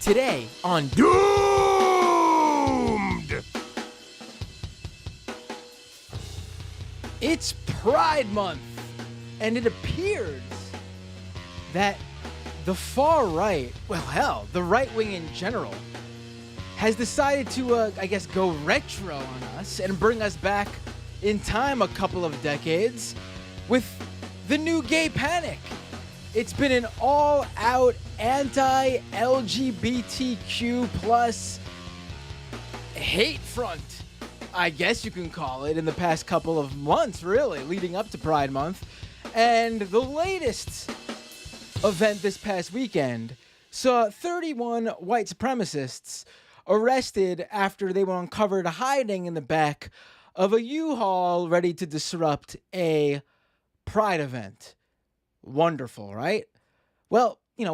Today on Doomed! It's Pride Month, and it appears that the far right, well, hell, the right wing in general, has decided to, go retro on us and bring us back in time a couple of decades with the new gay panic. It's been an all-out anti-LGBTQ plus hate front, I guess you can call it, in the past couple of months, really, leading up to Pride Month. And the latest event this past weekend saw 31 white supremacists arrested after they were uncovered hiding in the back of a Uhaul ready to disrupt a Pride event. Wonderful, right? Well, we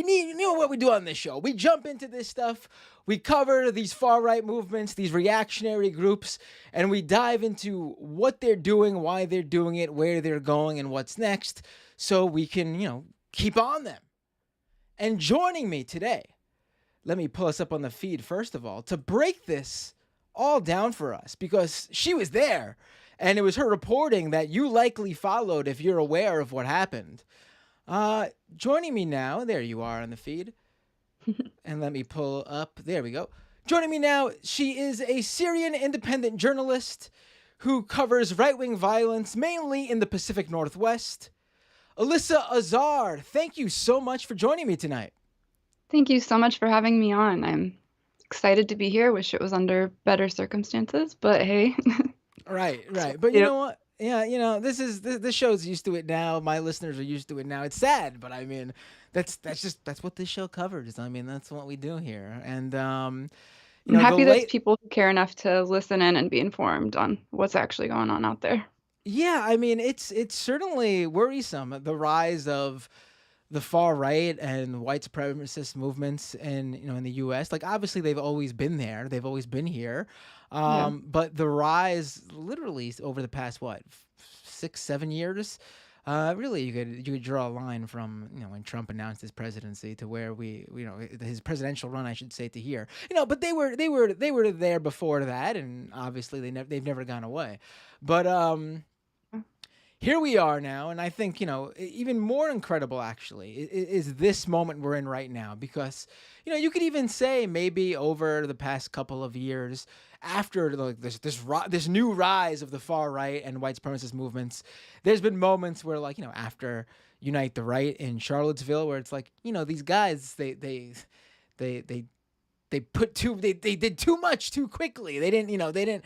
need, what we do on this show. We jump into this stuff, we cover these far-right movements, these reactionary groups, and we dive into what they're doing, why they're doing it, where they're going, and what's next, so we can, keep on them. And joining me today, let me pull us up on the feed first of all, to break this all down for us, because she was there, and it was her reporting that you likely followed if you're aware of what happened. Joining me now, there you are on the feed. And let me pull up, there we go. Joining me now, she is a Syrian independent journalist who covers right-wing violence, mainly in the Pacific Northwest. Alissa Azar, thank you so much for joining me tonight. Thank you so much for having me on. I'm excited to be here. Wish it was under better circumstances, but hey. Right. But you know what? Yeah, this show's used to it now. My listeners are used to it now. It's sad, but I mean, that's what this show covers. I mean, that's what we do here. And I'm happy there's people who care enough to listen in and be informed on what's actually going on out there. Yeah, I mean, it's certainly worrisome, the rise of the far right and white supremacist movements in the US. Like, obviously they've always been there. They've always been here. But the rise literally over the past 6-7 years, really you could draw a line from when Trump announced his presidency to where his presidential run, I should say, to here. But they were there before that, and obviously they've never gone away. But here we are now, and I think, even more incredible, actually, is this moment we're in right now. Because, you could even say maybe over the past couple of years, after this new rise of the far right and white supremacist movements, there's been moments where, after Unite the Right in Charlottesville, where it's like, these guys, they did too much too quickly. They didn't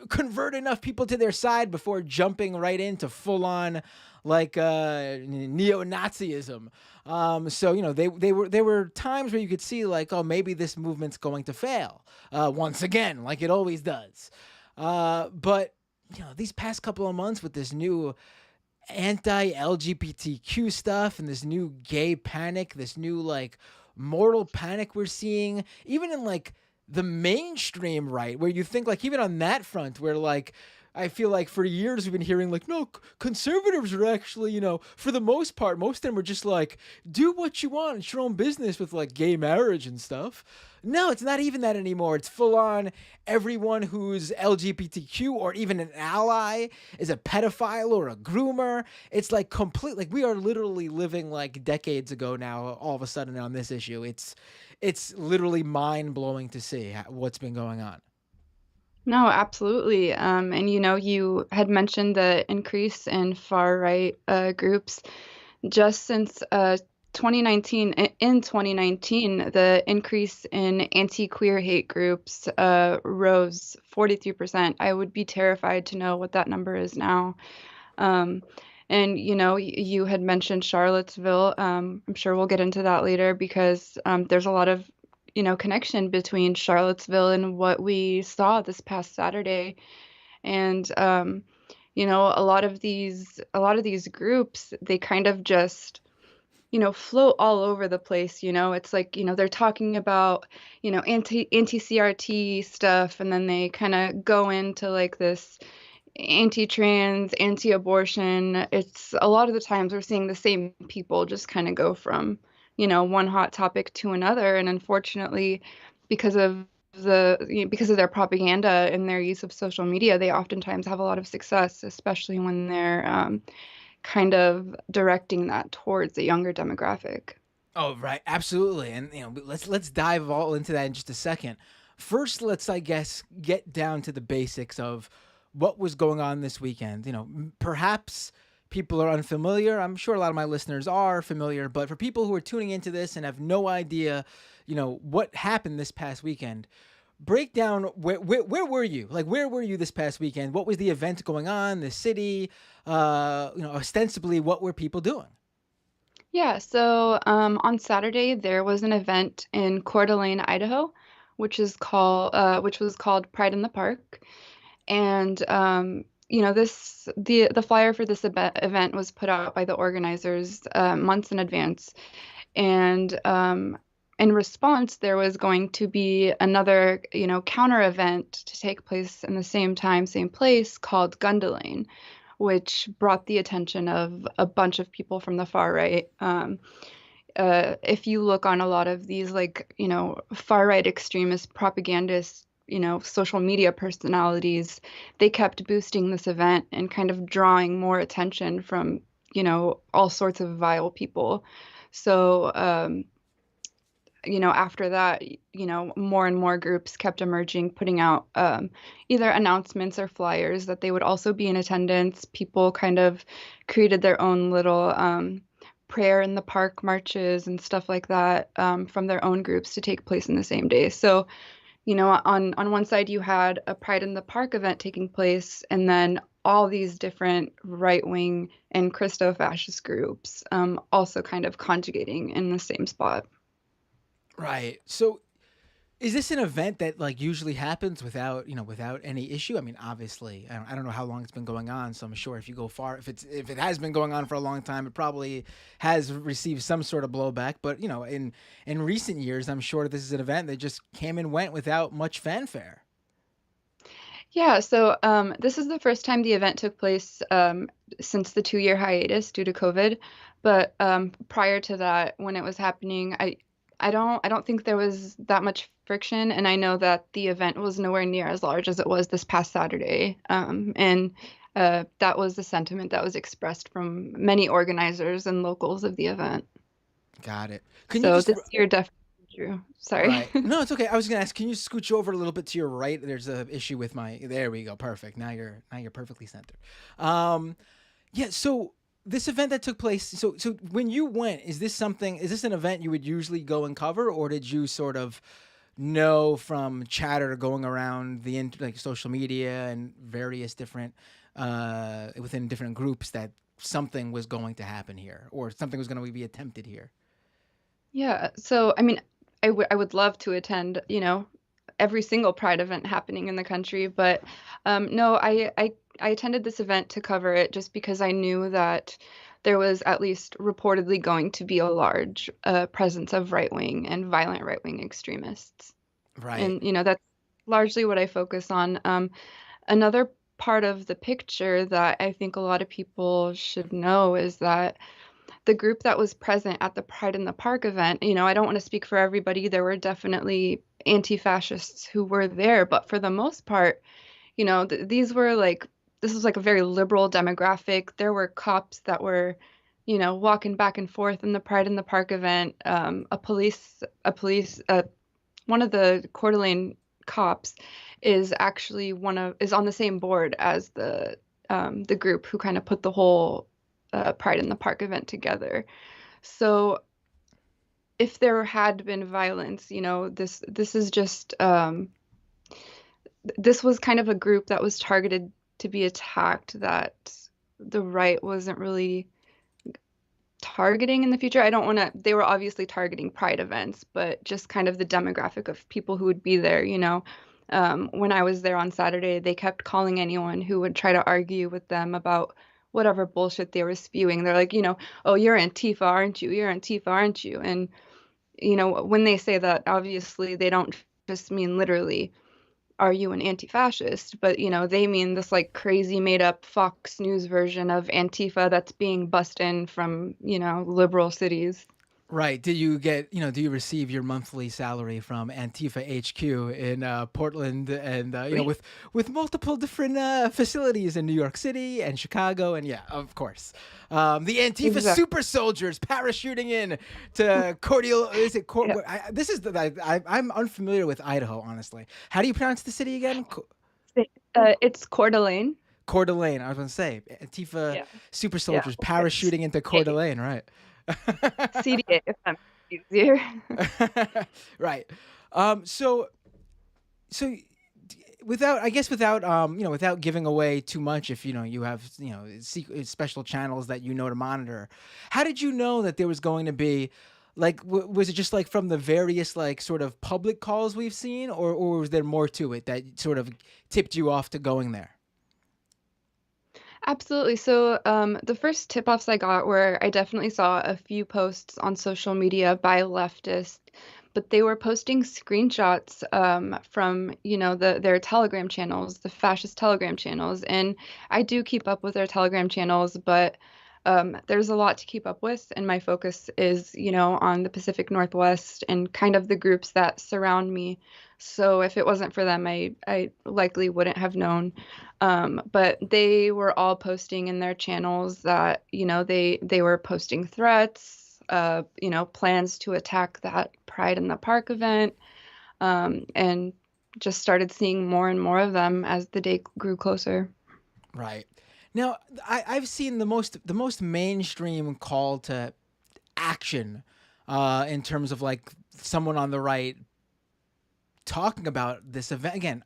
convert enough people to their side before jumping right into full on neo-Nazism. So there were times where you could see maybe this movement's going to fail once again, like it always does. But these past couple of months with this new anti-LGBTQ stuff and this new gay panic, this new mortal panic we're seeing, even in the mainstream right, where you think even on that front, where I feel like for years we've been hearing no, conservatives are actually, for the most part, most of them are just do what you want, it's your own business with gay marriage and stuff. No, it's not even that anymore. It's full on everyone who's LGBTQ or even an ally is a pedophile or a groomer. It's complete, we are literally living decades ago now, all of a sudden on this issue. It's literally mind blowing to see what's been going on. No, absolutely. And you had mentioned the increase in far right groups just since 2019. In 2019, the increase in anti-queer hate groups rose 43%. I would be terrified to know what that number is now. And you had mentioned Charlottesville. I'm sure we'll get into that later because there's a lot of connection between Charlottesville and what we saw this past Saturday. And a lot of these groups, they kind of just float all over the place. It's they're talking about anti-CRT stuff, and then they kind of go into this anti-trans, anti-abortion. It's a lot of the times we're seeing the same people just kind of go from one hot topic to another. And unfortunately, because of because of their propaganda and their use of social media, they oftentimes have a lot of success, especially when they're kind of directing that towards a younger demographic. Oh, right, absolutely, and let's dive all into that in just a second. First, let's I guess get down to the basics of what was going on this weekend. Perhaps people are unfamiliar. I'm sure a lot of my listeners are familiar, but for people who are tuning into this and have no idea, what happened this past weekend, break down where were you? Like, where were you this past weekend? What was the event going on? The city, ostensibly, what were people doing? Yeah, so on Saturday there was an event in Coeur d'Alene, Idaho, which was called Pride in the Park, and the flyer for this event was put out by the organizers months in advance, and in response there was going to be another counter event to take place in the same time, same place called Gundelane, which brought the attention of a bunch of people from the far right. If you look on a lot of these, like, far right extremist propagandists, social media personalities, they kept boosting this event and kind of drawing more attention from, all sorts of vile people. So, after that, more and more groups kept emerging, putting out either announcements or flyers that they would also be in attendance. People kind of created their own little prayer in the park marches and stuff like that from their own groups to take place in the same day. So, on one side you had a Pride in the Park event taking place, and then all these different right-wing and Christo-fascist groups also kind of conjugating in the same spot. Right. So is this an event that like usually happens without any issue? I mean, obviously, I don't know how long it's been going on, so I'm sure if you go far, if it has been going on for a long time, it probably has received some sort of blowback. But in recent years, I'm sure this is an event that just came and went without much fanfare. Yeah, so this is the first time the event took place since the 2-year hiatus due to COVID. But prior to that, when it was happening, I don't think there was that much friction, and I know that the event was nowhere near as large as it was this past Saturday. And that was the sentiment that was expressed from many organizers and locals of the event. Got it. Can you So just this year definitely drew. Sorry. Right. No, it's okay. I was gonna ask. Can you scooch over a little bit to your right? There's a issue with my. There we go. Perfect. Now you're perfectly centered. Um, yeah. So this event that took place. So when you went, is this something? Is this an event you would usually go and cover, or did you sort of know from chatter going around like social media and various different within different groups that something was going to happen here, or something was going to be attempted here? Yeah, so I mean, I would love to attend, every single Pride event happening in the country, but no, I attended this event to cover it just because I knew that there was at least reportedly going to be a large presence of right-wing and violent right-wing extremists. Right. And, that's largely what I focus on. Another part of the picture that I think a lot of people should know is that the group that was present at the Pride in the Park event, I don't want to speak for everybody. There were definitely anti-fascists who were there, but for the most part, this was like a very liberal demographic. There were cops that were, walking back and forth in the Pride in the Park event. One of the Coeur d'Alene cops is on the same board as the group who kind of put the whole Pride in the Park event together. So if there had been violence, this is just this was kind of a group that was targeted to be attacked that the right wasn't really targeting in the future. I don't want to, they were obviously targeting Pride events, but just kind of the demographic of people who would be there, when I was there on Saturday, they kept calling anyone who would try to argue with them about whatever bullshit they were spewing. They're like, oh, you're Antifa, aren't you? You're Antifa, aren't you? And, when they say that, obviously they don't just mean literally, are you an anti-fascist? But, they mean this like crazy made up Fox News version of Antifa that's being bussed in from, liberal cities. Right. Do you get, do you receive your monthly salary from Antifa HQ in Portland and, with multiple different facilities in New York City and Chicago? And yeah, of course. The Antifa Exactly. super soldiers parachuting in to Cordial. Is it Yeah. this is I'm unfamiliar with Idaho, honestly. How do you pronounce the city again? It's Coeur d'Alene. Coeur d'Alene. I was going to say Antifa Yeah. super Yeah. soldiers parachuting into Coeur d'Alene, right? CDA, if that's easier. Right. So without, I guess, without giving away too much, if you have secret special channels that to monitor, how did you know that there was going to be, like, was it just like from the various like sort of public calls we've seen, or was there more to it that sort of tipped you off to going there? Absolutely. So, the first tip-offs I got were I definitely saw a few posts on social media by leftists, but they were posting screenshots from, their Telegram channels, the fascist Telegram channels. And I do keep up with their Telegram channels, but there's a lot to keep up with, and my focus is, on the Pacific Northwest and kind of the groups that surround me. So if it wasn't for them, I likely wouldn't have known. But they were all posting in their channels that, they were posting threats, plans to attack that Pride in the Park event, and just started seeing more and more of them as the day grew closer. Right. Now, I've seen the most mainstream call to action, in terms of like someone on the right talking about this event again.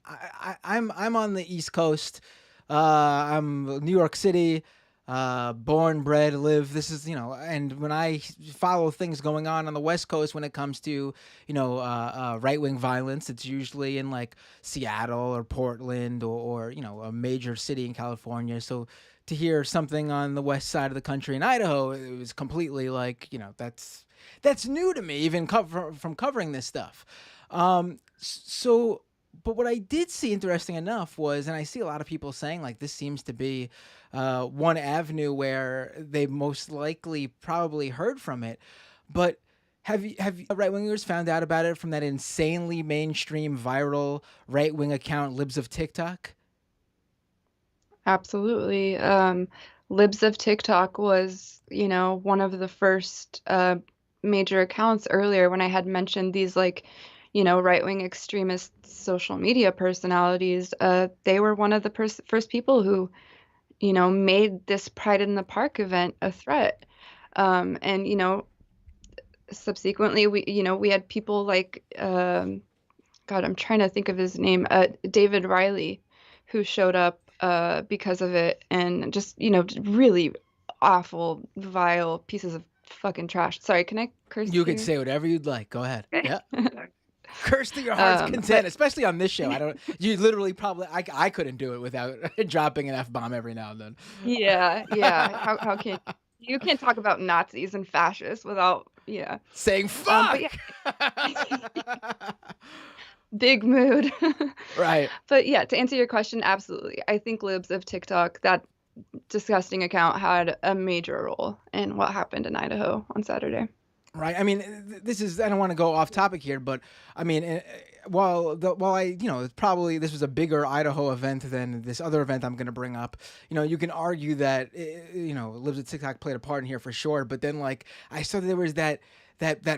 I'm on the East Coast. I'm New York City, born, bred, live. This is, and when I follow things going on the West Coast when it comes to right wing violence, it's usually in like Seattle or Portland or a major city in California. So to hear something on the west side of the country in Idaho, it was completely like, that's new to me, even from covering this stuff. So, but what I did see, interesting enough, was, and I see a lot of people saying like this seems to be one avenue where they most likely probably heard from it. But have right wingers found out about it from that insanely mainstream viral right wing account Libs of TikTok? Absolutely. Libs of TikTok was, one of the first major accounts earlier when I had mentioned these like, right-wing extremist social media personalities. They were one of the first people who, made this Pride in the Park event a threat. And, subsequently we had people like, God, I'm trying to think of his name, David Riley, who showed up because of it, and just, really awful, vile pieces of fucking trash. Sorry, can I curse You can here? say whatever you'd like. Go ahead. Okay. Yeah. Curse to your heart's content, But especially on this show. I don't. You literally probably. I couldn't do it without dropping an f bomb every now and then. yeah, yeah. How can you can't talk about Nazis and fascists without, yeah. Saying But fuck. yeah, big mood. Right. But yeah, to answer your question, absolutely. I think Libs of TikTok, that disgusting account, had a major role in what happened in Idaho on Saturday. Right. I mean, this is. I don't want to go off topic here, but I mean, while I, probably this was a bigger Idaho event than this other event I'm going to bring up. You can argue that Libs of TikTok played a part in here for sure. But then, like, I saw there was that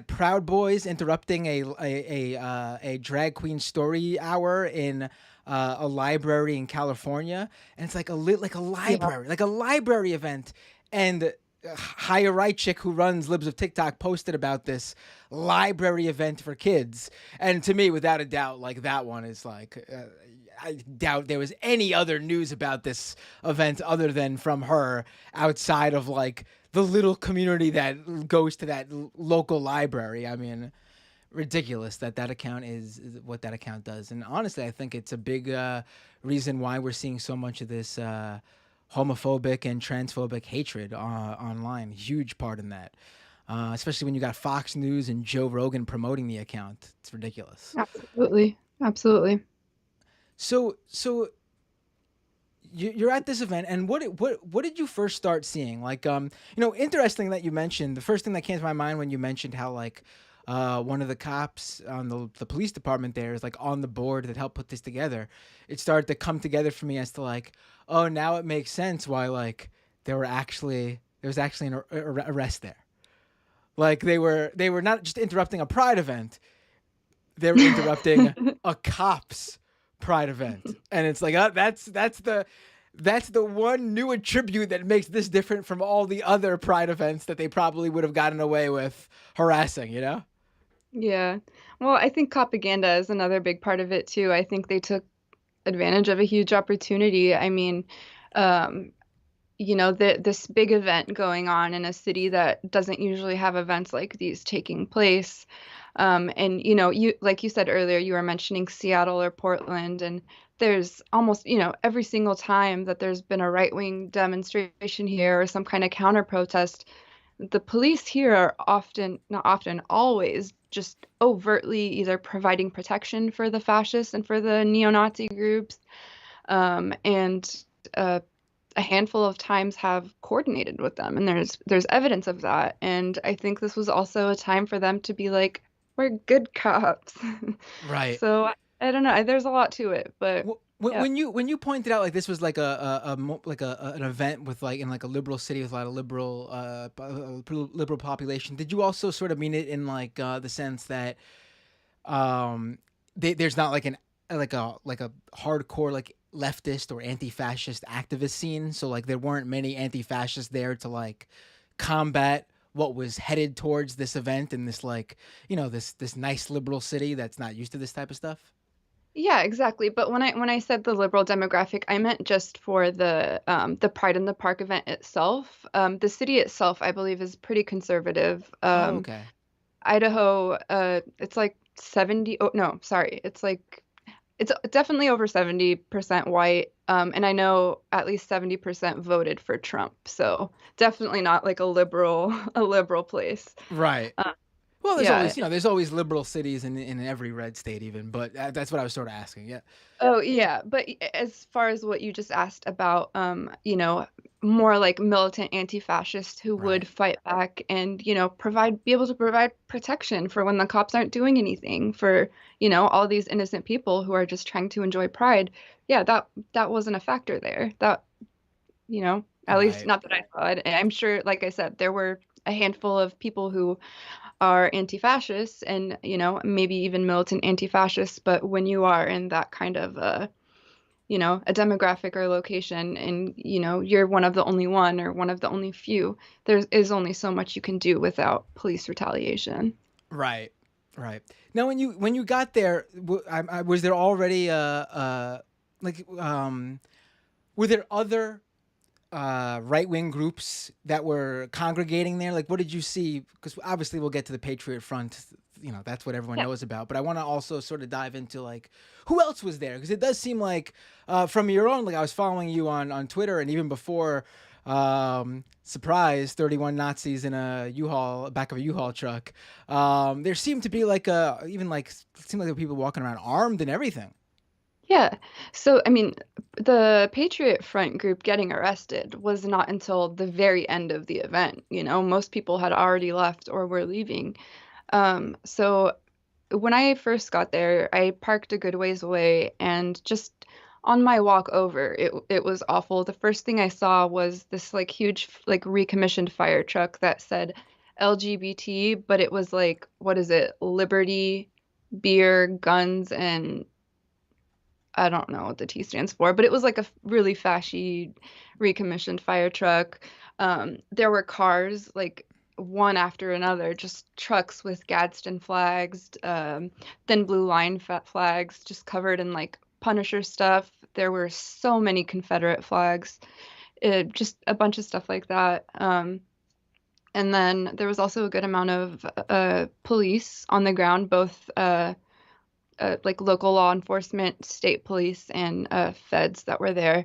Proud Boys interrupting a drag queen story hour in a library in California, and it's like Yeah. like a library event, and higher right chick who runs Libs of TikTok posted about this library event for kids, and to me, without a doubt, like that one is like. I doubt there was any other news about this event other than from her outside of like the little community that goes to that local library. I mean, ridiculous that account is what that account does. And honestly, I think it's a big reason why we're seeing so much of this homophobic and transphobic hatred online. Huge part in that. Especially when you got Fox News and Joe Rogan promoting the account. It's ridiculous. Absolutely. Absolutely. So you're at this event, and what did you first start seeing? Like, interesting that you mentioned the first thing that came to my mind when you mentioned how like one of the cops on the police department there is like on the board that helped put this together. It started to come together for me as to like, oh, now it makes sense why like there was actually an arrest there. Like they were not just interrupting a pride event, they were interrupting a cops pride event, and it's like that's the one new attribute that makes this different from all the other pride events that they probably would have gotten away with harassing. You know? Yeah. Well, I think propaganda is another big part of it too. I think they took advantage of a huge opportunity. I mean, um, this big event going on in a city that doesn't usually have events like these taking place. And you like you said earlier, you were mentioning Seattle or Portland, and there's almost, every single time that there's been a right-wing demonstration here or some kind of counter protest, the police here are often, not often, always just overtly either providing protection for the fascists and for the neo-Nazi groups, and a handful of times have coordinated with them, and there's evidence of that. And I think this was also a time for them to be like, we're good cops. Right. So I don't know. There's a lot to it, but yeah. When you pointed out like this was like an event with like in like a liberal city with a lot of liberal population, did you also sort of mean it in like the sense that there's not like a hardcore like leftist or anti-fascist activist scene, so like there weren't many anti-fascists there to like combat what was headed towards this event in this like this nice liberal city that's not used to this type of stuff? Yeah, exactly. But when I said the liberal demographic, I meant just for the Pride in the Park event itself. The city itself, I believe, is pretty conservative. Oh, okay. Idaho, it's like 70. Oh, no, sorry. It's definitely over 70% white. And I know at least 70% voted for Trump. So definitely not like a liberal a liberal place. Right. Uh, Well, there's yeah. always there's always liberal cities in every red state even, but that's what I was sort of asking. Yeah. Oh, yeah. But as far as what you just asked about, more like militant anti-fascists who would Right. fight back and, be able to provide protection for when the cops aren't doing anything for, all these innocent people who are just trying to enjoy Pride. Yeah, that wasn't a factor there. At least Right. not that I saw it. And I'm sure, like I said, there were a handful of people who are anti-fascists and maybe even militant anti-fascists, but when you are in that kind of a demographic or location, and you're one of the only one or one of the only few, there is only so much you can do without police retaliation. Right. Right. Now, when you got there, was there already like were there other right wing groups that were congregating there? Like, what did you see? Because obviously, we'll get to the Patriot Front. That's what everyone Yeah. knows about. But I want to also sort of dive into like who else was there, because it does seem like from your own, like I was following you on Twitter, and even before. Surprise! 31 Nazis in a U-Haul, back of a U-Haul truck. There seemed to be like even like it seemed like there were people walking around armed and everything. Yeah. So, I mean, the Patriot Front group getting arrested was not until the very end of the event. Most people had already left or were leaving. So when I first got there, I parked a good ways away, and just on my walk over, it was awful. The first thing I saw was this like huge like recommissioned fire truck that said LGBT, but it was like, what is it? Liberty, beer, guns, and I don't know what the T stands for, but it was like a really fashy recommissioned fire truck. There were cars like one after another, just trucks with Gadsden flags, thin blue line flags, just covered in like Punisher stuff. There were so many Confederate flags, just a bunch of stuff like that. And then there was also a good amount of police on the ground, both like local law enforcement, state police, and feds that were there.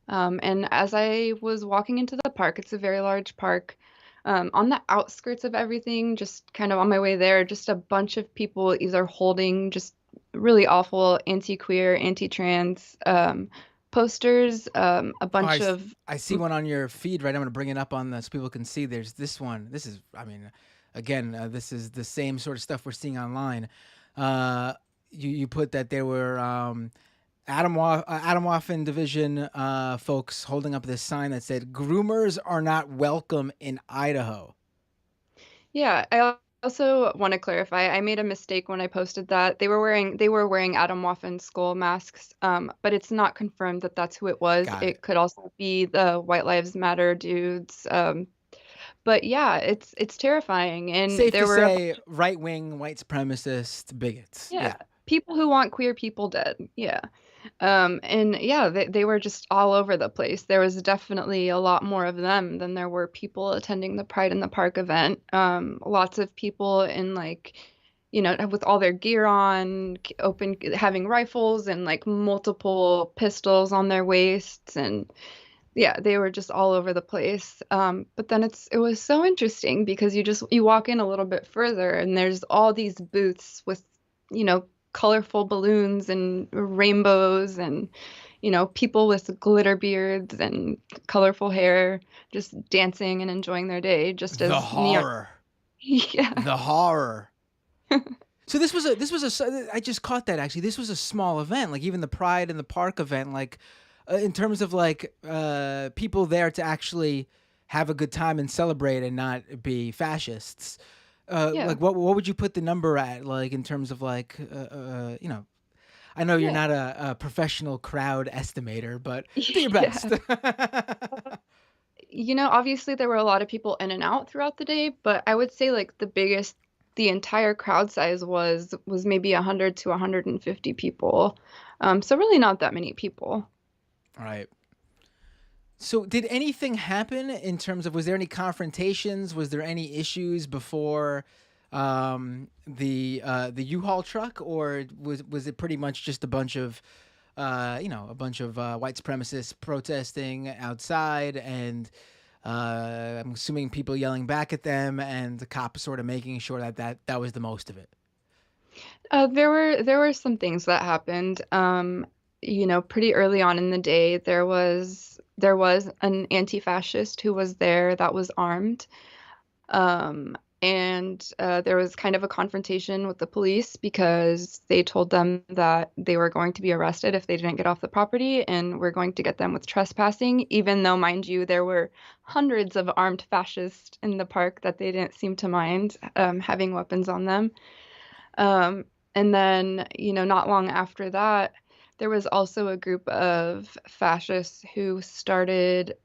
And as I was walking into the park, it's a very large park. On the outskirts of everything, just kind of on my way there, just a bunch of people, either holding just really awful anti-queer, anti-trans posters, a Oh, bunch of I see one on your feed, right? I'm gonna bring it up on the so people can see. There's this one. This is, I mean, again, this is the same sort of stuff we're seeing online. Uh, you put that there were Atomwaffen Division folks holding up this sign that said "Groomers are not welcome in Idaho." Yeah, I also want to clarify. I made a mistake when I posted that. They were wearing Adam Waffen skull masks, but it's not confirmed that that's who it was. Got it. It could also be the White Lives Matter dudes. But yeah, it's terrifying. And Safe to there were a say, right wing white supremacist bigots. yeah, Yeah. people who want queer people dead. Yeah. And yeah, they were just all over the place. There was definitely a lot more of them than there were people attending the Pride in the Park event. Lots of people in like, with all their gear on, open, having rifles and like multiple pistols on their waists. And yeah, they were just all over the place. But then it was so interesting because you walk in a little bit further and there's all these booths with, colorful balloons and rainbows and, people with glitter beards and colorful hair just dancing and enjoying their day just The as New York. horror. Yeah. The horror. So I just caught that actually. This was a small event, like even the Pride in the Park event, like in terms of like people there to actually have a good time and celebrate and not be fascists. Yeah. Like what would you put the number at, like in terms of like I know you're Yeah. not a professional crowd estimator, but do your Yeah. best. Obviously there were a lot of people in and out throughout the day, but I would say like the entire crowd size was maybe 100 to 150 people. So really not that many people. All right. So, did anything happen in terms of, was there any confrontations? Was there any issues before the U-Haul truck, or was it pretty much just a bunch of white supremacists protesting outside, and I'm assuming people yelling back at them, and the cops sort of making sure that was the most of it. There were some things that happened. Pretty early on in the day, there was an anti-fascist who was there that was armed. And there was kind of a confrontation with the police because they told them that they were going to be arrested if they didn't get off the property and we're going to get them with trespassing, even though, mind you, there were hundreds of armed fascists in the park that they didn't seem to mind having weapons on them. And then, not long after that, there was also a group of fascists who started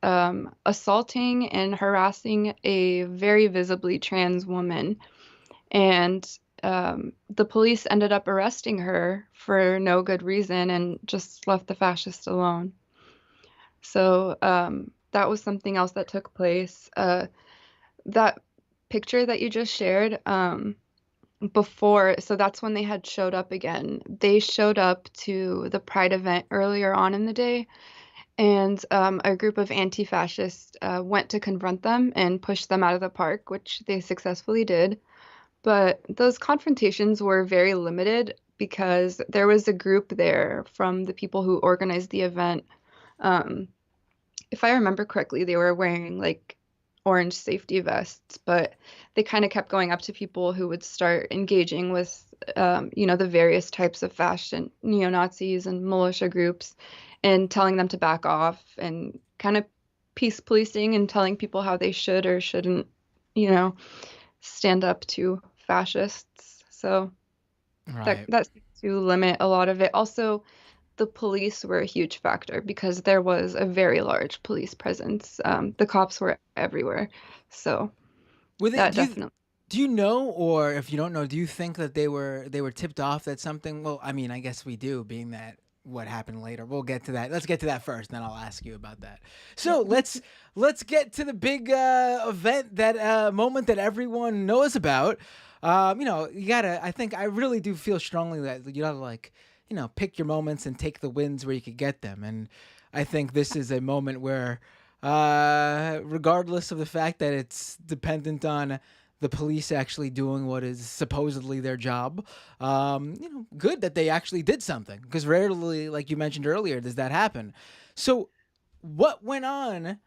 assaulting and harassing a very visibly trans woman. And the police ended up arresting her for no good reason and just left the fascists alone. So that was something else that took place. That picture that you just shared, so that's when they had showed up again. They showed up to the Pride event earlier on in the day, and a group of anti-fascists went to confront them and push them out of the park, which they successfully did. But those confrontations were very limited because there was a group there from the people who organized the event. Um, if I remember correctly, they were wearing like orange safety vests, but they kind of kept going up to people who would start engaging with, the various types of fascist neo-Nazis and militia groups and telling them to back off and kind of peace policing and telling people how they should or shouldn't, stand up to fascists. So Right. that seems to limit a lot of it. Also, the police were a huge factor because there was a very large police presence. The cops were everywhere. So Were they? that definitely. Do you know, or if you don't know, do you think that they were tipped off that something? Well, I mean, I guess we do, being that what happened later. We'll get to that. Let's get to that first, and then I'll ask you about that. So let's get to the big event, that moment that everyone knows about. You gotta. I think I really do feel strongly that you gotta, like, pick your moments and take the wins where you could get them. And I think this is a moment where, regardless of the fact that it's dependent on the police actually doing what is supposedly their job. Good that they actually did something, because rarely, like you mentioned earlier, does that happen. So, what went on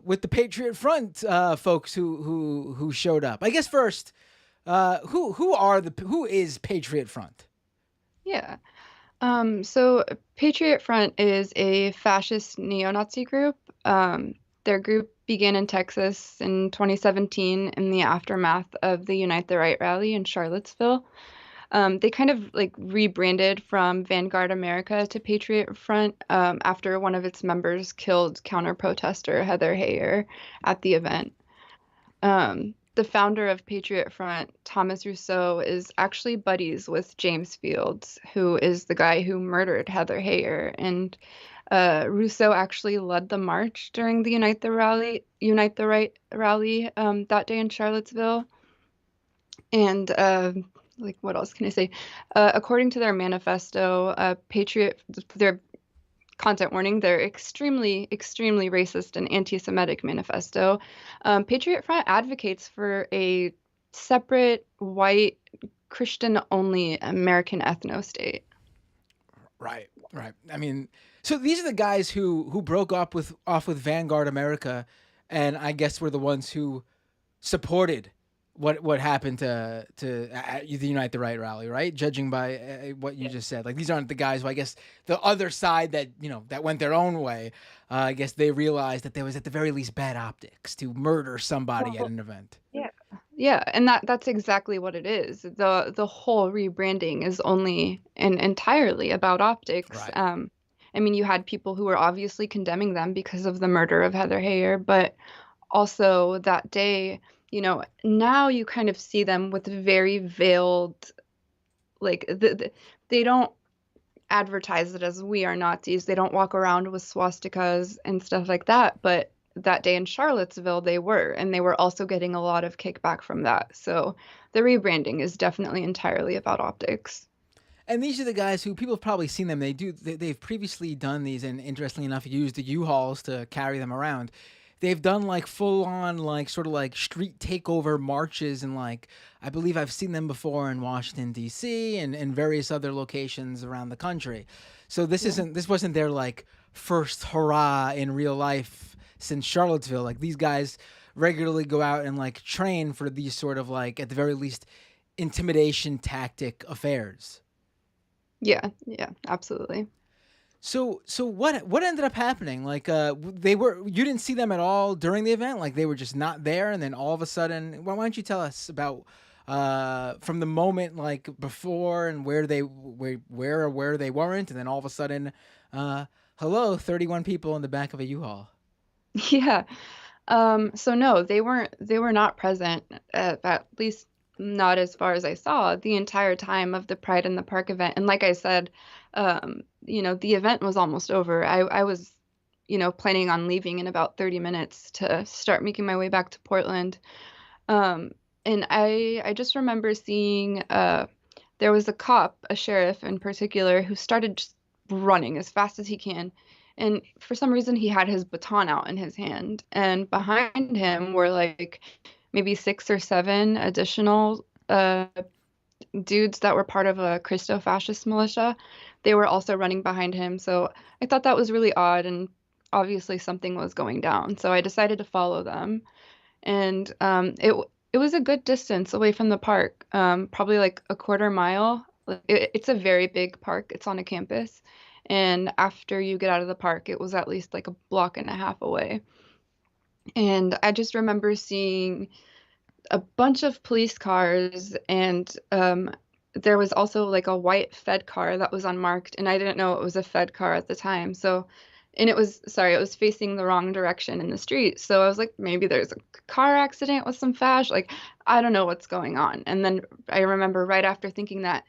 with the Patriot Front folks who showed up? I guess first, who is Patriot Front? Yeah. So Patriot Front is a fascist neo-Nazi group. Their group began in Texas in 2017 in the aftermath of the Unite the Right rally in Charlottesville. They kind of like rebranded from Vanguard America to Patriot Front after one of its members killed counter-protester Heather Heyer at the event. The founder of Patriot Front, Thomas Rousseau, is actually buddies with James Fields, who is the guy who murdered Heather Heyer. And Rousseau actually led the march during the Unite the Right rally that day in Charlottesville. And like, what else can I say? According to their manifesto, their content warning, their extremely, extremely racist and anti-Semitic manifesto. Patriot Front advocates for a separate, white, Christian-only American ethno-state. Right, right. I mean, so these are the guys who broke off with Vanguard America, and I guess were the ones who supported what happened to the Unite the Right rally, right? Judging by what you just said, like these aren't the guys who, I guess, the other side that that went their own way. I guess they realized that there was at the very least bad optics to murder somebody at Well, an event. yeah. Yeah, and that's exactly what it is. The whole rebranding is only and entirely about optics. Right. I mean, you had people who were obviously condemning them because of the murder of Heather Heyer, but also that day, now you kind of see them with very veiled, like they don't advertise it as we are Nazis. They don't walk around with swastikas and stuff like that. But that day in Charlottesville, they were, and they were also getting a lot of kickback from that. So the rebranding is definitely entirely about optics. And these are the guys who people have probably seen them. They've previously done these, and interestingly enough, used the U-Hauls to carry them around. They've done like full on like sort of like street takeover marches, and like I believe I've seen them before in Washington D.C. and various other locations around the country. So this wasn't their like first hurrah in real life since Charlottesville. Like these guys regularly go out and like train for these sort of like at the very least intimidation tactic affairs. Yeah, yeah, absolutely. So what ended up happening? Like they were you didn't see them at all during the event, like they were just not there, and then all of a sudden, why don't you tell us about from the moment like before and where they weren't, and then all of a sudden hello, 31 people in the back of a U-Haul. Yeah. So no, they were not present, at least not as far as I saw, the entire time of the Pride in the Park event. And like I said, the event was almost over. I was, planning on leaving in about 30 minutes to start making my way back to Portland. And I just remember seeing there was a cop, a sheriff in particular, who started just running as fast as he can. And for some reason, he had his baton out in his hand. And behind him were like maybe 6 or 7 additional dudes that were part of a Christo-fascist militia. They were also running behind him. So I thought that was really odd. And obviously, something was going down. So I decided to follow them. And it was a good distance away from the park, probably like a quarter mile. It's a very big park. It's on a campus. And after you get out of the park, it was at least like a block and a half away. And I just remember seeing a bunch of police cars, and there was also like a white Fed car that was unmarked, and I didn't know it was a Fed car at the time. So, and it was facing the wrong direction in the street. So I was like, maybe there's a car accident with some fash. Like, I don't know what's going on. And then I remember right after thinking that,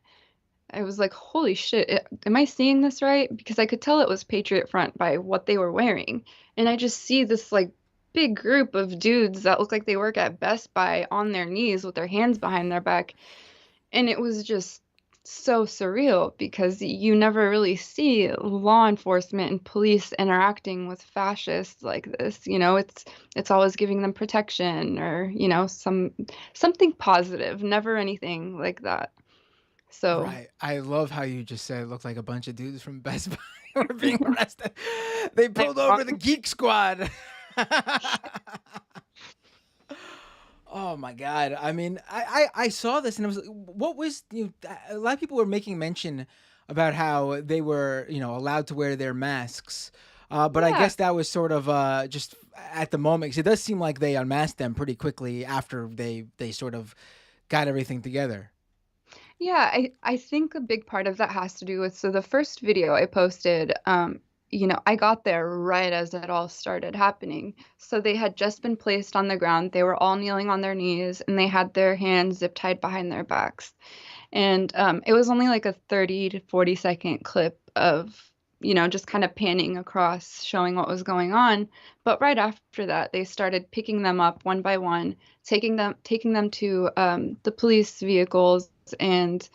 I was like, holy shit, am I seeing this right? Because I could tell it was Patriot Front by what they were wearing. And I just see this like big group of dudes that look like they work at Best Buy on their knees with their hands behind their back. And it was just so surreal because you never really see law enforcement and police interacting with fascists like this. It's always giving them protection or, something positive, never anything like that. So, Right. I love how you just said it looked like a bunch of dudes from Best Buy were being arrested. They I pulled over the Geek Squad. Oh my God. I mean, I saw this and I was like, what was, a lot of people were making mention about how they were, allowed to wear their masks. But I yeah. guess that was sort of just at the moment, 'cause it does seem like they unmasked them pretty quickly after they sort of got everything together. Yeah, I think a big part of that has to do with so the first video I posted, I got there right as it all started happening. So they had just been placed on the ground. They were all kneeling on their knees and they had their hands zip tied behind their backs. And it was only like a 30 to 40-second clip of, just kind of panning across, showing what was going on. But right after that, they started picking them up one by one, taking them to the police vehicles and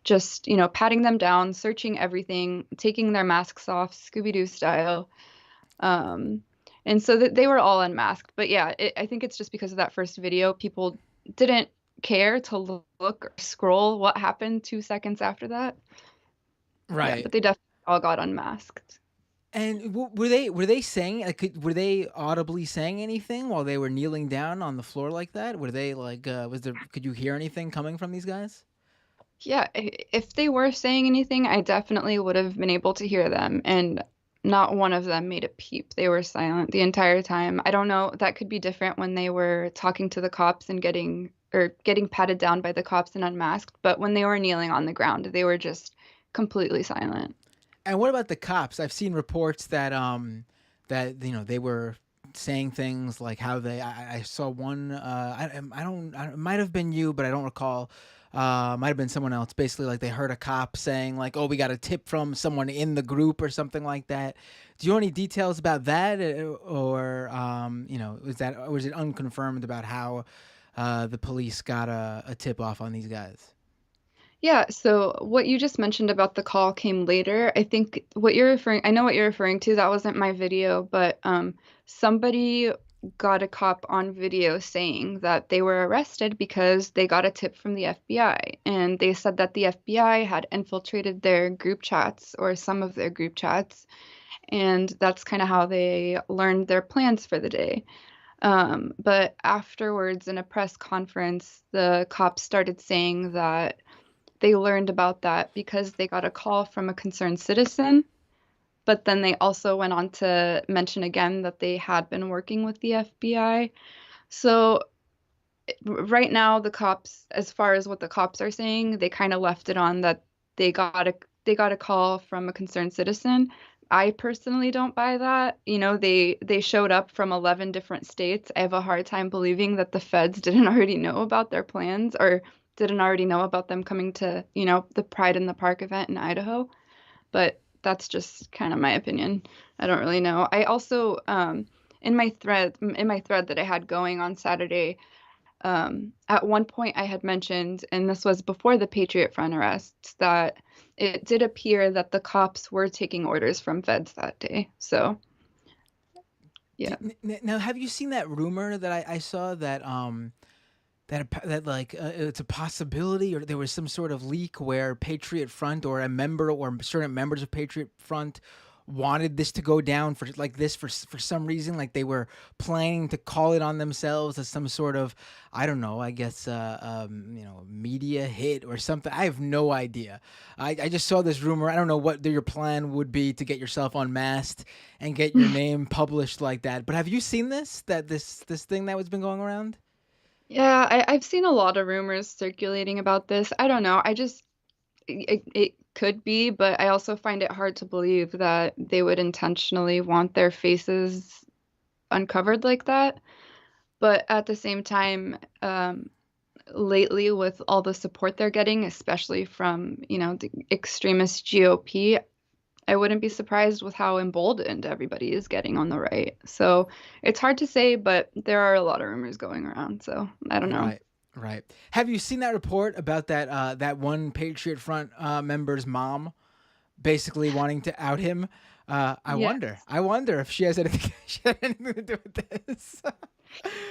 just, patting them down, searching everything, taking their masks off, Scooby-Doo style. Um, and so that they were all unmasked. But yeah, I think it's just because of that first video, people didn't care to look or scroll what happened 2 seconds after that. Yeah, Right. but they definitely all got unmasked. And were they saying like were they audibly saying anything while they were kneeling down on the floor like that? Were they like was there could you hear anything coming from these guys? Yeah, if they were saying anything, I definitely would have been able to hear them, and not one of them made a peep. They were silent the entire time. I don't know, that could be different when they were talking to the cops and getting patted down by the cops and unmasked, but when they were kneeling on the ground, they were just completely silent. And what about the cops? I've seen reports that they were saying things like how I saw one it might have been you but I don't recall. Might have been someone else. Basically, like they heard a cop saying, like, "Oh, we got a tip from someone in the group" or something like that. Do you know any details about that, or was it unconfirmed about how the police got a tip off on these guys? Yeah, so what you just mentioned about the call came later. I know what you're referring to. That wasn't my video, but somebody got a cop on video saying that they were arrested because they got a tip from the FBI. And they said that the FBI had infiltrated their group chats or some of their group chats. And that's kind of how they learned their plans for the day. But afterwards, in a press conference, the cops started saying that they learned about that because they got a call from a concerned citizen, but then they also went on to mention again that they had been working with the FBI. So right now the cops, as far as what the cops are saying, they kind of left it on that they got a they got a call from a concerned citizen. I personally don't buy that. They showed up from 11 different states. I have a hard time believing that the feds didn't already know about their plans or didn't already know about them coming to, the Pride in the Park event in Idaho. But that's just kind of my opinion. I don't really know. I also in my thread that I had going on Saturday, at one point, I had mentioned, and this was before the Patriot Front arrests, that it did appear that the cops were taking orders from feds that day. So, yeah. Now, have you seen that rumor that I saw that like it's a possibility, or there was some sort of leak where Patriot Front or a member or certain members of Patriot Front wanted this to go down for like this for some reason, like they were planning to call it on themselves as some sort of, I don't know, I guess media hit or something. I have no idea. I just saw this rumor. I don't know what your plan would be to get yourself unmasked and get your name published like that. But have you seen this thing that was been going around? Yeah, I've seen a lot of rumors circulating about this. I don't know. It could be, but I also find it hard to believe that they would intentionally want their faces uncovered like that. But at the same time, lately with all the support they're getting, especially from, the extremist GOP, I wouldn't be surprised with how emboldened everybody is getting on the right. So it's hard to say, but there are a lot of rumors going around. So I don't know. Right. Right. Have you seen that report about that one Patriot Front member's mom basically wanting to out him? I Yeah. wonder. I wonder if she has anything, she had anything to do with this.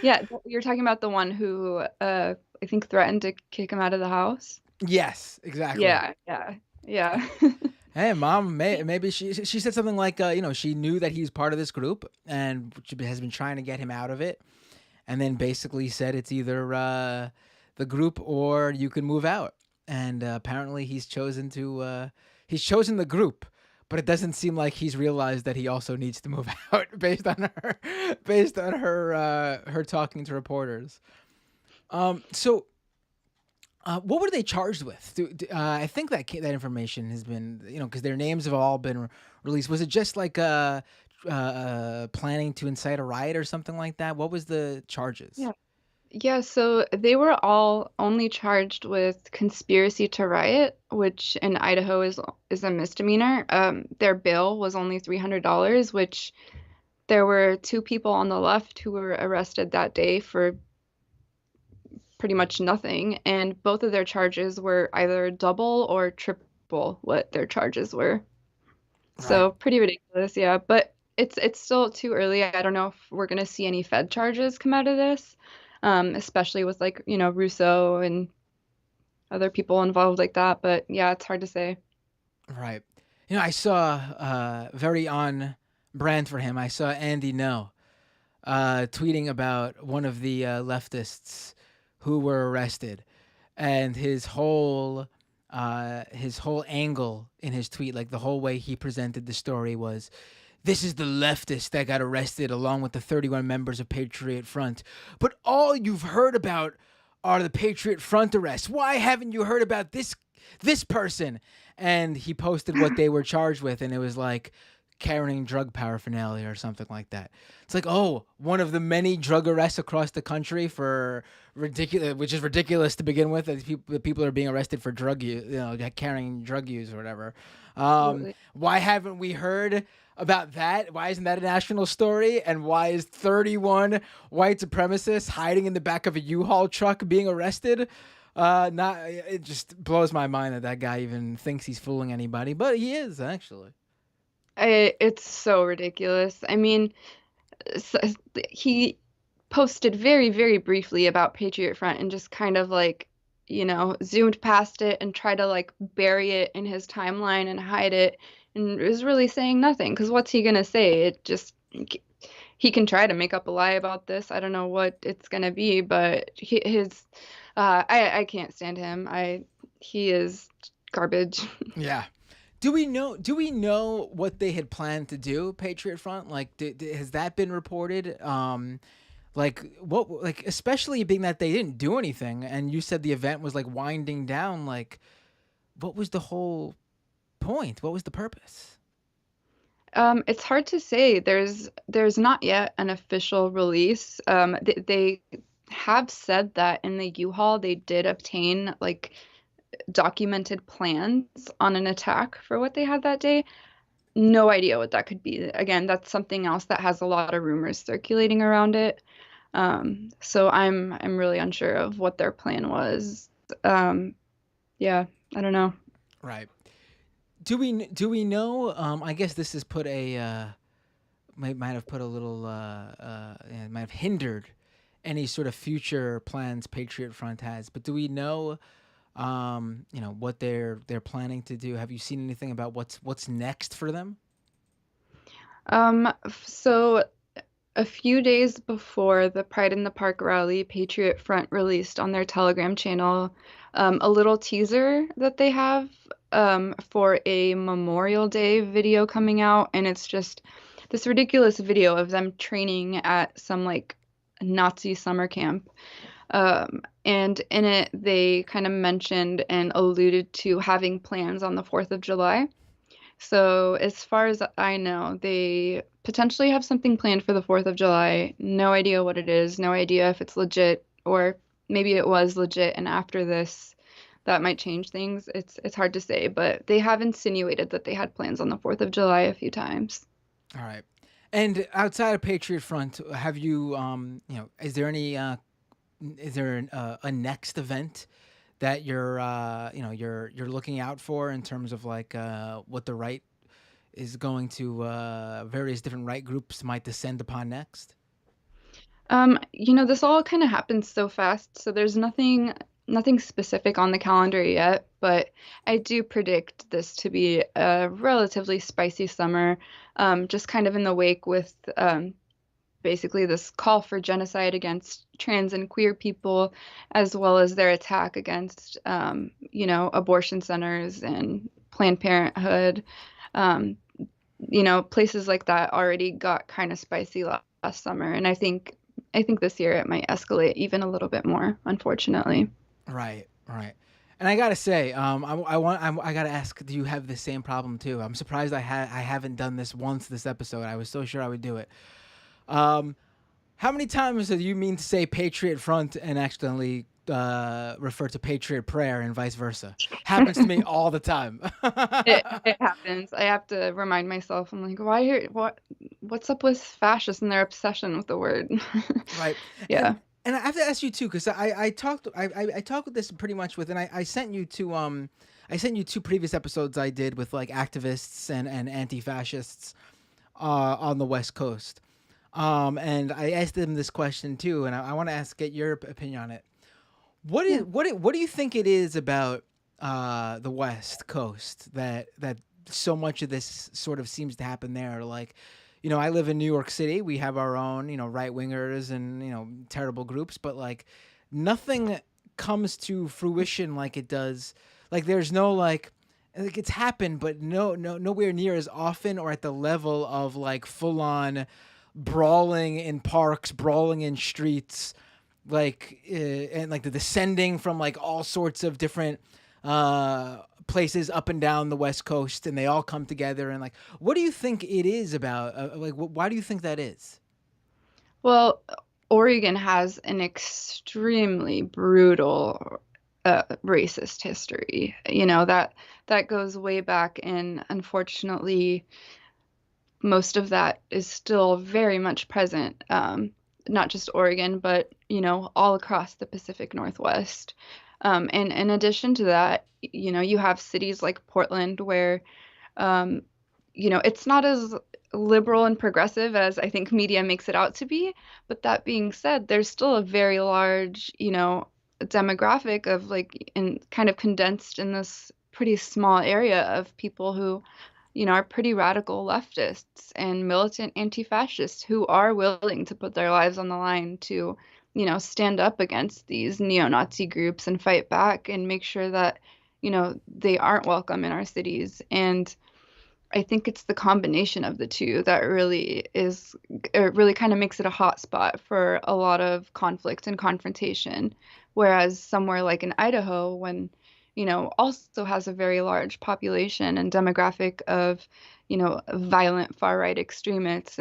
Yeah, you're talking about the one who I think threatened to kick him out of the house. Yes, exactly. Yeah, yeah, yeah. Hey, mom, maybe she said something like, she knew that he's part of this group and she has been trying to get him out of it, and then basically said it's either the group or you can move out. And apparently he's chosen the group, but it doesn't seem like he's realized that he also needs to move out based on her talking to reporters. So what were they charged with? I think that information has been, because their names have all been released. Was it just like planning to incite a riot or something like that? What was the charges? Yeah. Yeah, so they were all only charged with conspiracy to riot, which in Idaho is a misdemeanor. Their bail was only $300, which there were two people on the left who were arrested that day for pretty much nothing, and both of their charges were either double or triple what their charges were. Right. So pretty ridiculous, yeah. But it's still too early. I don't know if we're gonna see any Fed charges come out of this, especially with like, Russo and other people involved like that. But yeah, it's hard to say. Right. I saw very on brand for him. I saw Andy No tweeting about one of the leftists who were arrested, and his whole angle in his tweet, like the whole way he presented the story was, this is the leftist that got arrested along with the 31 members of Patriot Front. But all you've heard about are the Patriot Front arrests. Why haven't you heard about this person? And he posted what they were charged with, and it was like carrying drug paraphernalia or something like that. It's like, oh, one of the many drug arrests across the country for ridiculous, which is ridiculous to begin with. That people are being arrested for drug use, carrying drug use or whatever. Absolutely. Why haven't we heard about that? Why isn't that a national story? And why is 31 white supremacists hiding in the back of a U-Haul truck being arrested? Not. It just blows my mind that guy even thinks he's fooling anybody, but he is actually. It's so ridiculous. I mean, s he posted very, very briefly about Patriot Front and just kind of like, zoomed past it and tried to like bury it in his timeline and hide it and was really saying nothing. Because what's he gonna say? He can try to make up a lie about this. I don't know what it's gonna be, but I can't stand him. He is garbage. Yeah. Do we know what they had planned to do, Patriot Front? Like, has that been reported? Like especially being that they didn't do anything, and you said the event was like winding down. Like, what was the whole point? What was the purpose? It's hard to say. There's not yet an official release. They have said that in the U-Haul they did obtain like documented plans on an attack for what they had that day. No idea what that could be. Again, that's something else that has a lot of rumors circulating around it. So I'm really unsure of what their plan was. Yeah, I don't know. Right. Do we know? I guess this has put might have put a little might have hindered any sort of future plans Patriot Front has. But do we know? What they're planning to do. Have you seen anything about what's next for them? So a few days before the Pride in the Park rally, Patriot Front released on their Telegram channel a little teaser that they have for a Memorial Day video coming out, and it's just this ridiculous video of them training at some like Nazi summer camp. And in it, they kind of mentioned and alluded to having plans on the 4th of July. So, as far as I know, they potentially have something planned for the 4th of July. No idea what it is, no idea if it's legit, or maybe it was legit, and after this, that might change things. It's hard to say, but they have insinuated that they had plans on the 4th of July a few times. All right. And outside of Patriot Front, have you is there any is there a next event that you're you're looking out for in terms of like what the right is going to various different right groups might descend upon next? This all kind of happens so fast, so there's nothing specific on the calendar yet, but I do predict this to be a relatively spicy summer, just kind of in the wake with basically this call for genocide against trans and queer people, as well as their attack against, abortion centers and Planned Parenthood. Um, Places like that already got kind of spicy last summer, and I think this year it might escalate even a little bit more, unfortunately. Right, right. And I gotta say, I gotta ask, do you have the same problem too? I'm surprised I haven't done this once this episode. I was so sure I would do it. Um, how many times do you mean to say Patriot Front and accidentally refer to Patriot Prayer and vice versa? Happens to me all the time. It happens. I have to remind myself. I'm like, what's up with fascists and their obsession with the word? Right. Yeah. And I have to ask you too, because I talked with this pretty much with, and I sent you to I sent you two previous episodes I did with like activists and anti-fascists on the West Coast. And I asked them this question too, and I want to get your opinion on it. Yeah. What do you think it is about the West Coast that so much of this sort of seems to happen there? Like, I live in New York City. We have our own, right wingers and terrible groups, but like nothing comes to fruition like it does. Like there's no like it's happened, but nowhere near as often or at the level of like full on brawling in parks, brawling in streets, like and like the descending from like all sorts of different places up and down the West Coast, and they all come together. And like, what do you think it is about? Why do you think that is? Well, Oregon has an extremely brutal racist history. That goes way back, and unfortunately, most of that is still very much present. Not just Oregon, but all across the Pacific Northwest. And in addition to that, you have cities like Portland where um, it's not as liberal and progressive as I think media makes it out to be. But that being said, there's still a very large, demographic of like in kind of condensed in this pretty small area of people who, are pretty radical leftists and militant anti-fascists who are willing to put their lives on the line to, stand up against these neo-Nazi groups and fight back and make sure that, they aren't welcome in our cities. And I think it's the combination of the two that really kind of makes it a hot spot for a lot of conflict and confrontation. Whereas somewhere like in Idaho, when, also has a very large population and demographic of, violent far right extremists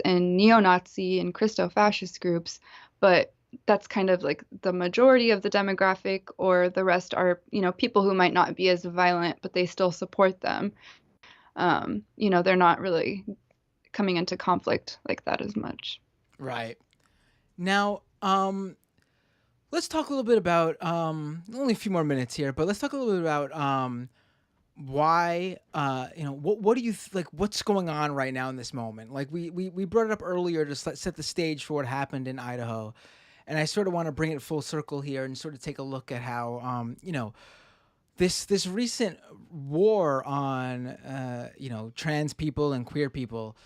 and neo-Nazi and Christo-fascist groups, but that's kind of like the majority of the demographic, or the rest are, people who might not be as violent, but they still support them. They're not really coming into conflict like that as much. Right. Now, let's talk a little bit about only a few more minutes here, but let's talk a little bit about why what do you like what's going on right now in this moment. Like we brought it up earlier to set the stage for what happened in Idaho, and I sort of want to bring it full circle here and sort of take a look at how this recent war on trans people and queer people.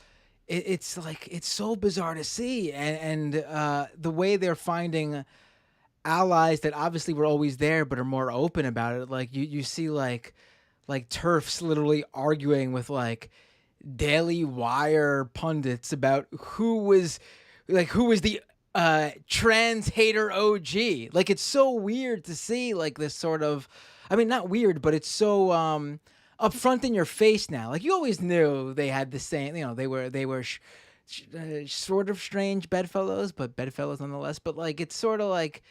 It's like it's so bizarre to see, and the way they're finding allies that obviously were always there but are more open about it. Like you see like TERFs literally arguing with like Daily Wire pundits about who was the trans hater OG. Like it's so weird to see like this sort of, I mean, not weird, but it's so upfront in your face now. Like you always knew they had the same, they were sort of strange bedfellows, but bedfellows nonetheless. But like it's sort of like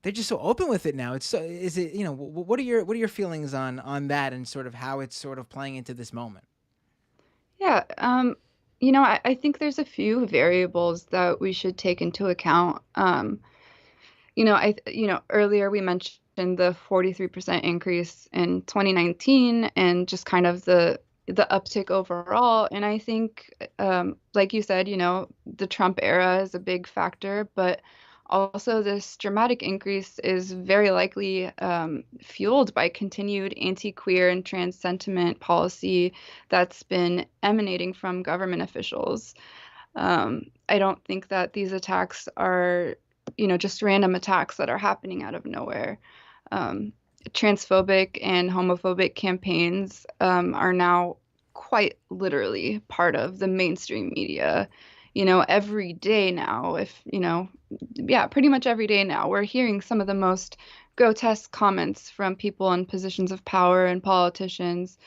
they're just so open with it now. It's so, is it, what are your feelings on that and sort of how it's sort of playing into this moment? Yeah, I think there's a few variables that we should take into account. Earlier we mentioned the 43% increase in 2019 and just kind of the uptick overall. And I think, like you said, the Trump era is a big factor, but also this dramatic increase is very likely fueled by continued anti-queer and trans sentiment policy that's been emanating from government officials. I don't think that these attacks are, just random attacks that are happening out of nowhere. Um, Transphobic and homophobic campaigns are now quite literally part of the mainstream media. Every day now, yeah, pretty much every day now, we're hearing some of the most grotesque comments from people in positions of power and politicians,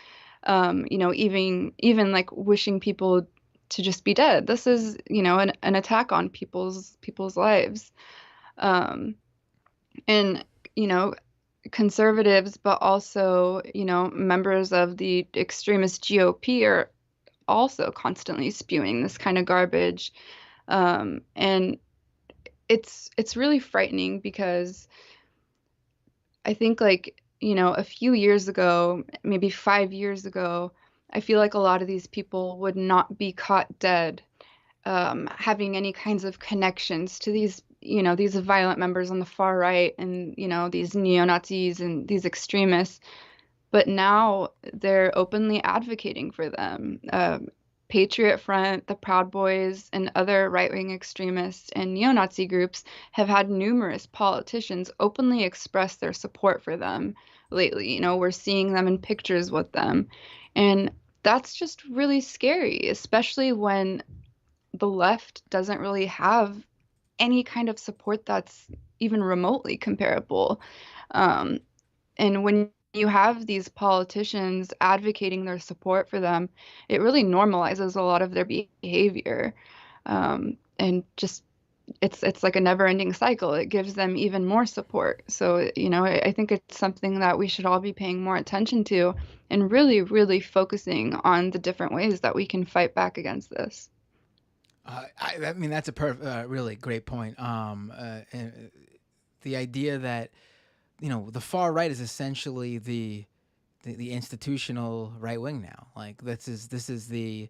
even like wishing people to just be dead. This is, an attack on people's lives. Um, and, you know, conservatives, but also, members of the extremist GOP are also constantly spewing this kind of garbage. And it's really frightening because I think like, a few years ago, maybe 5 years ago, I feel like a lot of these people would not be caught dead, having any kinds of connections to these violent members on the far right and, these neo-Nazis and these extremists. But now they're openly advocating for them. Patriot Front, the Proud Boys, and other right-wing extremists and neo-Nazi groups have had numerous politicians openly express their support for them lately. We're seeing them in pictures with them. And that's just really scary, especially when the left doesn't really have any kind of support that's even remotely comparable. Um, and when you have these politicians advocating their support for them, it really normalizes a lot of their behavior. And just it's like a never-ending cycle. It gives them even more support. So, I think it's something that we should all be paying more attention to and really, really focusing on the different ways that we can fight back against this. I mean, that's a really great point. And the idea that the far right is essentially the institutional right wing now. Like this is the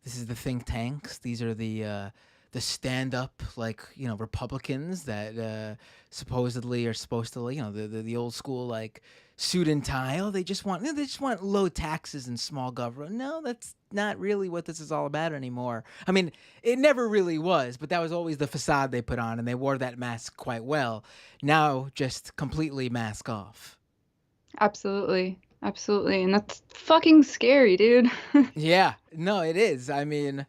think tanks. These are the stand up like Republicans that supposedly are supposed to the old school like suit and tie. Oh, they just want low taxes and small government. No, that's not really what this is all about anymore. I mean, it never really was, but that was always the facade they put on, and they wore that mask quite well. Now, just completely mask off. Absolutely. Absolutely. And that's fucking scary, dude. Yeah, no, it is. I mean,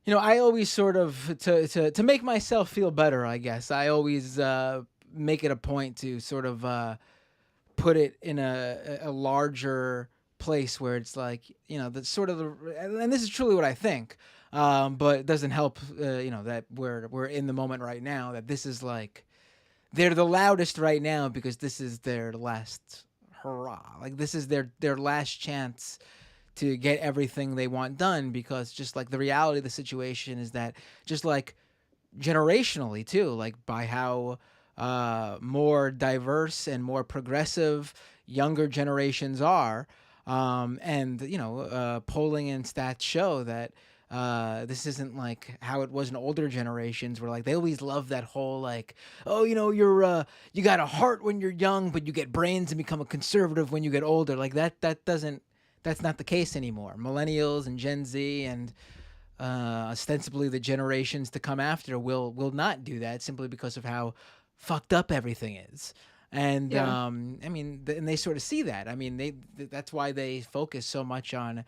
I always sort of to make myself feel better. I guess I always make it a point to sort of put it in a larger place where it's like that's sort of and this is truly what I think. But it doesn't help, that we're in the moment right now. That this is like they're the loudest right now because this is their last hurrah. Like this is their last chance to get everything they want done, because just like the reality of the situation is that just like generationally too, like by how more diverse and more progressive younger generations are, and polling and stats show that this isn't like how it was in older generations, where like they always love that whole like, oh, you got a heart when you're young, but you get brains and become a conservative when you get older. Like that's not the case anymore. Millennials and Gen Z and ostensibly the generations to come after will not do that, simply because of how fucked up everything is. And Yeah. I mean, and they sort of see that. I mean, that's why they focus so much on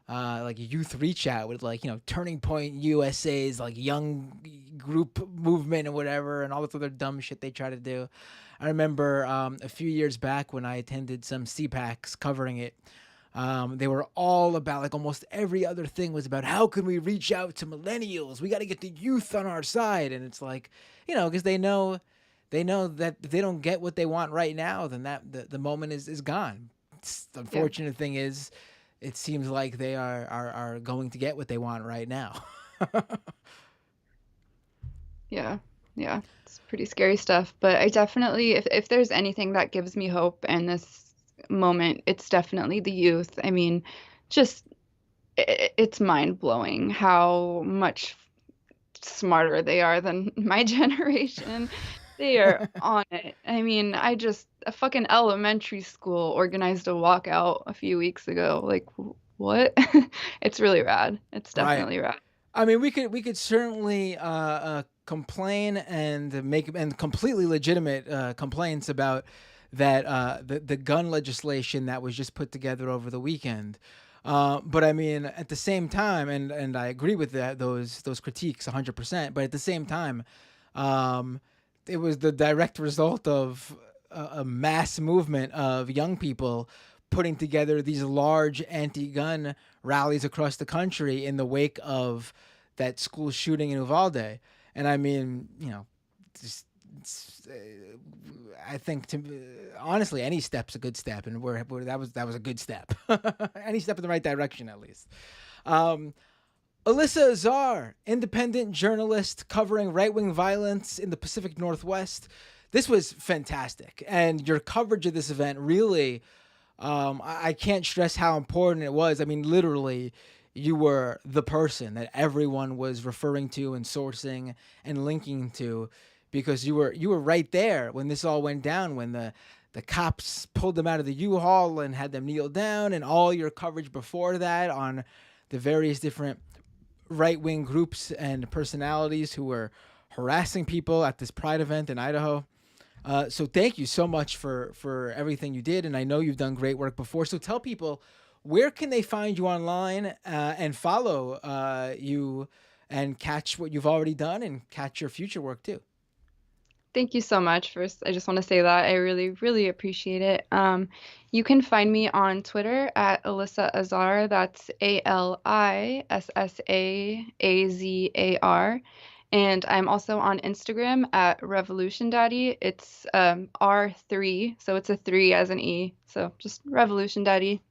like youth reach out with like Turning Point USA's like young group movement and whatever, and all this other dumb shit they try to do. I remember a few years back when I attended some CPACs covering it. They were all about like almost every other thing was about how can we reach out to millennials? We got to get the youth on our side, and it's like because they know that if they don't get what they want right now, then the moment is gone. The Yeah. unfortunate thing is, it seems like they are going to get what they want right now. Yeah. Yeah, it's pretty scary stuff. But I definitely, if there's anything that gives me hope in this moment, it's definitely the youth. I mean, just it's mind blowing how much smarter they are than my generation. They are on it. I mean, a fucking elementary school organized a walkout a few weeks ago. Like, what? It's really rad. It's Right. definitely rad. I mean, we could certainly complain and make and completely legitimate complaints about that the gun legislation that was just put together over the weekend. But I mean, at the same time, and I agree with those critiques 100%. But at the same time, um, it was the direct result of a mass movement of young people putting together these large anti-gun rallies across the country in the wake of that school shooting in Uvalde. And I mean, just, I think honestly, any step's a good step, and that was a good step. Any step in the right direction, at least. Um, Alissa Azar, independent journalist covering right wing violence in the Pacific Northwest. This was fantastic. And your coverage of this event really, I can't stress how important it was. I mean, literally, you were the person that everyone was referring to and sourcing and linking to because you were right there when this all went down, when the cops pulled them out of the U-Haul and had them kneel down, and all your coverage before that on the various different right-wing groups and personalities who were harassing people at this Pride event in Idaho. So thank you so much for everything you did, and I know you've done great work before. So tell people, where can they find you online and follow you and catch what you've already done and catch your future work too. Thank you so much. First, I just want to say that I really, really appreciate it. You can find me on Twitter at Alissa Azar. That's ALISSAAZAR. And I'm also on Instagram at Revolution Daddy. It's R3, so it's a 3 as an E. So just Revolution Daddy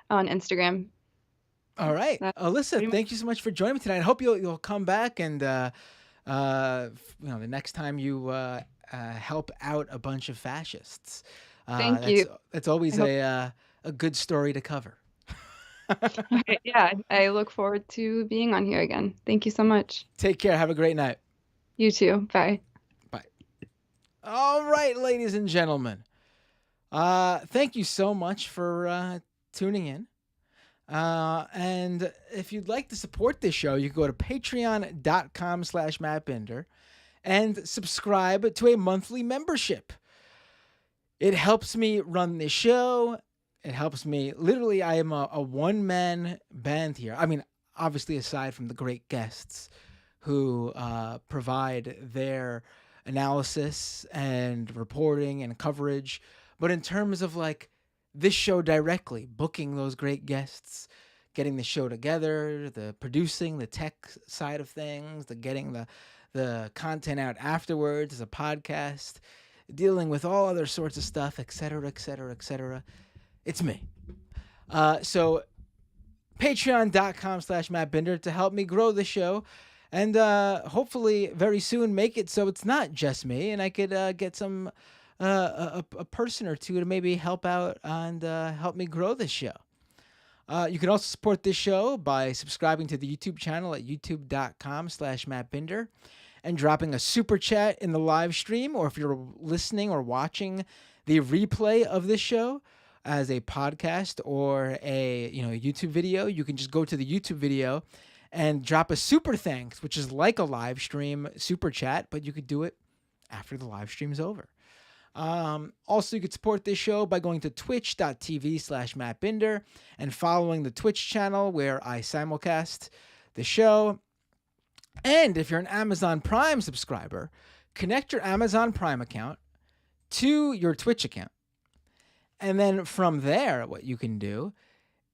on Instagram. All right, That's Alissa, pretty much. thank you so much for joining me tonight. I hope you'll come back and the next time you help out a bunch of fascists. Thank That's you. that's always I hope, a good story to cover. yeah, I look forward to being on here again. Thank you so much. Take care. Have a great night. You too. Bye. Bye. All right, ladies and gentlemen. Thank you so much for tuning in. And if you'd like to support this show, you can go to patreon.com/mattbinder and subscribe to a monthly membership. It helps me run this show. It helps me. Literally, I am a one-man band here. I mean, obviously, aside from the great guests who provide their analysis and reporting and coverage. But in terms of like this show directly, booking those great guests, getting the show together, the producing, the tech side of things, the getting the content out afterwards as a podcast, dealing with all other sorts of stuff, et cetera, et cetera, et cetera. It's me. So patreon.com/mattbinder to help me grow the show and hopefully very soon make it so it's not just me and I could get some a person or two to maybe help out and help me grow this show. You can also support this show by subscribing to the YouTube channel at youtube.com/mattbinder and dropping a super chat in the live stream, or if you're listening or watching the replay of this show as a podcast or a YouTube video, you can just go to the YouTube video and drop a super thanks, which is like a live stream super chat, but you could do it after the live stream's over. Also, you could support this show by going to twitch.tv/mattbinder and following the Twitch channel where I simulcast the show. And if you're an Amazon Prime subscriber, connect your Amazon Prime account to your Twitch account. And then from there, what you can do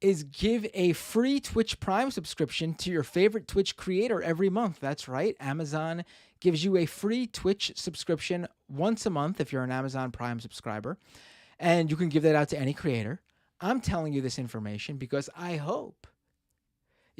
is give a free Twitch Prime subscription to your favorite Twitch creator every month. That's right. Amazon gives you a free Twitch subscription once a month if you're an Amazon Prime subscriber. And you can give that out to any creator. I'm telling you this information because I hope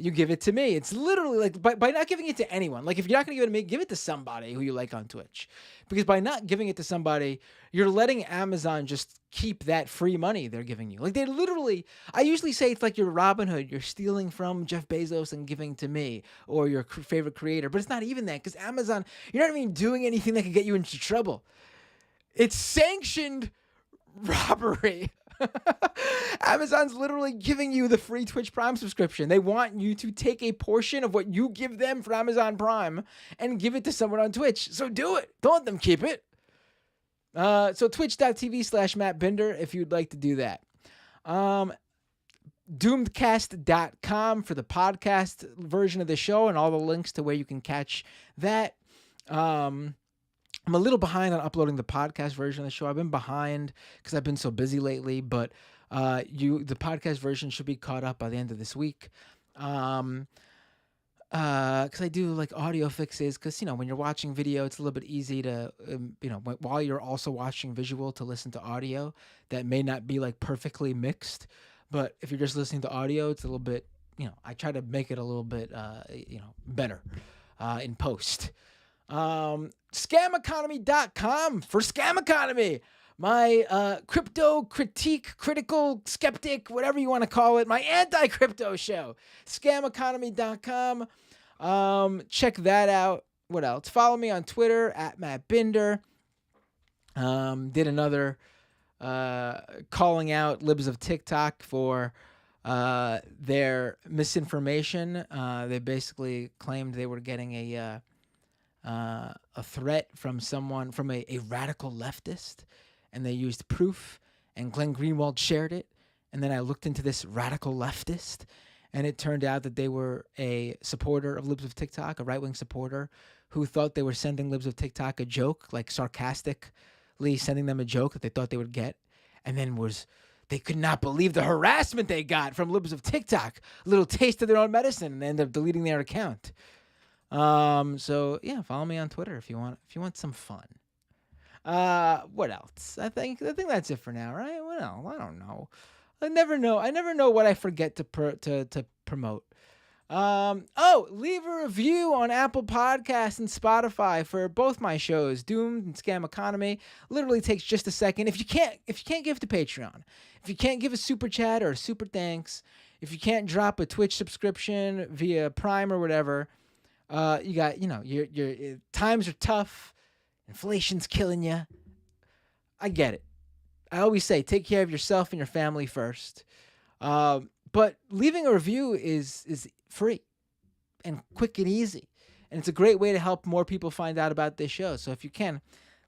You give it to me. It's literally like by not giving it to anyone. Like if you're not going to give it to me, give it to somebody who you like on Twitch. Because by not giving it to somebody, you're letting Amazon just keep that free money they're giving you. Like they literally, I usually say it's like your Robin Hood. You're stealing from Jeff Bezos and giving to me or your favorite creator. But it's not even that because Amazon, you're not even doing anything that could get you into trouble. It's sanctioned robbery. Amazon's literally giving you the free Twitch Prime subscription. They want you to take a portion of what you give them for Amazon Prime and give it to someone on Twitch. So do it. Don't let them keep it. So twitch.tv/Matt Binder if you'd like to do that. Doomedcast.com for the podcast version of the show and all the links to where you can catch that. I'm a little behind on uploading the podcast version of the show. I've been behind because I've been so busy lately, but the podcast version should be caught up by the end of this week. Because I do like audio fixes. Because when you're watching video, it's a little bit easy to while you're also watching visual to listen to audio that may not be like perfectly mixed. But if you're just listening to audio, it's a little bit I try to make it a little bit better in post. Scameconomy.com for Scam Economy. My crypto critique, critical, skeptic, whatever you want to call it. My anti-crypto show. Scameconomy.com. Check that out. What else? Follow me on Twitter at Matt Binder. Did another calling out libs of TikTok for their misinformation. They basically claimed they were getting a threat from someone, from a radical leftist, and they used proof, and Glenn Greenwald shared it, and then I looked into this radical leftist, and it turned out that they were a supporter of libs of TikTok, a right-wing supporter, who thought they were sending libs of TikTok a joke, like sarcastically sending them a joke that they thought they would get, and then they could not believe the harassment they got from libs of TikTok, a little taste of their own medicine, and ended up deleting their account. So yeah, follow me on Twitter if you want some fun. What else? I think that's it for now, right? What else? I don't know. I never know what I forget to promote. Leave a review on Apple Podcasts and Spotify for both my shows, Doomed and Scam Economy. Literally takes just a second. If you can't give to Patreon, if you can't give a super chat or a super thanks, if you can't drop a Twitch subscription via Prime or whatever, you got, your times are tough. Inflation's killing you. I get it. I always say, take care of yourself and your family first. But leaving a review is free and quick and easy. And it's a great way to help more people find out about this show. So if you can,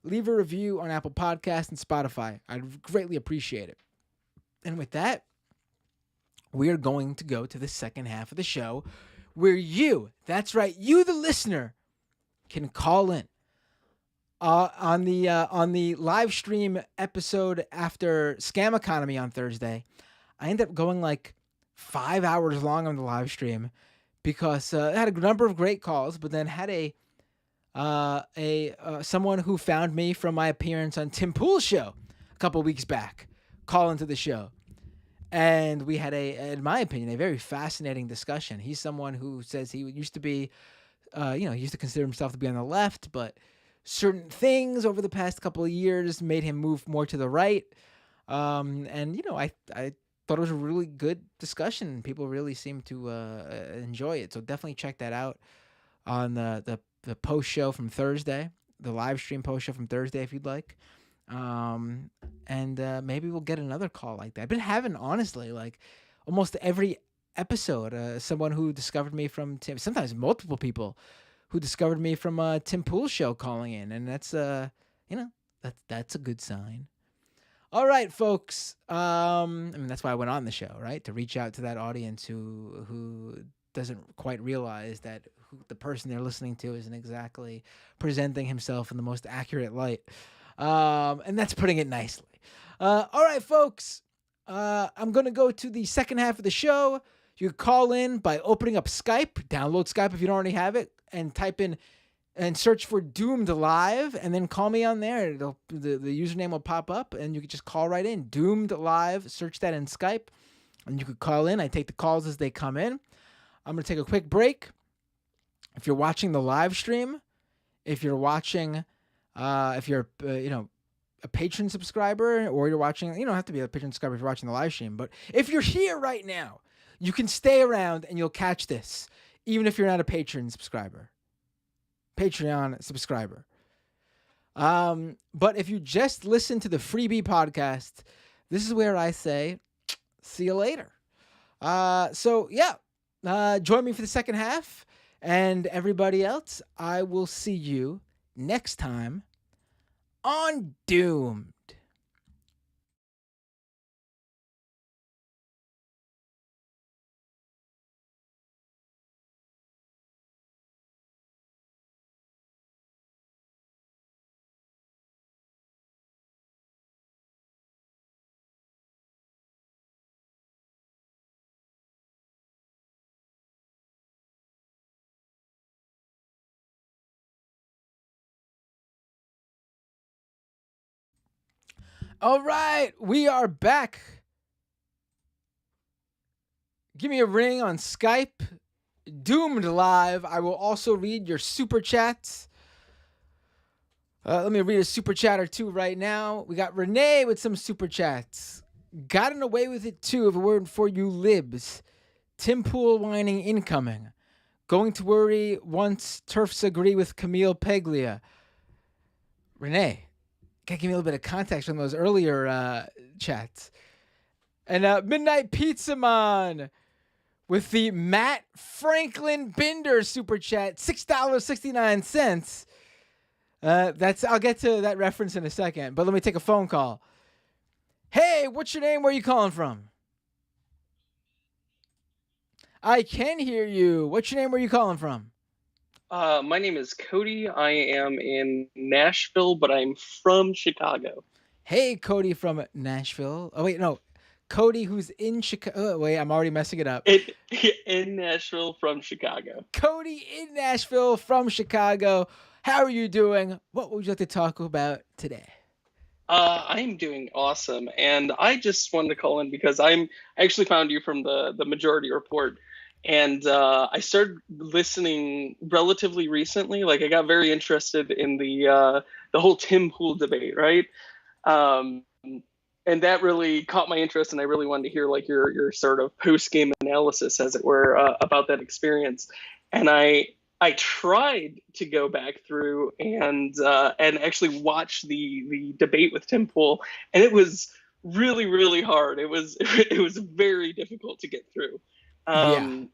leave a review on Apple Podcasts and Spotify. I'd greatly appreciate it. And with that, we are going to go to the second half of the show where that's right, you, the listener, can call in. On the live stream episode after Scam Economy on Thursday, I ended up going like 5 hours long on the live stream because I had a number of great calls, but then had someone who found me from my appearance on Tim Pool's show a couple weeks back call into the show. And we had in my opinion, a very fascinating discussion. He's someone who says he used to be, he used to consider himself to be on the left, but certain things over the past couple of years made him move more to the right. And I thought it was a really good discussion. People really seemed to enjoy it. So definitely check that out on the post show from Thursday, the live stream post show from Thursday, if you'd like. And maybe we'll get another call like that. I've been having, honestly, like almost every episode, someone who discovered me from Tim, sometimes multiple people who discovered me from Tim Pool's show calling in. And that's, that's a good sign. All right, folks. That's why I went on the show, right? To reach out to that audience who doesn't quite realize that the person they're listening to isn't exactly presenting himself in the most accurate light. And that's putting it nicely. All right, folks. I'm going to go to the second half of the show. You can call in by opening up Skype. Download Skype if you don't already have it. And type in and search for Doomed Live. And then call me on there. The username will pop up. And you can just call right in. Doomed Live. Search that in Skype. And you could call in. I take the calls as they come in. I'm going to take a quick break. If you're watching the live stream, if you're watching, if you're, a patron subscriber, or you're watching, you don't have to be a patron subscriber if you're watching the live stream, but if you're here right now, you can stay around and you'll catch this, even if you're not a Patreon subscriber. But if you just listen to the freebie podcast, this is where I say, see you later. Join me for the second half, and everybody else, I will see you next time on Doomed. All right, we are back. Give me a ring on Skype. Doomed Live. I will also read your super chats. Let me read a super chat or two right now. We got Renee with some super chats. Gotten away with it too, if it weren't for you libs. Tim Pool whining incoming. Going to worry once turfs agree with Camille Peglia. Renee, gotta give me a little bit of context from those earlier chats. And Midnight Pizza Man with the Matt Franklin Binder super chat, $6.69. I'll get to that reference in a second, but let me take a phone call. Hey, what's your name? Where are you calling from? I can hear you. What's your name? Where are you calling from? My name is Cody. I am in Nashville, but I'm from Chicago. Hey, Cody from Nashville. Oh, wait, no. Cody, who's in Chicago. Oh, wait, I'm already messing it up. In Nashville from Chicago. Cody in Nashville from Chicago. How are you doing? What would you like to talk about today? I'm doing awesome, and I just wanted to call in because I actually found you from the Majority Report, and I started listening relatively recently. Like, I got very interested in the whole Tim Pool debate, right? And that really caught my interest, and I really wanted to hear like your sort of post-game analysis, as it were, about that experience. And I tried to go back through and actually watch the debate with Tim Pool, and it was really, really hard. It was very difficult to get through. And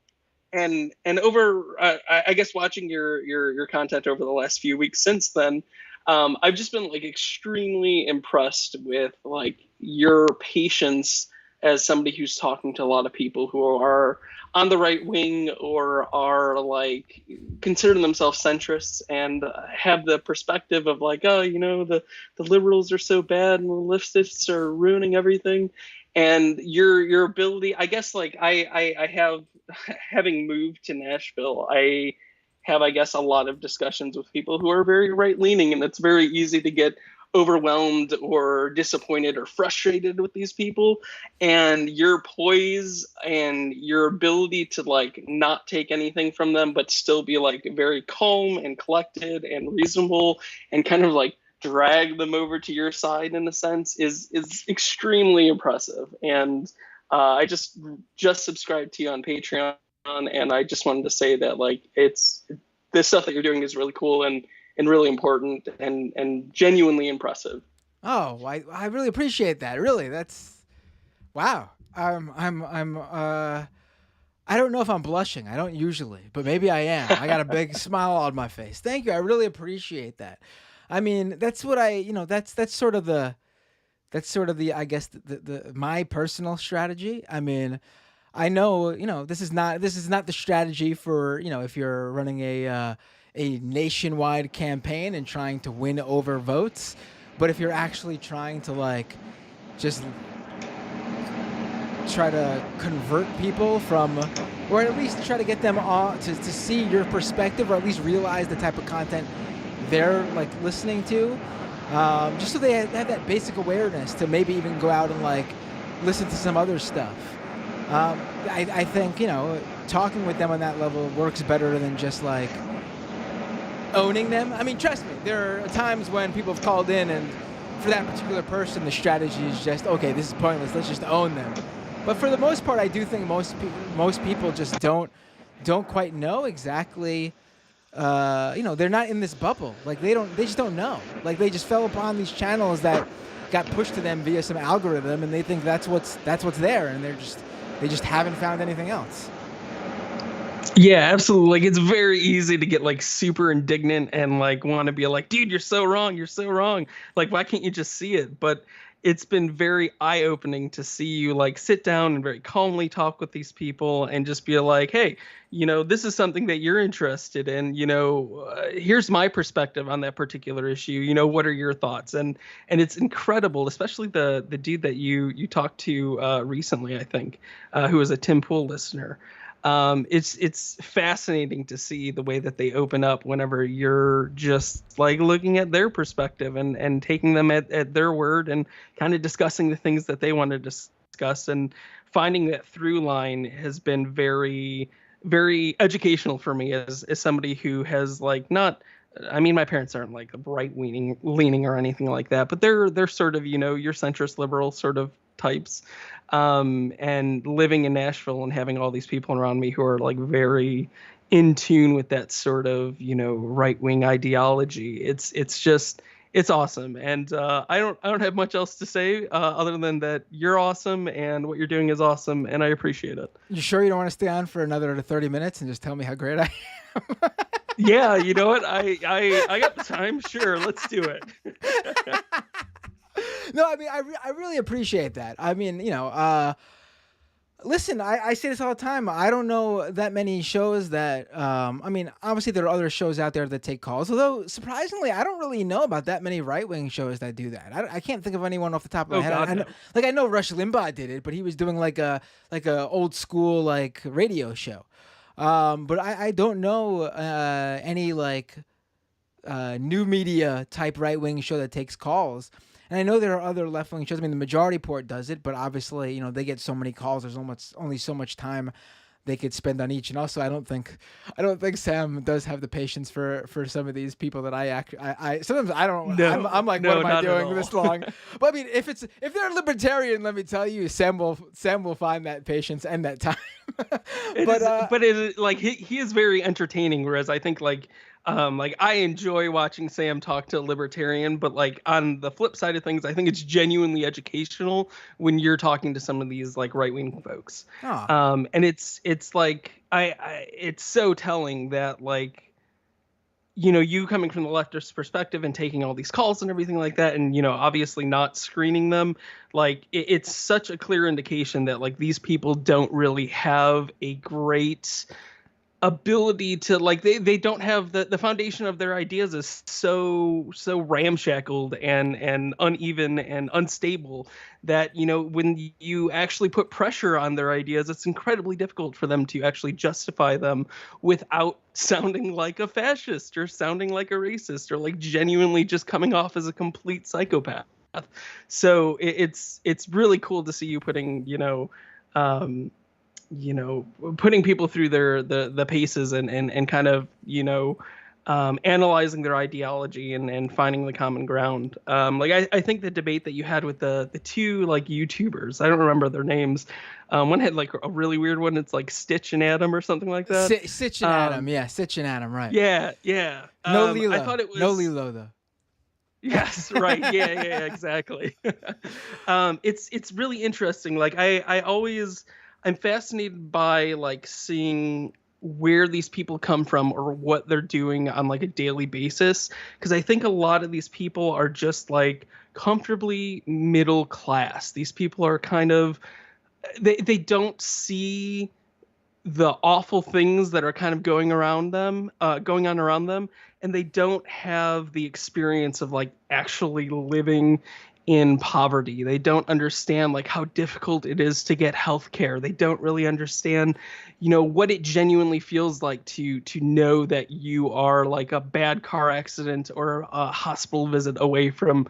over I guess watching your content over the last few weeks since then, I've just been like extremely impressed with like your patience as somebody who's talking to a lot of people who are on the right wing or are like considering themselves centrists and have the perspective of like, oh, the liberals are so bad and the leftists are ruining everything. And your ability, I guess, like I have, having moved to Nashville, I have, I guess, a lot of discussions with people who are very right-leaning, and it's very easy to get overwhelmed or disappointed or frustrated with these people. And your poise and your ability to like not take anything from them but still be like very calm and collected and reasonable and kind of like drag them over to your side in a sense is extremely impressive. And I just subscribed to you on Patreon, and I just wanted to say that like it's this stuff that you're doing is really cool and really important and genuinely impressive. Oh, I really appreciate that. Really, that's wow. I don't know if I'm blushing. I don't usually, but maybe I am. I got a big smile on my face. Thank you. I really appreciate that. I mean, that's what that's sort of the I guess the my personal strategy. I mean, I know, this is not the strategy for, if you're running a nationwide campaign and trying to win over votes. But if you're actually trying to like just try to convert people from, or at least try to get them to see your perspective, or at least realize the type of content they're like listening to, just so they have that basic awareness to maybe even go out and like listen to some other stuff. I think, talking with them on that level works better than just like owning them. I mean, trust me, there are times when people have called in and for that particular person, the strategy is just, okay, this is pointless, let's just own them. But for the most part, I do think most people just don't quite know exactly, they're not in this bubble. Like they just don't know. Like they just fell upon these channels that got pushed to them via some algorithm, and they think that's what's there, and they just haven't found anything else. Yeah, absolutely. Like, it's very easy to get like super indignant and like want to be like, dude, you're so wrong. You're so wrong. Like, why can't you just see it? But it's been very eye-opening to see you like sit down and very calmly talk with these people and just be like, hey, this is something that you're interested in. Here's my perspective on that particular issue. What are your thoughts? And it's incredible, especially the dude that you talked to recently, I think, who was a Tim Pool listener. It's fascinating to see the way that they open up whenever you're just like looking at their perspective and taking them at their word and kind of discussing the things that they want to discuss, and finding that through line has been very, very educational for me as somebody who has like not. I mean, my parents aren't like leaning or anything like that, but they're sort of, your centrist liberal sort of types. And living in Nashville and having all these people around me who are like very in tune with that sort of, right-wing ideology. It's awesome. And I don't have much else to say other than that you're awesome and what you're doing is awesome, and I appreciate it. You sure you don't want to stay on for another 30 minutes and just tell me how great I am? Yeah, you know what? I got the time. Sure, let's do it. No, I mean, I really appreciate that. I mean, listen, I say this all the time. I don't know that many shows that, obviously there are other shows out there that take calls, although surprisingly, I don't really know about that many right-wing shows that do that. I can't think of anyone off the top of my head. God, no. I know Rush Limbaugh did it, but he was doing like a old school like radio show. But I don't know any like new media type right-wing show that takes calls. And I know there are other left-wing shows. I mean, the Majority Report does it, but obviously, they get so many calls. There's only so much time they could spend on each. And also, I don't think Sam does have the patience for some of these people that I sometimes I don't. No, I'm like, no, what am I doing this all. long? But I mean, if they're libertarian, let me tell you, Sam will find that patience and that time. But it is like he is very entertaining, whereas I think like I enjoy watching Sam talk to a libertarian, but like on the flip side of things, I think it's genuinely educational when you're talking to some of these like right-wing folks. Oh. And it's like it's so telling that like, you coming from the leftist perspective and taking all these calls and everything like that, and obviously not screening them, like it's such a clear indication that like these people don't really have a great ability to like they don't have the foundation of their ideas is so ramshackled and uneven and unstable that when you actually put pressure on their ideas, it's incredibly difficult for them to actually justify them without sounding like a fascist or sounding like a racist or like genuinely just coming off as a complete psychopath. So it's really cool to see you putting putting people through the paces and kind of, analyzing their ideology and finding the common ground. I think the debate that you had with the two like YouTubers, I don't remember their names. One had like a really weird one. It's like Stitch and Adam or something like that. Stitch and Adam. Yeah. Stitch and Adam. Right. Yeah. Yeah. No Lilo. I thought it was no Lilo though. Yes, right. Yeah, exactly. It's really interesting. Like I'm fascinated by like seeing where these people come from or what they're doing on like a daily basis, because I think a lot of these people are just like comfortably middle class. These people are kind of they don't see the awful things that are kind of going on around them, and they don't have the experience of like actually living in poverty. They don't understand like how difficult it is to get health care. They don't really understand, what it genuinely feels like to know that you are like a bad car accident or a hospital visit away from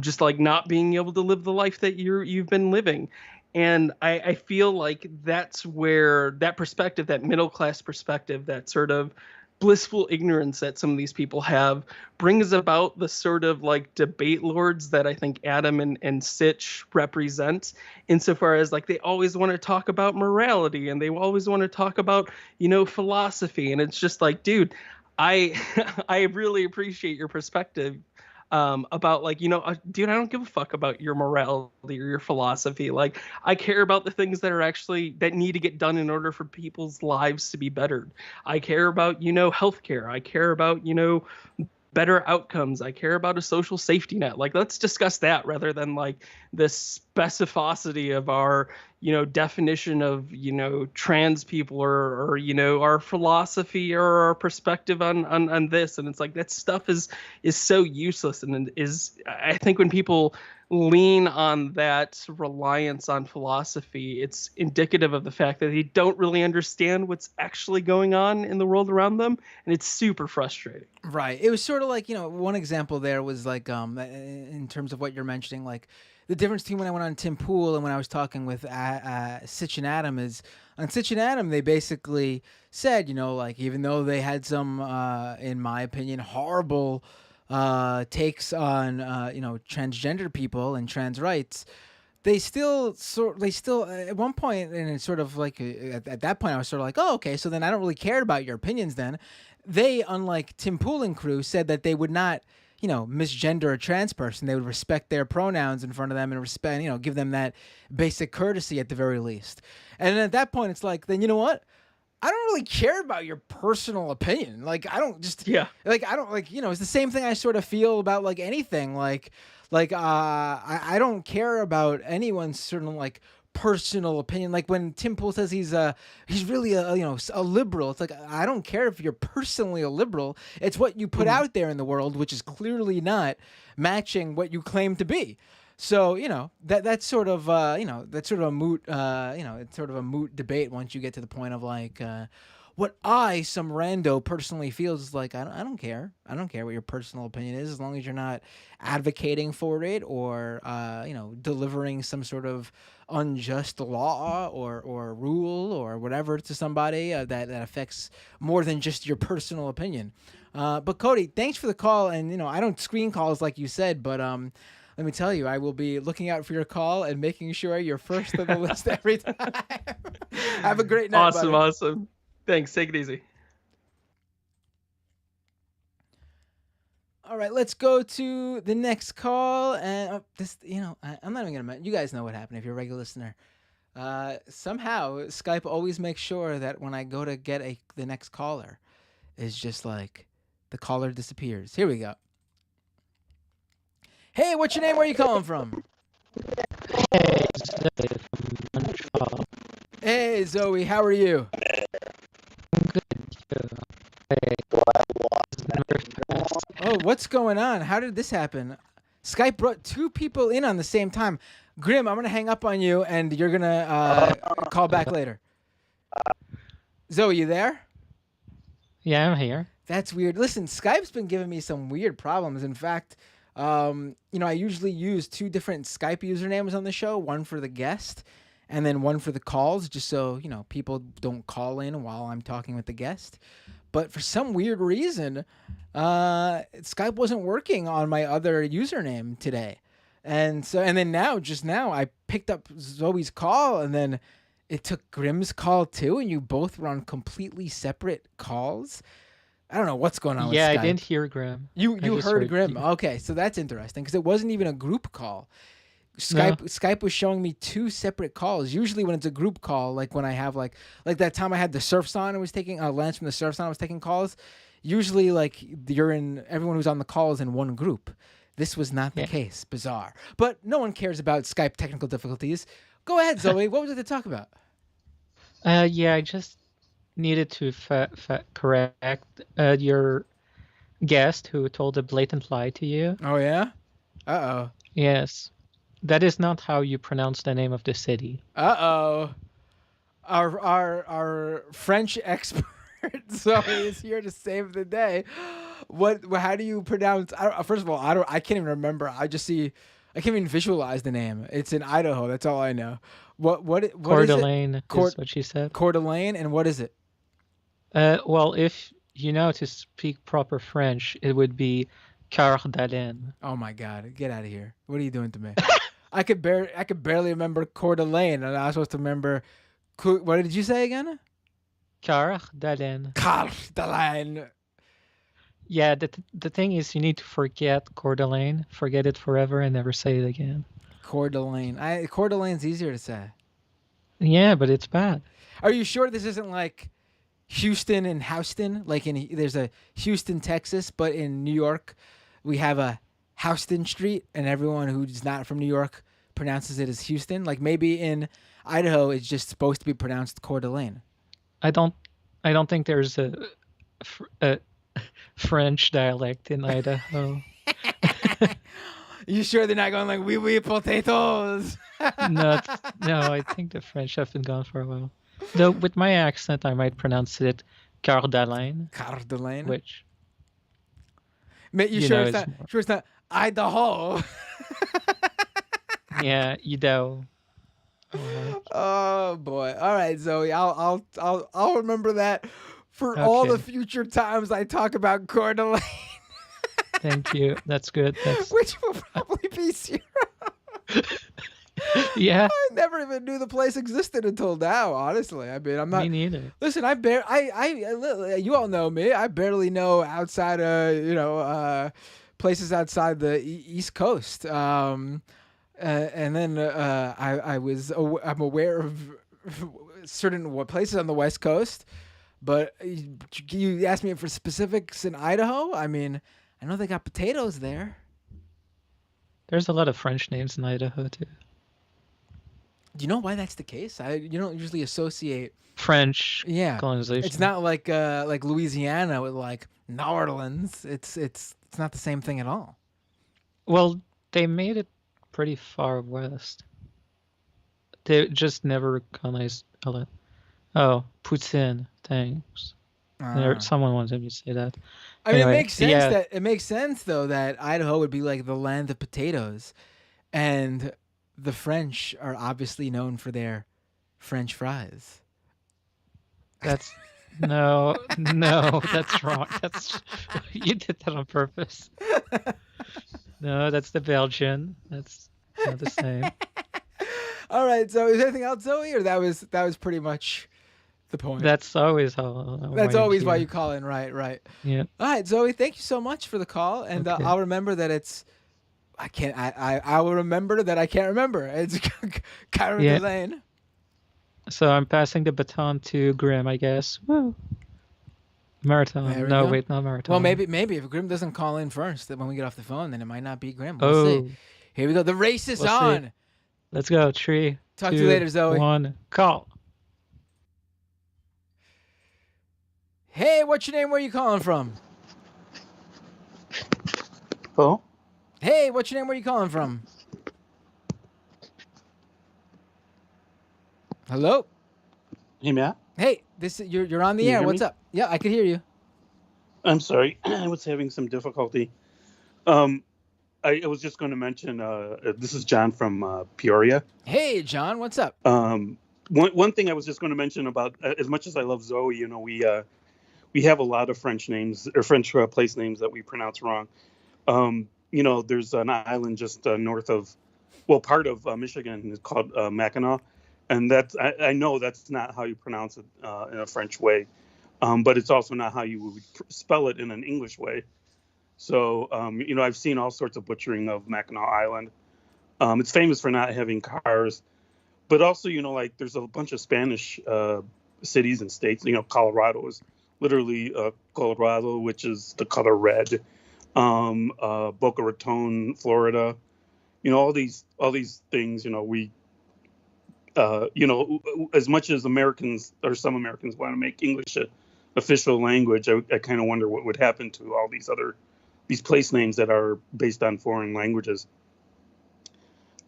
just like not being able to live the life that you've been living. And I feel like that's where that perspective, that middle class perspective, that sort of blissful ignorance that some of these people have, brings about the sort of like debate lords that I think Adam and Sitch represent, insofar as like they always want to talk about morality and they always want to talk about, philosophy. And it's just like, dude, I I really appreciate your perspective, about like, dude, I don't give a fuck about your morality or your philosophy. Like, I care about the things that are actually that need to get done in order for people's lives to be bettered. I care about, healthcare. I care about, better outcomes. I care about a social safety net. Like, let's discuss that rather than like the specificity of our, definition of, trans people, or our philosophy or our perspective on this. And it's like that stuff is so useless, and I think when people lean on that reliance on philosophy, it's indicative of the fact that they don't really understand what's actually going on in the world around them, and it's super frustrating. Right. It was sort of like, one example there was like, in terms of what you're mentioning, like the difference between when I went on Tim Pool and when I was talking with Sitch and Adam is, on Sitch and Adam, they basically said, like, even though they had some, in my opinion, horrible takes on, transgender people and trans rights, they still at one point, and it's sort of like at that point I was sort of like, oh, okay, so then I don't really care about your opinions then. They, unlike Tim Pool and crew, said that they would not, misgender a trans person. They would respect their pronouns in front of them and respect, give them that basic courtesy at the very least. And then at that point it's like, then you know what? I don't really care about your personal opinion. Like, I don't just, like, I don't like, it's the same thing I sort of feel about like anything. I don't care about anyone's certain like personal opinion. Like when Tim Pool says he's really a liberal. It's like, I don't care if you're personally a liberal. It's what you put out there in the world, which is clearly not matching what you claim to be. So, that's sort of that's sort of a moot it's sort of a moot debate once you get to the point of like what some rando personally feels is like, I don't care. I don't care what your personal opinion is, as long as you're not advocating for it or delivering some sort of unjust law or rule or whatever to somebody that affects more than just your personal opinion. But Cody, thanks for the call. And I don't screen calls like you said, but let me tell you, I will be looking out for your call and making sure you're first on the list every time. Have a great night. Awesome, buddy. Awesome. Thanks. Take it easy. All right, let's go to the next call. And I'm not even gonna mention. You guys know what happened if you're a regular listener. Somehow Skype always makes sure that when I go to get the next caller, is just like the caller disappears. Here we go. Hey, what's your name? Where are you calling from? Hey, Zoe from Montreal. Hey, Zoe, how are you? I'm good, too. Oh, what's going on? How did this happen? Skype brought two people in on the same time. Grim, I'm going to hang up on you, and you're going to call back later. Zoe, you there? Yeah, I'm here. That's weird. Listen, Skype's been giving me some weird problems. In fact, I usually use two different Skype usernames on the show, one for the guest and then one for the calls, just so, people don't call in while I'm talking with the guest. But for some weird reason, Skype wasn't working on my other username today. And then just now, I picked up Zoe's call, and then it took Grim's call too, and you both were on completely separate calls. I don't know what's going on with Skype. Yeah, I didn't hear Grim. You heard Grim. You. Okay, so that's interesting because it wasn't even a group call. Skype was showing me two separate calls. Usually when it's a group call, like when I have like that time I had the Surfs on and was taking Lance from the Surfs on, I was taking calls. Usually like everyone who's on the call is in one group. This was not the case. Bizarre. But no one cares about Skype technical difficulties. Go ahead, Zoe. What was it to talk about? I just needed to correct your guest who told a blatant lie to you. Oh, yeah? Uh-oh. Yes. That is not how you pronounce the name of the city. Uh-oh. Our French expert Zoe is here to save the day. How do you pronounce? First of all, I can't even remember. I just see I can't even visualize the name. It's in Idaho. That's all I know. What Coeur is it? d'Alene is what she said. Coeur d'Alene, and what is it? Well, if you know to speak proper French, it would be Coeur d'Alene. Oh my God! Get out of here! What are you doing to me? I could barely remember Coeur d'Alene, and I was supposed to remember. What did you say again? Coeur d'Alene. Coeur d'Alene. Yeah, the thing is, you need to forget Coeur d'Alene, forget it forever, and never say it again. Coeur d'Alene. Coeur d'Alene's easier to say. Yeah, but it's bad. Are you sure this isn't like Houston and Houston? Like there's a Houston, Texas, but in New York, we have a Houston Street, and everyone who's not from New York pronounces it as Houston. Like maybe in Idaho, it's just supposed to be pronounced Coeur d'Alene. I don't think there's a French dialect in Idaho. You sure they're not going like oui potatoes? No, I think the French have been gone for a while. Though with my accent, I might pronounce it Coeur d'Alene. Coeur d'Alene. Which you sure it's not Idaho? Yeah, Idaho. Oh boy! All right, Zoe. I'll remember that for all the future times I talk about Coeur d'Alene. Thank you. That's good. Which will probably be 0. Yeah. I never even knew the place existed until now. Honestly, I mean, I'm not. Me neither. Listen, you all know me. I barely know outside of places outside the East Coast. And then I'm aware of certain places on the West Coast, but you asked me for specifics in Idaho. I mean, I know they got potatoes there. There's a lot of French names in Idaho too. Do you know why that's the case? You don't usually associate French colonization. It's not like Louisiana with like New Orleans. It's not the same thing at all. Well, they made it pretty far west. They just never colonized all that. Oh, poutine. Thanks. Someone wanted me to say that. I mean, anyway, it makes sense though that Idaho would be like the land of potatoes, and the French are obviously known for their French fries. That's no, that's wrong. You did that on purpose. No, that's the Belgian. That's not the same. All right. So, is there anything else, Zoe, or that was pretty much the point? That's always how. That's always why you call in, right? Yeah. All right, Zoe. Thank you so much for the call, and okay. I'll remember that it's. I will remember that I can't remember. It's Coeur d'Alene. So I'm passing the baton to Grim, I guess. Woo. Marathon. No, wait, not Marathon. Well, maybe if Grim doesn't call in first, then when we get off the phone, then it might not be Grim. We'll see. Here we go. The race is on. See. Let's go. 3, Talk 2, to you later, Zoe. 1, call. Hey, what's your name? Where are you calling from? Hello? Hey, what's your name? Where are you calling from? Hello? Hey, Matt? Hey, you're on the air. What's up? Yeah, I can hear you. I'm sorry. I was having some difficulty. I was just going to mention, this is John from Peoria. Hey, John, what's up? One thing I was just going to mention about, as much as I love Zoe, we have a lot of French names, or French place names that we pronounce wrong. There's an island just north of, part of Michigan is called Mackinac. And I know that's not how you pronounce it in a French way, but it's also not how you would spell it in an English way. So, I've seen all sorts of butchering of Mackinac Island. It's famous for not having cars, but also, there's a bunch of Spanish cities and states. Colorado is literally Colorado, which is the color red. Boca Raton, Florida. All these things. We. As much as Americans or some Americans want to make English an official language, I kind of wonder what would happen to all these place names that are based on foreign languages.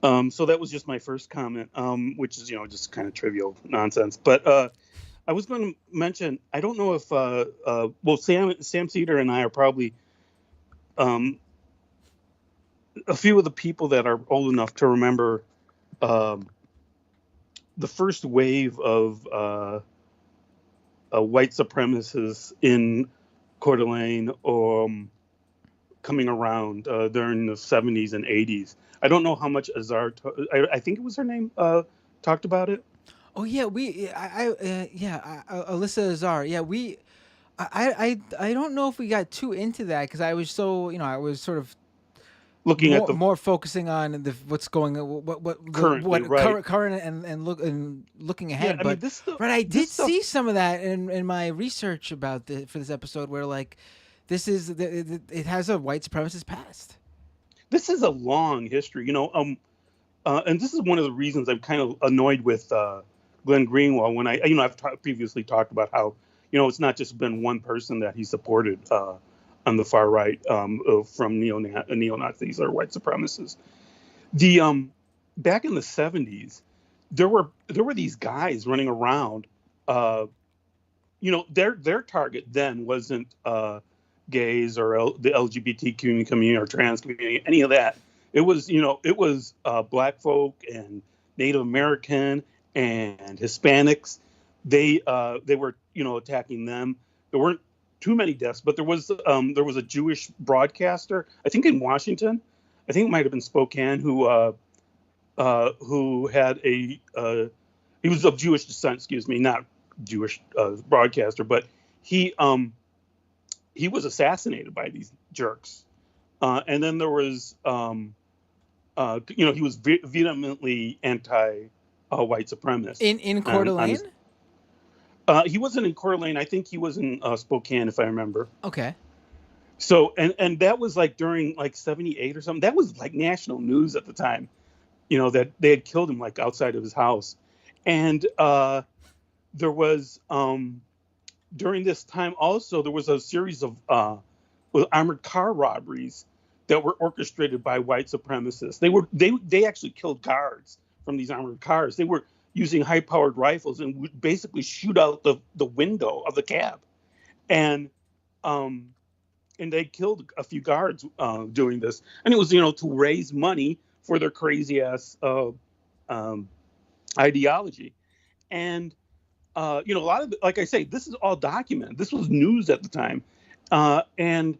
So that was just my first comment, which is, just kind of trivial nonsense. But I was going to mention, I don't know if, Sam Cedar and I are probably a few of the people that are old enough to remember the first wave of white supremacists in Coeur d'Alene coming around during the 70s and 80s. I don't know how much Azar, I think it was her name, talked about it. Oh yeah, Alissa Azar. Yeah, I don't know if we got too into that because I was so, I was sort of Looking at the more focusing on what's going on, currently, right? current and looking Yeah, ahead. I mean, But this stuff, right, I did this stuff, see some of that in my research about for this episode, where like it has a white supremacist past. this is a long history, and this is one of the reasons I'm kind of annoyed with Glenn Greenwald when I've previously talked about how, it's not just been one person that he supported on the far right from neo-Nazis or white supremacists. The back in the 70s, there were these guys running around. Their target then wasn't gays or the LGBTQ community or trans community, any of that. It was black folk and Native American and Hispanics. They were attacking them. There weren't too many deaths, but there was a Jewish broadcaster, I think in Washington, I think it might have been Spokane, who had he was of Jewish descent, excuse me, not Jewish broadcaster, but he was assassinated by these jerks. And then there was he was vehemently anti-white supremacist. In Coeur d'Alene? He wasn't in Coeur d'Alene. I think he was in Spokane, if I remember. Okay. So, and that was like during like 78 or something. That was like national news at the time, that they had killed him like outside of his house. And there was, during this time also, there was a series of armored car robberies that were orchestrated by white supremacists. They actually killed guards from these armored cars. They were using high-powered rifles and would basically shoot out the window of the cab, and they killed a few guards doing this. And it was to raise money for their crazy ass ideology. And a lot of, like I say, this is all documented. This was news at the time, and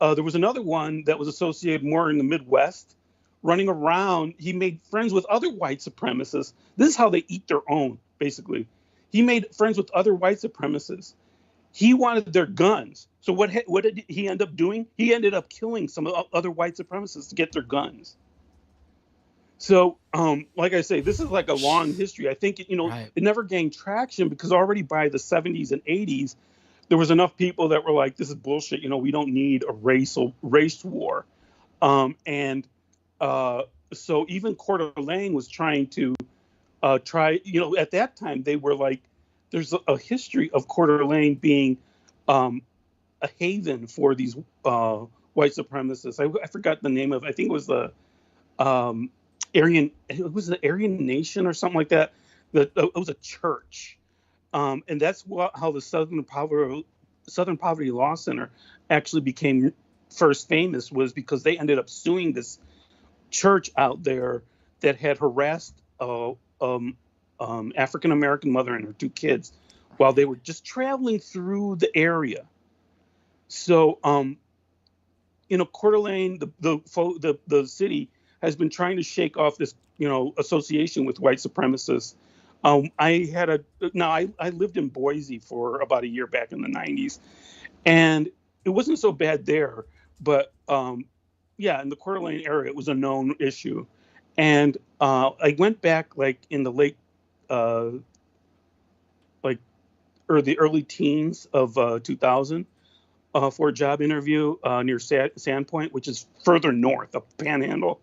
there was another one that was associated more in the Midwest, running around. He made friends with other white supremacists. This is how they eat their own, basically. He made friends with other white supremacists. He wanted their guns. So what did he end up doing? He ended up killing some other white supremacists to get their guns. So, like I say, this is like a long history. I think, Right. It never gained traction because already by the 70s and 80s, there was enough people that were like, this is bullshit. We don't need a race war. So even Coeur d'Alene was trying to at that time, they were like, there's a history of Coeur d'Alene being a haven for these white supremacists. I forgot the name of it. I think it was the Aryan Nation or something like that. It was a church. And that's how the Southern Poverty Law Center actually became first famous, was because they ended up suing this church out there that had harassed African American mother and her two kids while they were just traveling through the area. So, Coeur d'Alene, the city, has been trying to shake off this, association with white supremacists. I lived in Boise for about a year back in the 90s, and it wasn't so bad there, but in the Coeur d'Alene area, it was a known issue. And I went back like in the late, or the early teens of 2000 for a job interview near Sandpoint, which is further north, up the Panhandle.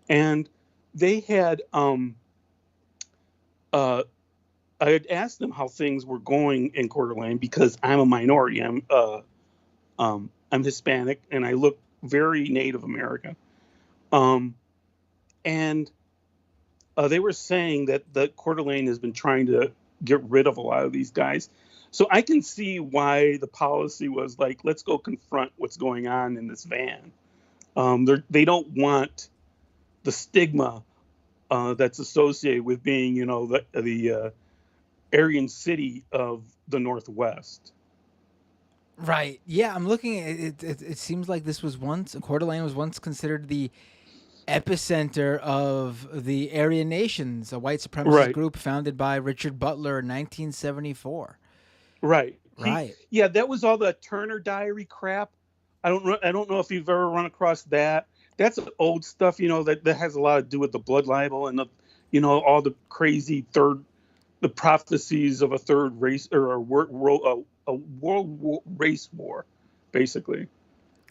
And they had, I had asked them how things were going in Coeur d'Alene because I'm a minority. I'm Hispanic and I look very Native American. And they were saying that the Coeur d'Alene has been trying to get rid of a lot of these guys. So I can see why the policy was like, let's go confront what's going on in this van. They don't want the stigma that's associated with being, the Aryan city of the Northwest. Right. Yeah, I'm looking at it. It seems like Coeur d'Alene was once considered the epicenter of the Aryan Nations, a white supremacist Right. group founded by Richard Butler in 1974. Right. Right. Yeah, that was all the Turner Diary crap. I don't know if you've ever run across that. That's old stuff, that has a lot to do with the blood libel and all the crazy the prophecies of a third race or a world race war, basically.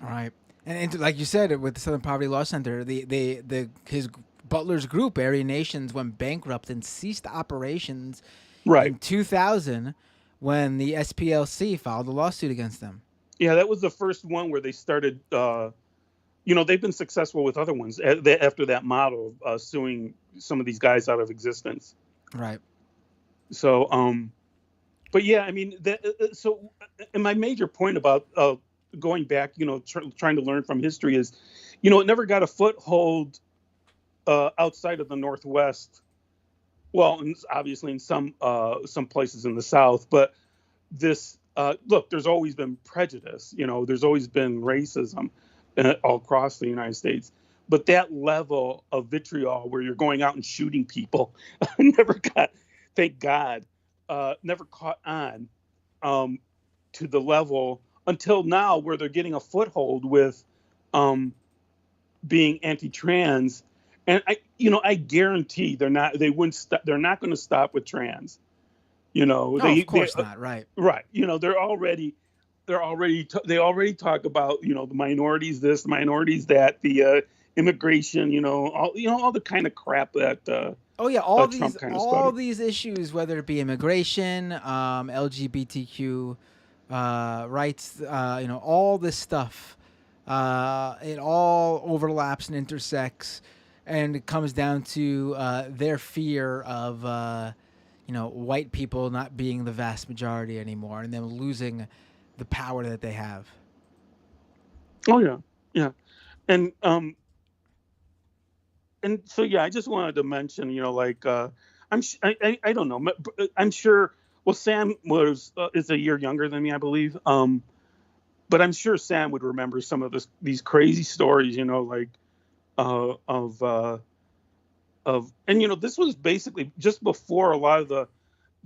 All right. And like you said, with the Southern Poverty Law Center, his Butler's group, Aryan Nations, went bankrupt and ceased operations in 2000 when the SPLC filed a lawsuit against them. Yeah, that was the first one where they started. They've been successful with other ones after that model of suing some of these guys out of existence. Right. So, but yeah, I mean, and my major point about going back, trying to learn from history is, it never got a foothold outside of the Northwest. Well, obviously in some places in the South, but this look, there's always been prejudice. There's always been racism all across the United States. But that level of vitriol where you're going out and shooting people never got, thank God, never caught on to the level until now where they're getting a foothold with being anti-trans. And I guarantee they're not going to stop with trans. Of course not. Right. Right. They already talk about, the minorities, this, the minorities, that, the immigration, all the kind of crap that all these issues, whether it be immigration, LGBTQ rights, all this stuff, it all overlaps and intersects, and it comes down to their fear of white people not being the vast majority anymore, and them losing the power that they have. Oh yeah, yeah, and so yeah, I just wanted to mention, I don't know, I'm sure. Well, Sam is a year younger than me, I believe. But I'm sure Sam would remember some of these crazy stories, this was basically just before a lot of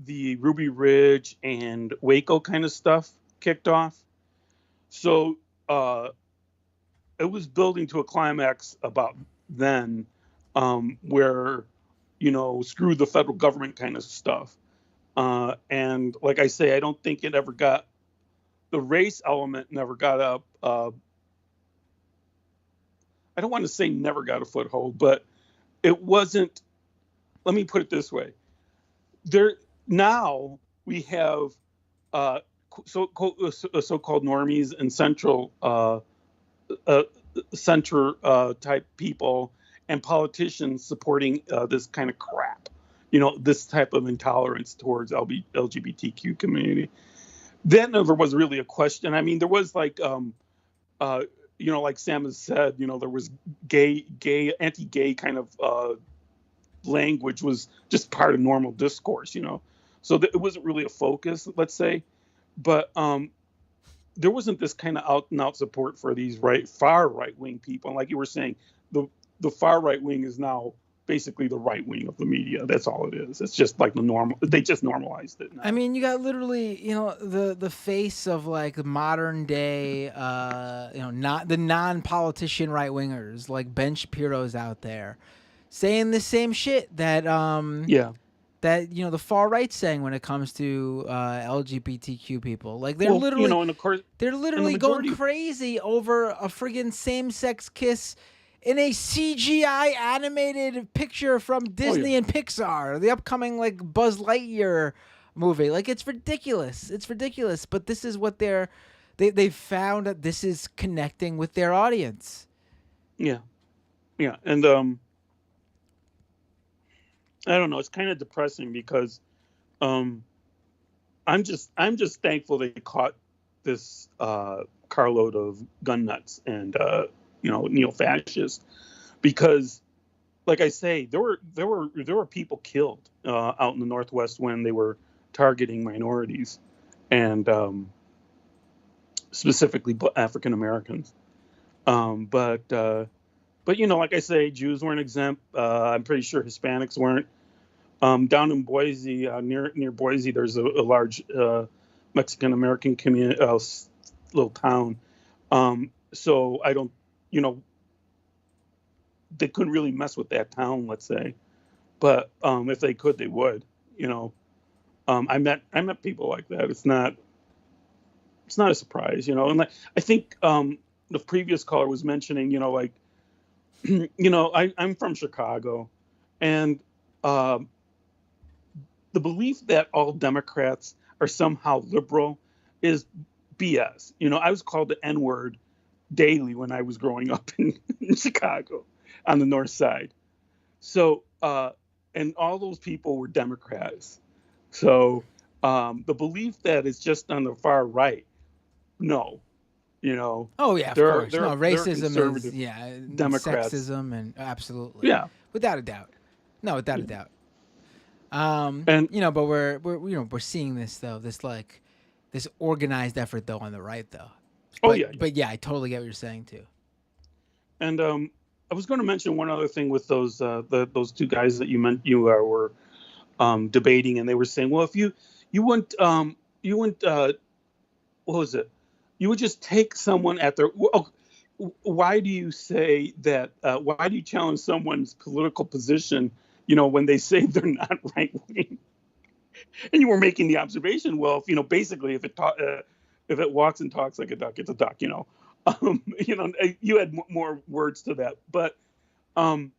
the Ruby Ridge and Waco kind of stuff kicked off. So it was building to a climax about then, where, screw the federal government kind of stuff. And like I say, I don't think the race element never got up. I don't want to say never got a foothold, but it wasn't. Let me put it this way: now we have so-called normies and center type people and politicians supporting this kind of crap. This type of intolerance towards LGBTQ community. That never was really a question. I mean, there was like Sam has said, there was anti-gay kind of language was just part of normal discourse, so it wasn't really a focus, let's say, but there wasn't this kind of out and out support for these far right wing people. And like you were saying, the far right wing is now basically the right wing of the media. That's all it is. It's just like they just normalized it now. I mean, you got literally, the face of like modern day, not the non-politician right wingers like Ben Shapiro's out there saying the same shit that that the far right's saying when it comes to LGBTQ people. Like they're literally, and of course, they're literally going crazy over a friggin' same-sex kiss in a CGI animated picture from Disney and Pixar, the upcoming like Buzz Lightyear movie. Like it's ridiculous. It's ridiculous. But this is what they've found that this is connecting with their audience. Yeah. Yeah. And I don't know. It's kind of depressing because I'm just thankful they caught this carload of gun nuts and neo-fascist, because, like I say, there were people killed out in the Northwest when they were targeting minorities, and specifically African Americans. But like I say, Jews weren't exempt. I'm pretty sure Hispanics weren't. Down in Boise, near Boise, there's a large Mexican American community, little town. So I don't, they couldn't really mess with that town, let's say. But if they could, they would. I met people like that. It's not a surprise, And like, I think the previous caller was mentioning, I'm from Chicago, and the belief that all Democrats are somehow liberal is BS. I was called the N-word daily when I was growing up in Chicago on the north side. So, and all those people were Democrats. So the belief that it's just on the far right, no. Oh yeah, of course. No, racism is Democrats. Sexism, and absolutely. Yeah. Without a doubt. No, without a doubt. And but we're seeing this though, this organized effort though on the right though. But yeah, I totally get what you're saying too. And I was going to mention one other thing with those two guys that you were debating, and they were saying, well, if you wouldn't what was it? You would just take someone at their. Why do you say that? Why do you challenge someone's political position? When they say they're not right wing, and you were making the observation, well, basically, if it walks and talks like a duck, it's a duck. You had more words to that, but and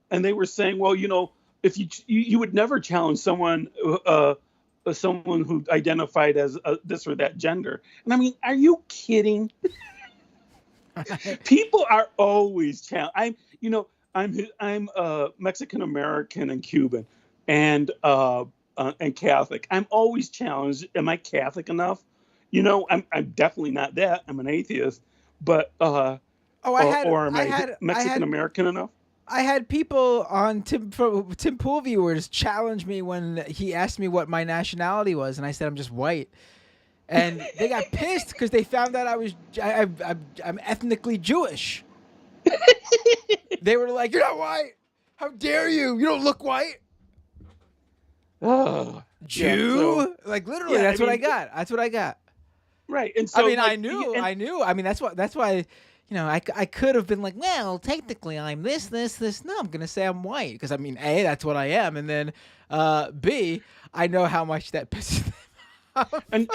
they were saying, well, if you would never challenge someone who identified as this or that gender, and I mean, are you kidding? People are always challenged. I'm Mexican American and Cuban, and Catholic. I'm always challenged. Am I Catholic enough? I'm definitely not that. I'm an atheist. But am I Mexican American enough? I had people on Tim Pool viewers challenge me when he asked me what my nationality was, and I said I'm just white. And they got pissed because they found out I'm ethnically Jewish. They were like, "You're not white. How dare you? You don't look white." Oh, Jew? Like literally, that's what I got. That's what I got. Right. And so I knew. I mean, that's why. I could have been like, well, technically I'm this. No, I'm gonna say I'm white because I mean, A, that's what I am, and then B, I know how much that pisses them off. And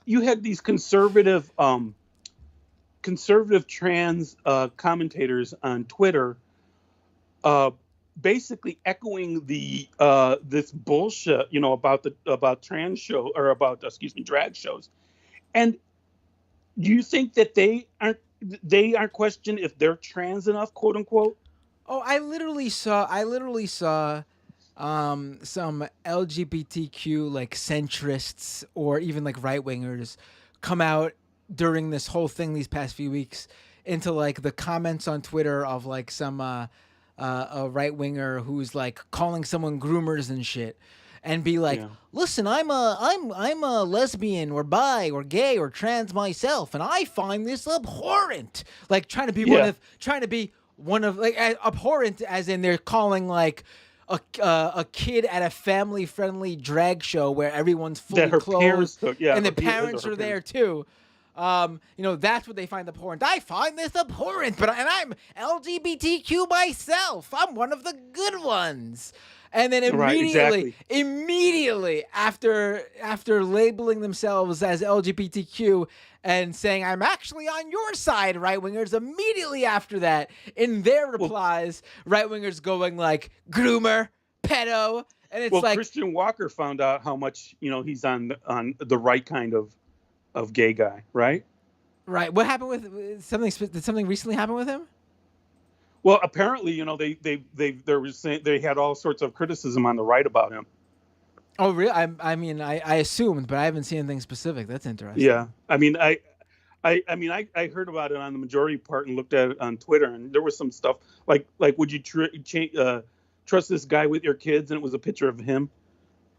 you had these conservative trans commentators on Twitter, basically echoing the this bullshit, about trans show or about drag shows. And do you think that they aren't questioned if they're trans enough, quote unquote? Oh, I literally saw some LGBTQ like centrists or even like right wingers come out during this whole thing these past few weeks into like the comments on Twitter of like some a right winger who's like calling someone groomers and shit, and be like, listen, I'm a lesbian or bi or gay or trans myself, and I find this abhorrent. Like trying to be one of like abhorrent as in they're calling like a kid at a family friendly drag show where everyone's fully clothed and the parents are there too. That's what they find abhorrent. I find this abhorrent, and I'm LGBTQ myself. I'm one of the good ones. And then immediately after labeling themselves as LGBTQ and saying, I'm actually on your side, right-wingers, immediately after that, in their replies, right-wingers going like, groomer, pedo, and it's like... Christian Walker found out how much, he's on the right kind of gay guy, right? Right. What happened with something? Did something recently happen with him? Well, apparently, they had all sorts of criticism on the right about him. Oh, really? I mean, I assumed, but I haven't seen anything specific. That's interesting. Yeah. I mean, I mean, I heard about it on the majority part and looked at it on Twitter, and there was some stuff like would you trust this guy with your kids? And it was a picture of him,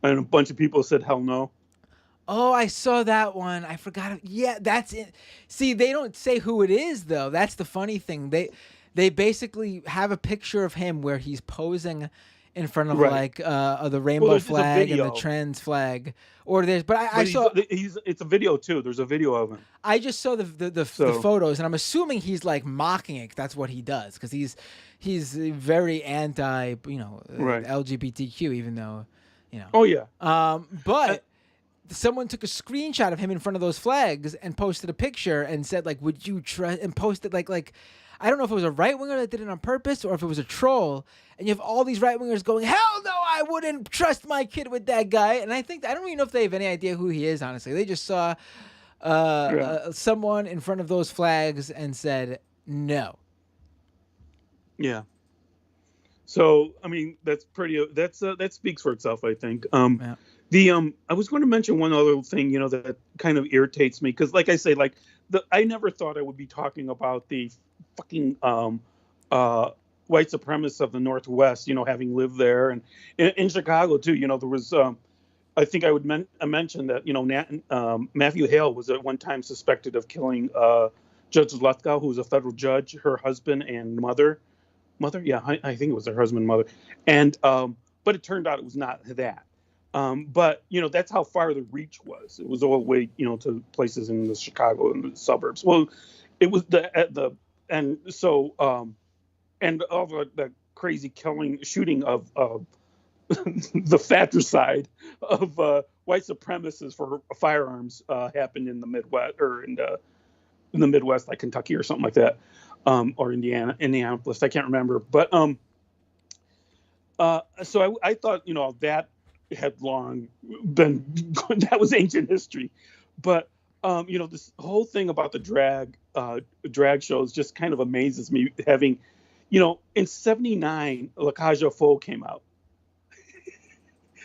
and a bunch of people said hell no. Oh, I saw that one. I forgot. Yeah, that's it. See, they don't say who it is though. That's the funny thing. They basically have a picture of him where he's posing in front of Right. the rainbow there's a flag and the video. trans flag. Or there's, but I But saw. it's a video too. There's a video of him. I just saw the So- photos, and I'm assuming he's like mocking it. That's what he does because he's very anti, Right. LGBTQ, even though, Oh yeah. But someone took a screenshot of him in front of those flags and posted a picture and said like, "Would you trust?" And posted like. I don't know if it was a right winger that did it on purpose or if it was a troll. And you have all these right wingers going, "Hell no, I wouldn't trust my kid with that guy." And I don't even know if they have any idea who he is. Honestly, they just saw someone in front of those flags and said no. Yeah. So I mean, that's pretty. That speaks for itself, I think. Yeah. I was going to mention one other thing, that kind of irritates me because, like I say, I never thought I would be talking about the fucking white supremacists of the Northwest, having lived there, and in Chicago too. There was I think I would mention that Matthew Hale was at one time suspected of killing Judge Lethgow, who was a federal judge, her husband and mother. Yeah, I think it was her husband and mother, and but it turned out it was not that. But that's how far the reach was. It was all the way to places in the Chicago and the suburbs. Well, it was and all the crazy shooting of the fratricide of white supremacists for firearms happened in the Midwest or in the Midwest, like Kentucky or something like that, or Indianapolis. I can't remember, but so I thought that had long been that was ancient history, but this whole thing about the drag shows just kind of amazes me. Having in '79 La Cage aux Folles came out,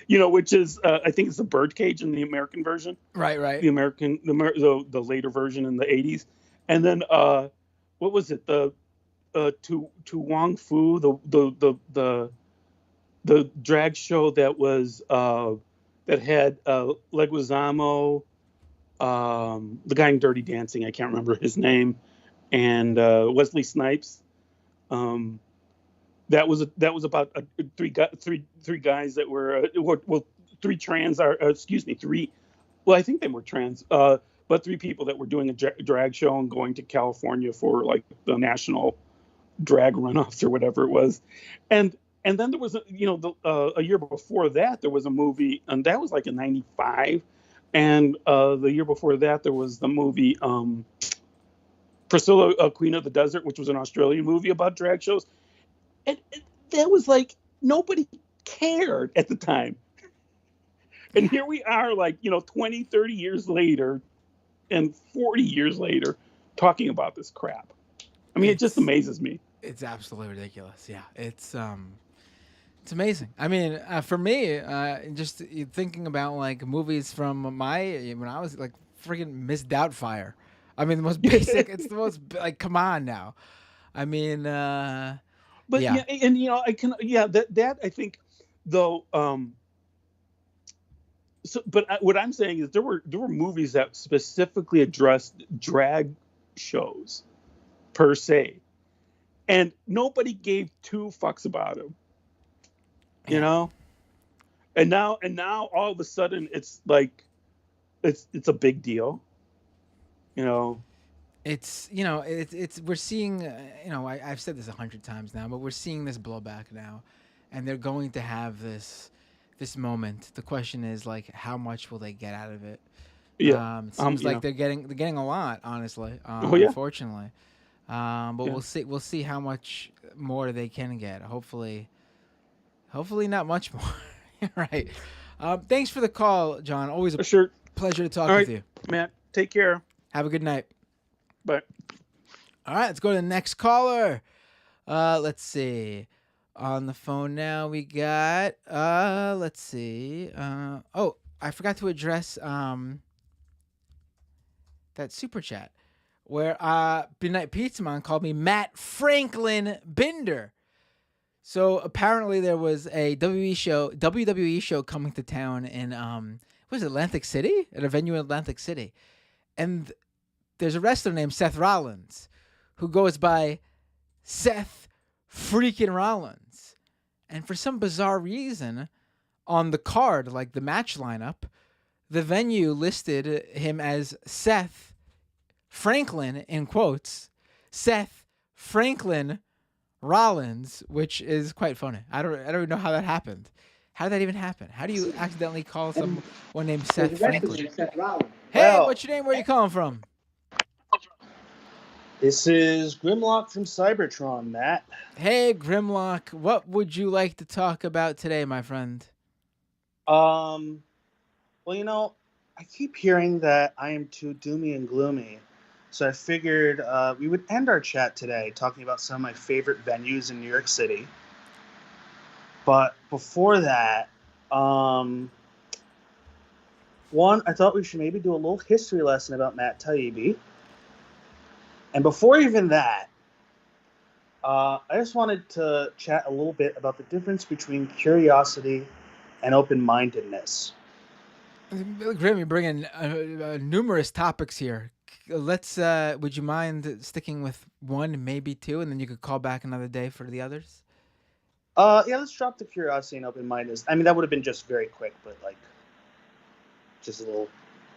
which is I think it's the Birdcage in the American version, Right. The later version in the '80s, and then what was it, the to Wong Fu, the drag show that was that had Leguizamo, the guy in Dirty Dancing, I can't remember his name, and Wesley Snipes. That was about three guys that were three trans three. Well, I think they were trans, but three people that were doing a drag show and going to California for like the national drag runoffs or whatever it was, and then there was a year before that there was a movie, and that was like in '95, and the year before that there was the movie Priscilla, Queen of the Desert, which was an Australian movie about drag shows, and that was like nobody cared at the time, and here we are like 20, 30 years later, and 40 years later, talking about this crap. I mean, it just amazes me. It's absolutely ridiculous. Yeah, it's amazing. I mean, for me, just thinking about like movies from when I was like freaking Miss Doubtfire. I mean, the most basic. It's the most like, come on now. I mean, but yeah, and I can, that I think though. So, but what I'm saying is there were movies that specifically addressed drag shows per se, and nobody gave two fucks about them. And now all of a sudden it's like it's a big deal. It's we're seeing I've said this 100 times now, but we're seeing this blowback now, and they're going to have this moment. The question is like, how much will they get out of it? Yeah, it seems like they're getting a lot, honestly. Oh, yeah. Unfortunately, but Yeah. we'll see how much more they can get. Hopefully not much more. Right. Thanks for the call, John. Always a sure. pleasure to talk All with right, you. Matt, take care. Have a good night. Bye. All right, let's go to the next caller. Let's see. On the phone now we got let's see. I forgot to address that super chat. where Midnight Pizza Man called me Matt Franklin Binder. So apparently there was a WWE show coming to town in was it Atlantic City? At a venue in Atlantic City. And there's a wrestler named Seth Rollins who goes by Seth freaking Rollins. And for some bizarre reason, on the card, like the match lineup, the venue listed him as Seth Franklin, in quotes, Seth Franklin Rollins, which is quite funny. I don't even know how that happened. How did that even happen? How do you accidentally call someone named Seth Franklin? Hey, Well, what's your name? Where are you calling from? This is Grimlock from Cybertron, Matt. Hey, Grimlock. What would you like to talk about today, my friend? Well, I keep hearing that I am too doomy and gloomy, so I figured we would end our chat today talking about some of my favorite venues in New York City. But before that, one, I thought we should maybe do a little history lesson about Matt Taibbi. And before even that, I just wanted to chat a little bit about the difference between curiosity and open-mindedness. Grim, you're bringing numerous topics here. Let's. Would you mind sticking with one, maybe two, and then you could call back another day for the others? Yeah, let's drop the curiosity and open-mindedness. I mean, that would have been just very quick, but just a little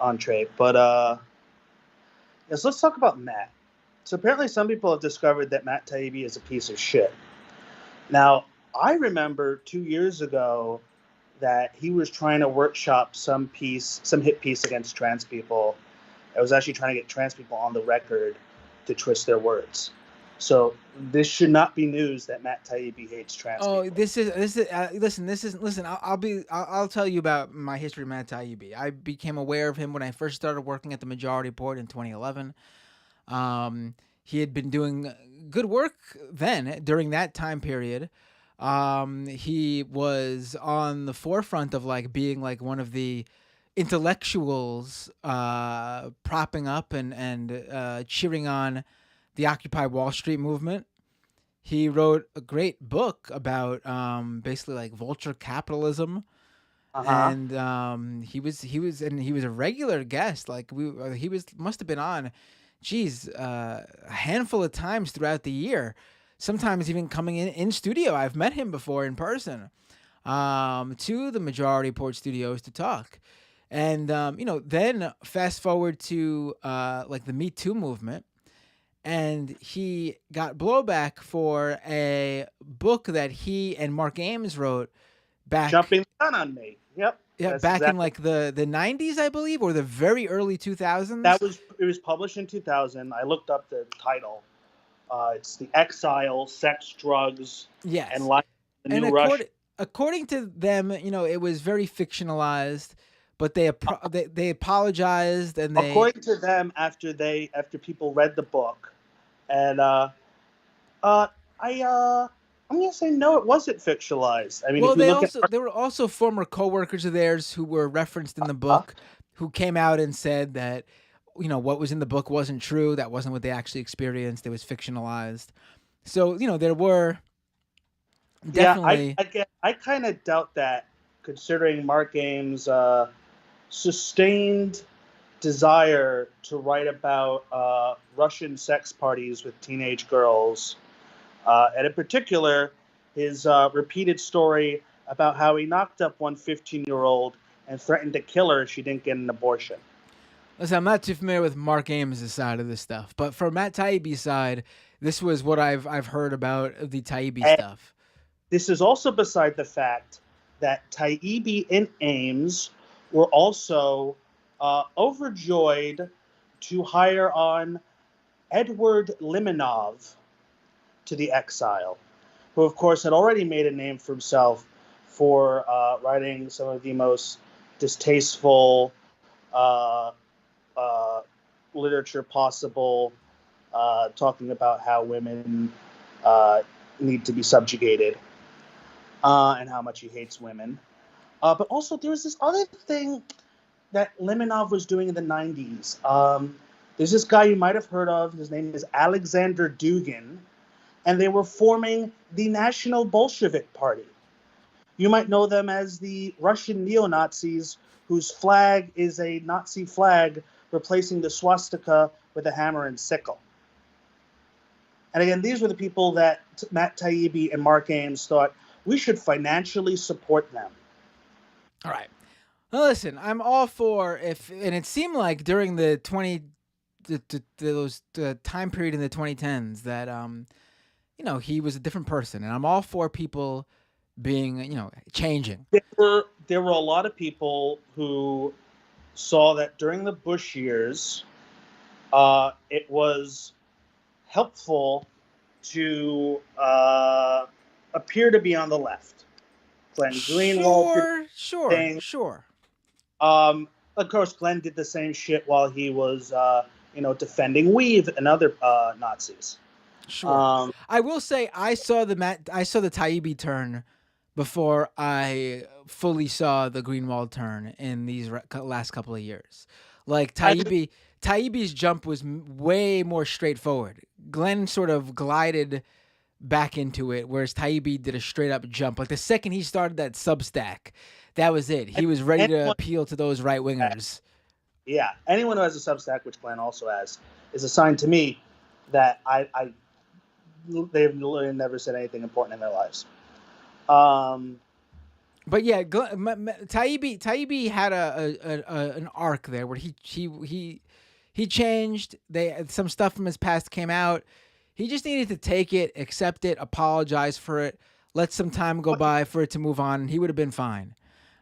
entree. But yes, let's talk about Matt. So apparently, some people have discovered that Matt Taibbi is a piece of shit. Now, I remember 2 years ago that he was trying to workshop some hit piece against trans people. I was actually trying to get trans people on the record to twist their words. So this should not be news that Matt Taibbi hates trans people. Listen. I'll tell you about my history of Matt Taibbi. I became aware of him when I first started working at the Majority Report in 2011. He had been doing good work then during that time period. He was on the forefront of being one of the intellectuals propping up and cheering on the Occupy Wall Street movement. He wrote a great book about basically vulture capitalism. And he was a regular guest. Must have been on a handful of times throughout the year. Sometimes even coming in studio. I've met him before in person to the Majority Report studios to talk. And, then fast forward to the Me Too movement. And he got blowback for a book that he and Mark Ames wrote back. Jumping the gun on me. Yep. Yeah, back in the 90s, I believe, or the very early 2000s. It was published in 2000. I looked up the title. It's The Exile, Sex, Drugs, and Life in the New Russia. According to them, it was very fictionalized, but they apologized and they. According to them, after people read the book, and I'm gonna say no, it wasn't fictionalized. I mean, well, there were also former coworkers of theirs who were referenced in the book, who came out and said that what was in the book wasn't true. That wasn't what they actually experienced. It was fictionalized. So there were definitely. Yeah, I kind of doubt that, considering Mark Ames' sustained desire to write about Russian sex parties with teenage girls, and in particular, his repeated story about how he knocked up one 15-year-old and threatened to kill her if she didn't get an abortion. Listen, I'm not too familiar with Mark Ames' side of this stuff, but for Matt Taibbi's side, this was what I've heard about the Taibbi stuff. This is also beside the fact that Taibbi and Ames were also overjoyed to hire on Edward Limonov to the Exile, who, of course, had already made a name for himself for writing some of the most distasteful literature possible, talking about how women need to be subjugated and how much he hates women. But also, there was this other thing that Limonov was doing in the 90s. There's this guy you might have heard of. His name is Alexander Dugin, and they were forming the National Bolshevik Party. You might know them as the Russian neo-Nazis whose flag is a Nazi flag replacing the swastika with a hammer and sickle. And again, these were the people that Matt Taibbi and Mark Ames thought we should financially support them. All right. Well, listen, I'm all for and it seemed like during the time period in the 2010s that he was a different person, and I'm all for people being changing. There were a lot of people who saw that during the Bush years, it was helpful to appear to be on the left. Glenn Greenwald. Sure. Of course, Glenn did the same shit while he was, defending Weave and other Nazis. Sure. I will say I saw the Taibbi turn before I fully saw the Greenwald turn in these last couple of years. Like Taibbi's jump was way more straightforward. Glenn sort of glided back into it, whereas Taibbi did a straight up jump. Like the second he started that Substack, that was it. He was ready to appeal to those right wingers. Yeah, anyone who has a Substack, which Glenn also has, is a sign to me that they've literally never said anything important in their lives. But yeah, Taibbi had an arc there where he changed. Some stuff from his past came out. He just needed to take it, accept it, apologize for it, let some time go by for it to move on. He would have been fine.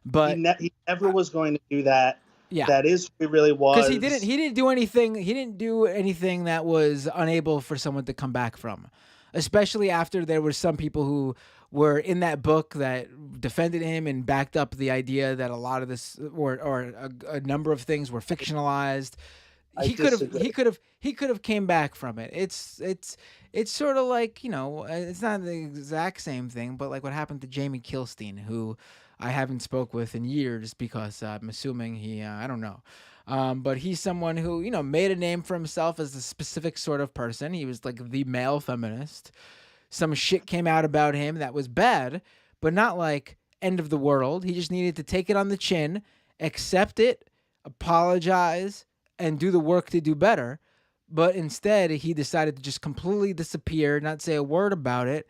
But he never was going to do that. Yeah, that is who he really was. Because he didn't do anything. He didn't do anything that was unable for someone to come back from. Especially after there were some people who were in that book that defended him and backed up the idea that a lot of this or a number of things were fictionalized. He could have came back from it. It's sort of like, it's not the exact same thing, but like what happened to Jamie Kilstein, who I haven't spoke with in years because I'm assuming he I don't know. But he's someone who, made a name for himself as a specific sort of person. He was like the male feminist. Some shit came out about him that was bad, but not like end of the world. He just needed to take it on the chin, accept it, apologize, and do the work to do better. But instead, he decided to just completely disappear, not say a word about it,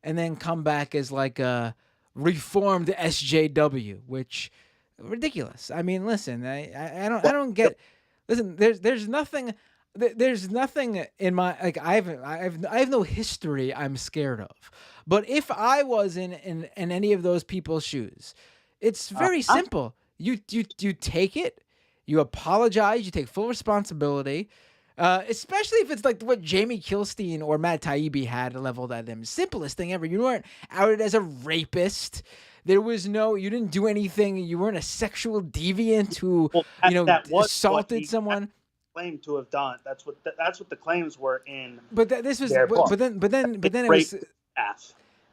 and then come back as like a reformed SJW, which... ridiculous. I mean, listen, I don't get. Listen, there's nothing in my I have no history I'm scared of. But if I was in any of those people's shoes, it's very simple. You take it, you apologize, you take full responsibility. Especially if it's like what Jamie Kilstein or Matt Taibbi had leveled at him. Simplest thing ever. You weren't outed as a rapist. There was you didn't do anything. You weren't a sexual deviant who, assaulted someone. Claimed to have done. That's what the claims were in. But this was. But then it was.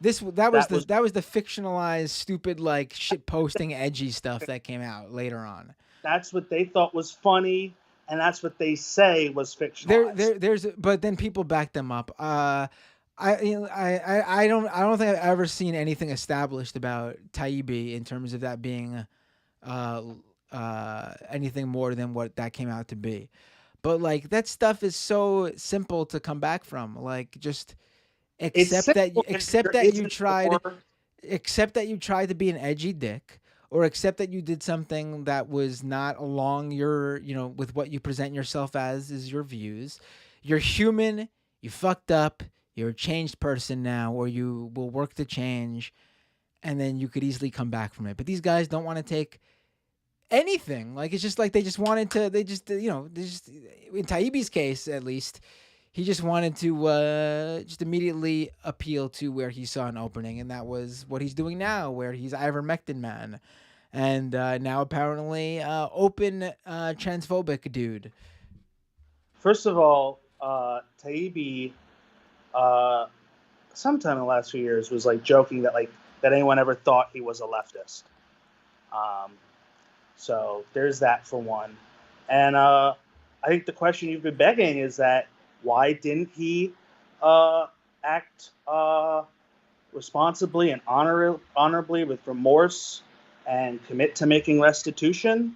That was the fictionalized, stupid, like shit posting, edgy stuff that came out later on. That's what they thought was funny, and that's what they say was fictionalized. But then people back them up. I don't think I've ever seen anything established about Taibbi in terms of that being anything more than what that came out to be. But like that stuff is so simple to come back from. Like just accept that you tried to be an edgy dick, or accept that you did something that was not along your, with what you present yourself as is your views. You're human, you fucked up. You're a changed person now, or you will work to change, and then you could easily come back from it. But these guys don't want to take anything. Like, it's just like in Taibbi's case, at least, he just wanted to just immediately appeal to where he saw an opening, and that was what he's doing now, where he's ivermectin man, and now apparently open transphobic dude. First of all, Taibbi... sometime in the last few years was like joking that anyone ever thought he was a leftist. So there's that for one. And I think the question you've been begging is that why didn't he act responsibly and honorably with remorse and commit to making restitution?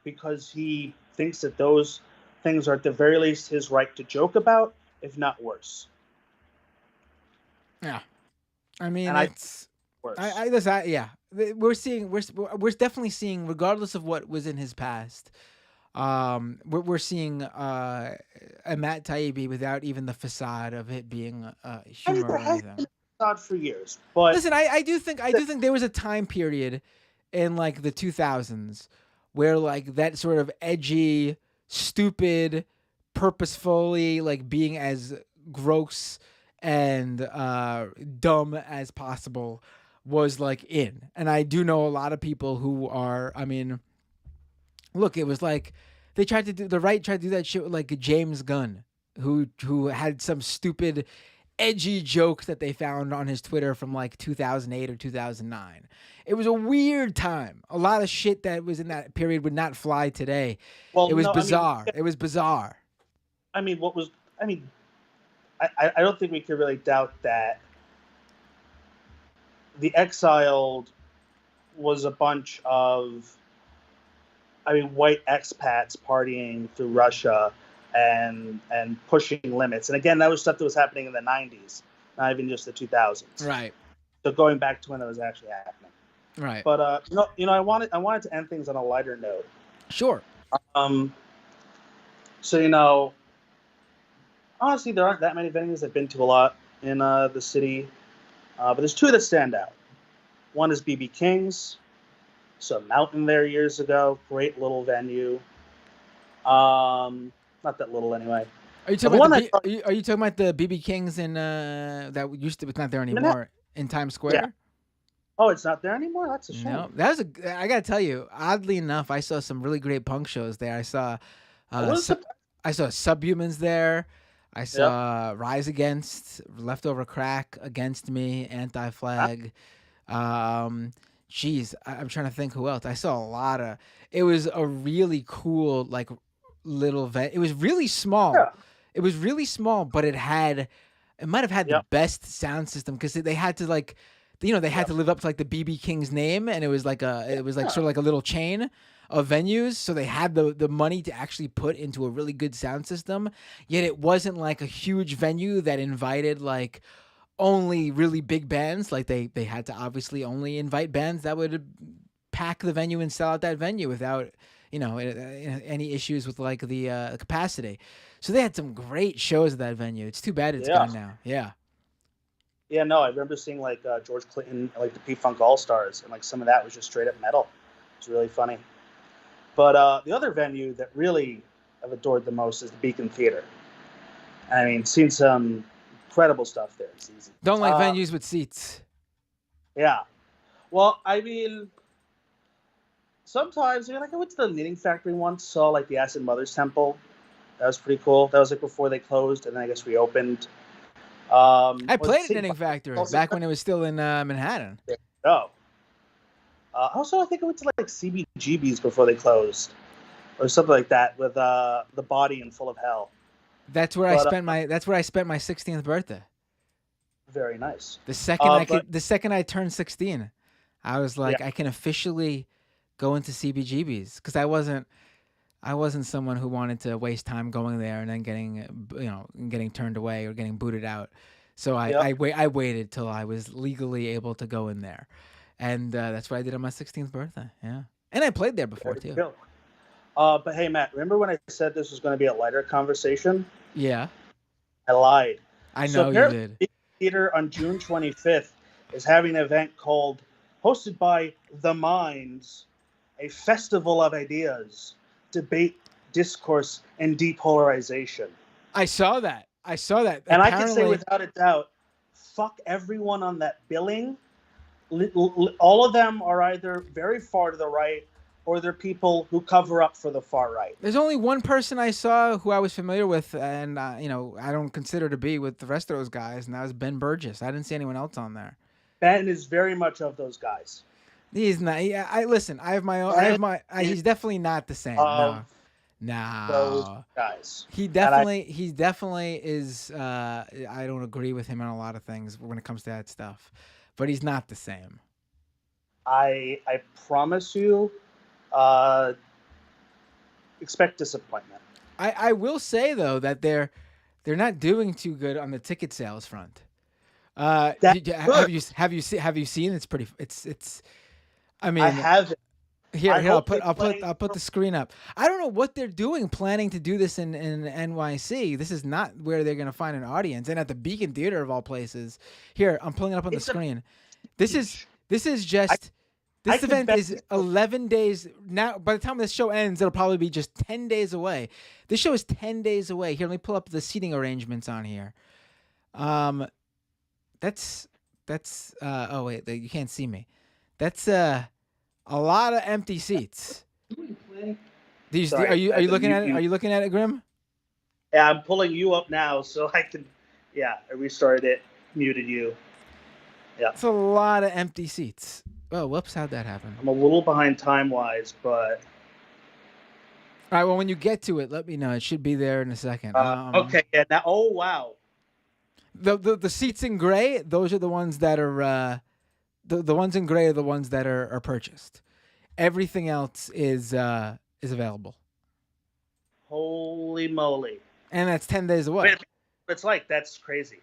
Because he thinks that those things are at the very least his right to joke about, if not worse. Yeah, I mean, And it's yeah. We're definitely seeing, regardless of what was in his past, we're seeing a Matt Taibbi without even the facade of it being humor or anything. Facade for years, but listen, I do think there was a time period in like the 2000s where like that sort of edgy, stupid, purposefully like being as gross and dumb as possible was like in. And I do know a lot of people who are, I mean, look, it was like the right tried to do that shit with like James Gunn, who had some stupid edgy jokes that they found on his Twitter from like 2008 or 2009. It was a weird time. A lot of shit that was in that period would not fly today. Well, it was bizarre. It was bizarre. I don't think we could really doubt that The Exiled was a bunch of, white expats partying through Russia and pushing limits. And again, that was stuff that was happening in the 90s, not even just the 2000s. Right. So going back to when it was actually happening. Right. But I wanted to end things on a lighter note. Sure. So honestly, there aren't that many venues. I've been to a lot in the city, but there's two that stand out. One is BB King's. So Mountain there years ago, great little venue. Not that little anyway. Are you talking about the BB King's in that used to? It's not there anymore in Times Square. Yeah. Oh, it's not there anymore. That's a shame. No, that was I gotta tell you, oddly enough, I saw some really great punk shows there. I saw Subhumans there. I saw Rise Against, Leftover Crack, Against Me, Anti-Flag. Geez, I'm trying to think who else. I saw a lot of. It was a really cool like little event. It was really small. Yeah. It was really small, but it might have had the best sound system because they had to like, they had to live up to like the BB King's name, and it was like sort of like a little chain of venues, so they had the money to actually put into a really good sound system. Yet it wasn't like a huge venue that invited like only really big bands. Like they had to obviously only invite bands that would pack the venue and sell out that venue without any issues with like the capacity. So they had some great shows at that venue. It's too bad it's gone now. Yeah. Yeah, no, I remember seeing like George Clinton, like the P-Funk All-Stars, and like some of that was just straight up metal. It's really funny. But the other venue that really I've adored the most is the Beacon Theater. I mean, seen some incredible stuff there. It's easy. Don't like venues with seats. Yeah. Well, I mean, sometimes, I went to the Knitting Factory once, saw like the Acid Mother's Temple. That was pretty cool. That was like before they closed, and then I guess reopened. I played at Knitting Factory back when it was still in Manhattan. Oh. Also, I think I went to like CBGB's before they closed, or something like that, with the Body and Full of Hell. That's where I spent my 16th birthday. Very nice. The second I turned 16, I was like, I can officially go into CBGB's, because I wasn't someone who wanted to waste time going there and then getting turned away or getting booted out. So I waited till I was legally able to go in there, and that's what I did on my 16th birthday. Yeah, and I played there before too. Cool. But hey, Matt, remember when I said this was going to be a lighter conversation? Yeah, I lied. I know you did. The theater on June 25th is having an event hosted by The Minds, a festival of ideas, debate, discourse, and depolarization. I saw that. And apparently, I can say without a doubt, fuck everyone on that billing. All of them are either very far to the right, or they're people who cover up for the far right. There's only one person I saw who I was familiar with, and I don't consider to be with the rest of those guys, and that was Ben Burgess. I didn't see anyone else on there. Ben is very much of those guys. He's not. Listen. I have my own. He's definitely not the same. No. those No. guys. He definitely is. I don't agree with him on a lot of things when it comes to that stuff, but he's not the same. I promise you, expect disappointment. I will say though that they're not doing too good on the ticket sales front. That's Have you seen? It's pretty. It's. I mean, I haven't. Here, I hope I'll put the screen up. I don't know what they're doing, planning to do this in NYC. This is not where they're gonna find an audience, and at the Beacon Theater of all places. Here, I'm pulling it up on the screen. This is just. This event is 11 days now. By the time this show ends, it'll probably be just 10 days away. This show is 10 days away. Here, let me pull up the seating arrangements on here. That's. Oh wait, you can't see me. That's a lot of empty seats. Are you looking at it? Are you looking at it, Grim? Yeah, I'm pulling you up now so I can. Yeah, I restarted it, muted you. Yeah, it's a lot of empty seats. Oh, whoops! How'd that happen? I'm a little behind time-wise, but. All right. Well, when you get to it, let me know. It should be there in a second. Okay. Yeah. Now. Oh wow. The seats in gray. Those are the ones that are. The ones in gray are the ones that are purchased. Everything else is available. Holy moly! And that's 10 days away. It's like that's crazy.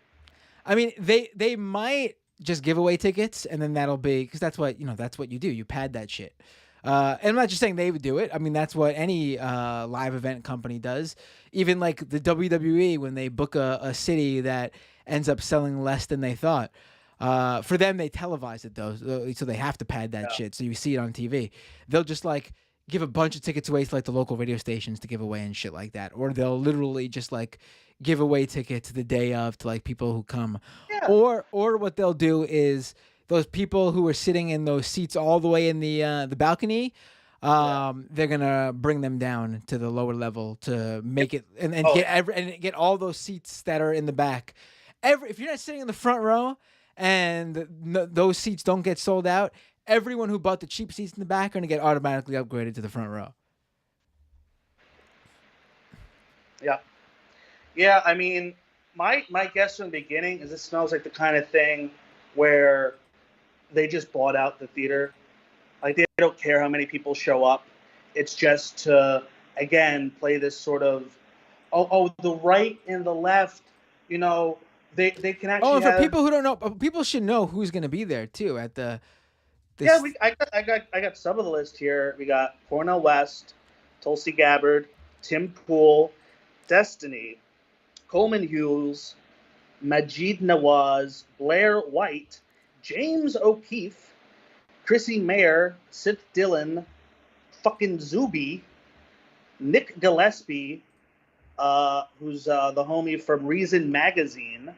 I mean, they might just give away tickets, and then that'll be because that's what you do. You pad that shit. And I'm not just saying they would do it. I mean, that's what any live event company does. Even like the WWE, when they book a city that ends up selling less than they thought. For them, they televise it though, so they have to pad that shit. So you see it on TV. They'll just like give a bunch of tickets away to like the local radio stations to give away and shit like that, or they'll literally just like give away tickets the day of to like people who come, or what they'll do is those people who are sitting in those seats all the way in the balcony. They're gonna bring them down to the lower level to make it and get all those seats that are in the back. If you're not sitting in the front row. And those seats don't get sold out, everyone who bought the cheap seats in the back are going to get automatically upgraded to the front row. Yeah. Yeah, I mean, my guess from the beginning is this smells like the kind of thing where they just bought out the theater. Like, they don't care how many people show up. It's just to, again, play this sort of, the right and the left, They can actually. For people who don't know, people should know who's going to be there too at the. I got some of the list here. We got Cornel West, Tulsi Gabbard, Tim Pool, Destiny, Coleman Hughes, Majid Nawaz, Blair White, James O'Keefe, Chrissy Mayer, Sith Dillon, fucking Zuby, Nick Gillespie, who's the homie from Reason Magazine.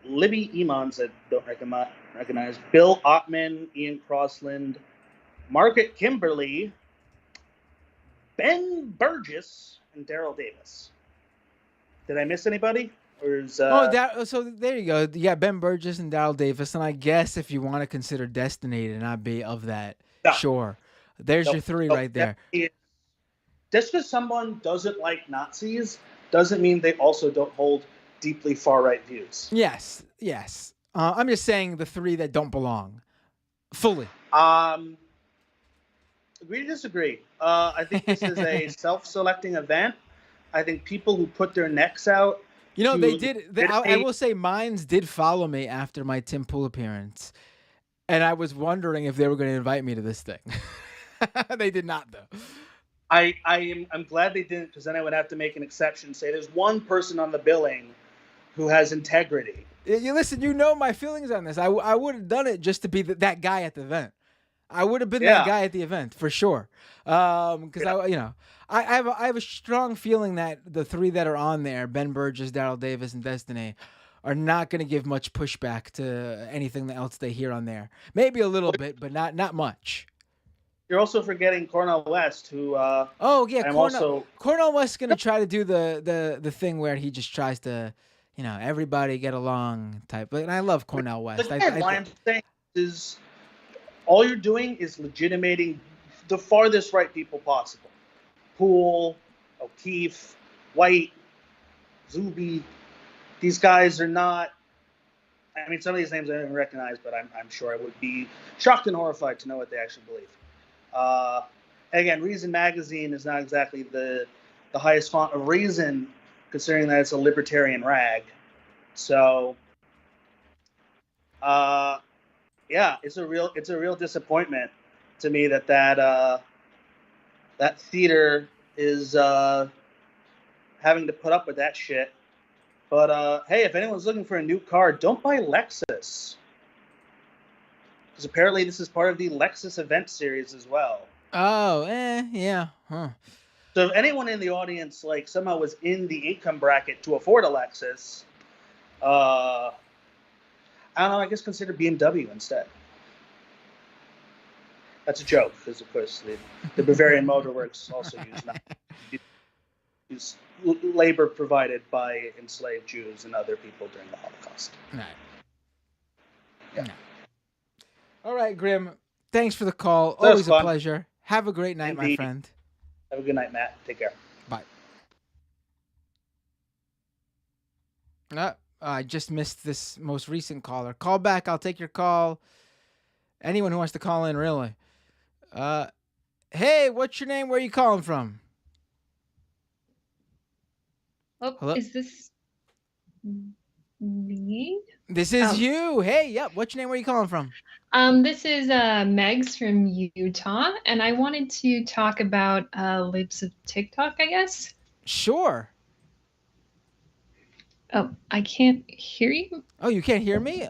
Libby Emons, I don't recognize. Bill Ottman, Ian Crossland, Margaret Kimberly, Ben Burgess, and Daryl Davis. Did I miss anybody? Or is, so there you go. Yeah, Ben Burgess and Daryl Davis. And I guess if you want to consider Destiny to not be of that, sure. There's your three right there. Just because someone doesn't like Nazis doesn't mean they also don't hold deeply far-right views. Yes. I'm just saying the three that don't belong. Fully. Agree to disagree. I think this is a self-selecting event. I think people who put their necks out. They did. I will say mines did follow me after my Tim Pool appearance. And I was wondering if they were going to invite me to this thing. They did not, though. I'm glad they didn't, because then I would have to make an exception. Say there's one person on the billing who has integrity. You listen. You know my feelings on this. I would have done it just to be that guy at the event. I would have been that guy at the event for sure. Because I have a strong feeling that the three that are on there, Ben Burgess, Daryl Davis, and Destiny, are not going to give much pushback to anything else they hear on there. Maybe a little bit, but not much. You're also forgetting Cornel West, who. Cornel West's going to try to do the thing where he just tries to, everybody get along type. But I love Cornel West. What I'm saying is, all you're doing is legitimating the farthest right people possible. Poole, O'Keefe, White, Zuby. These guys are not. I mean, some of these names I don't even recognize, but I'm sure I would be shocked and horrified to know what they actually believe. Again, Reason Magazine is not exactly the highest font of reason, considering that it's a libertarian rag. So, yeah, it's a real disappointment to me that theater is having to put up with that shit. But hey, if anyone's looking for a new car, don't buy Lexus, because apparently this is part of the Lexus event series as well. Oh, yeah, huh. So if anyone in the audience like somehow was in the income bracket to afford a Lexus, I don't know, I guess consider BMW instead. That's a joke, because of course the Bavarian Motor Works also used labor provided by enslaved Jews and other people during the Holocaust. Right. Yeah. No. All right, Grim. Thanks for the call. That was Always a fun. pleasure. Have a great night, my Indeed. friend. Have a good night, Matt. Take care. Bye. I just missed this most recent caller. Call back. I'll take your call. Anyone who wants to call in, really. Hey, what's your name? Where are you calling from? Oh, Hello? is this me? This is Oh. you. Hey, yep. What's your name? Where are you calling from? This is Megs from Utah, and I wanted to talk about libs of TikTok, I guess. Sure. Oh, I can't hear you. Oh, you can't hear me?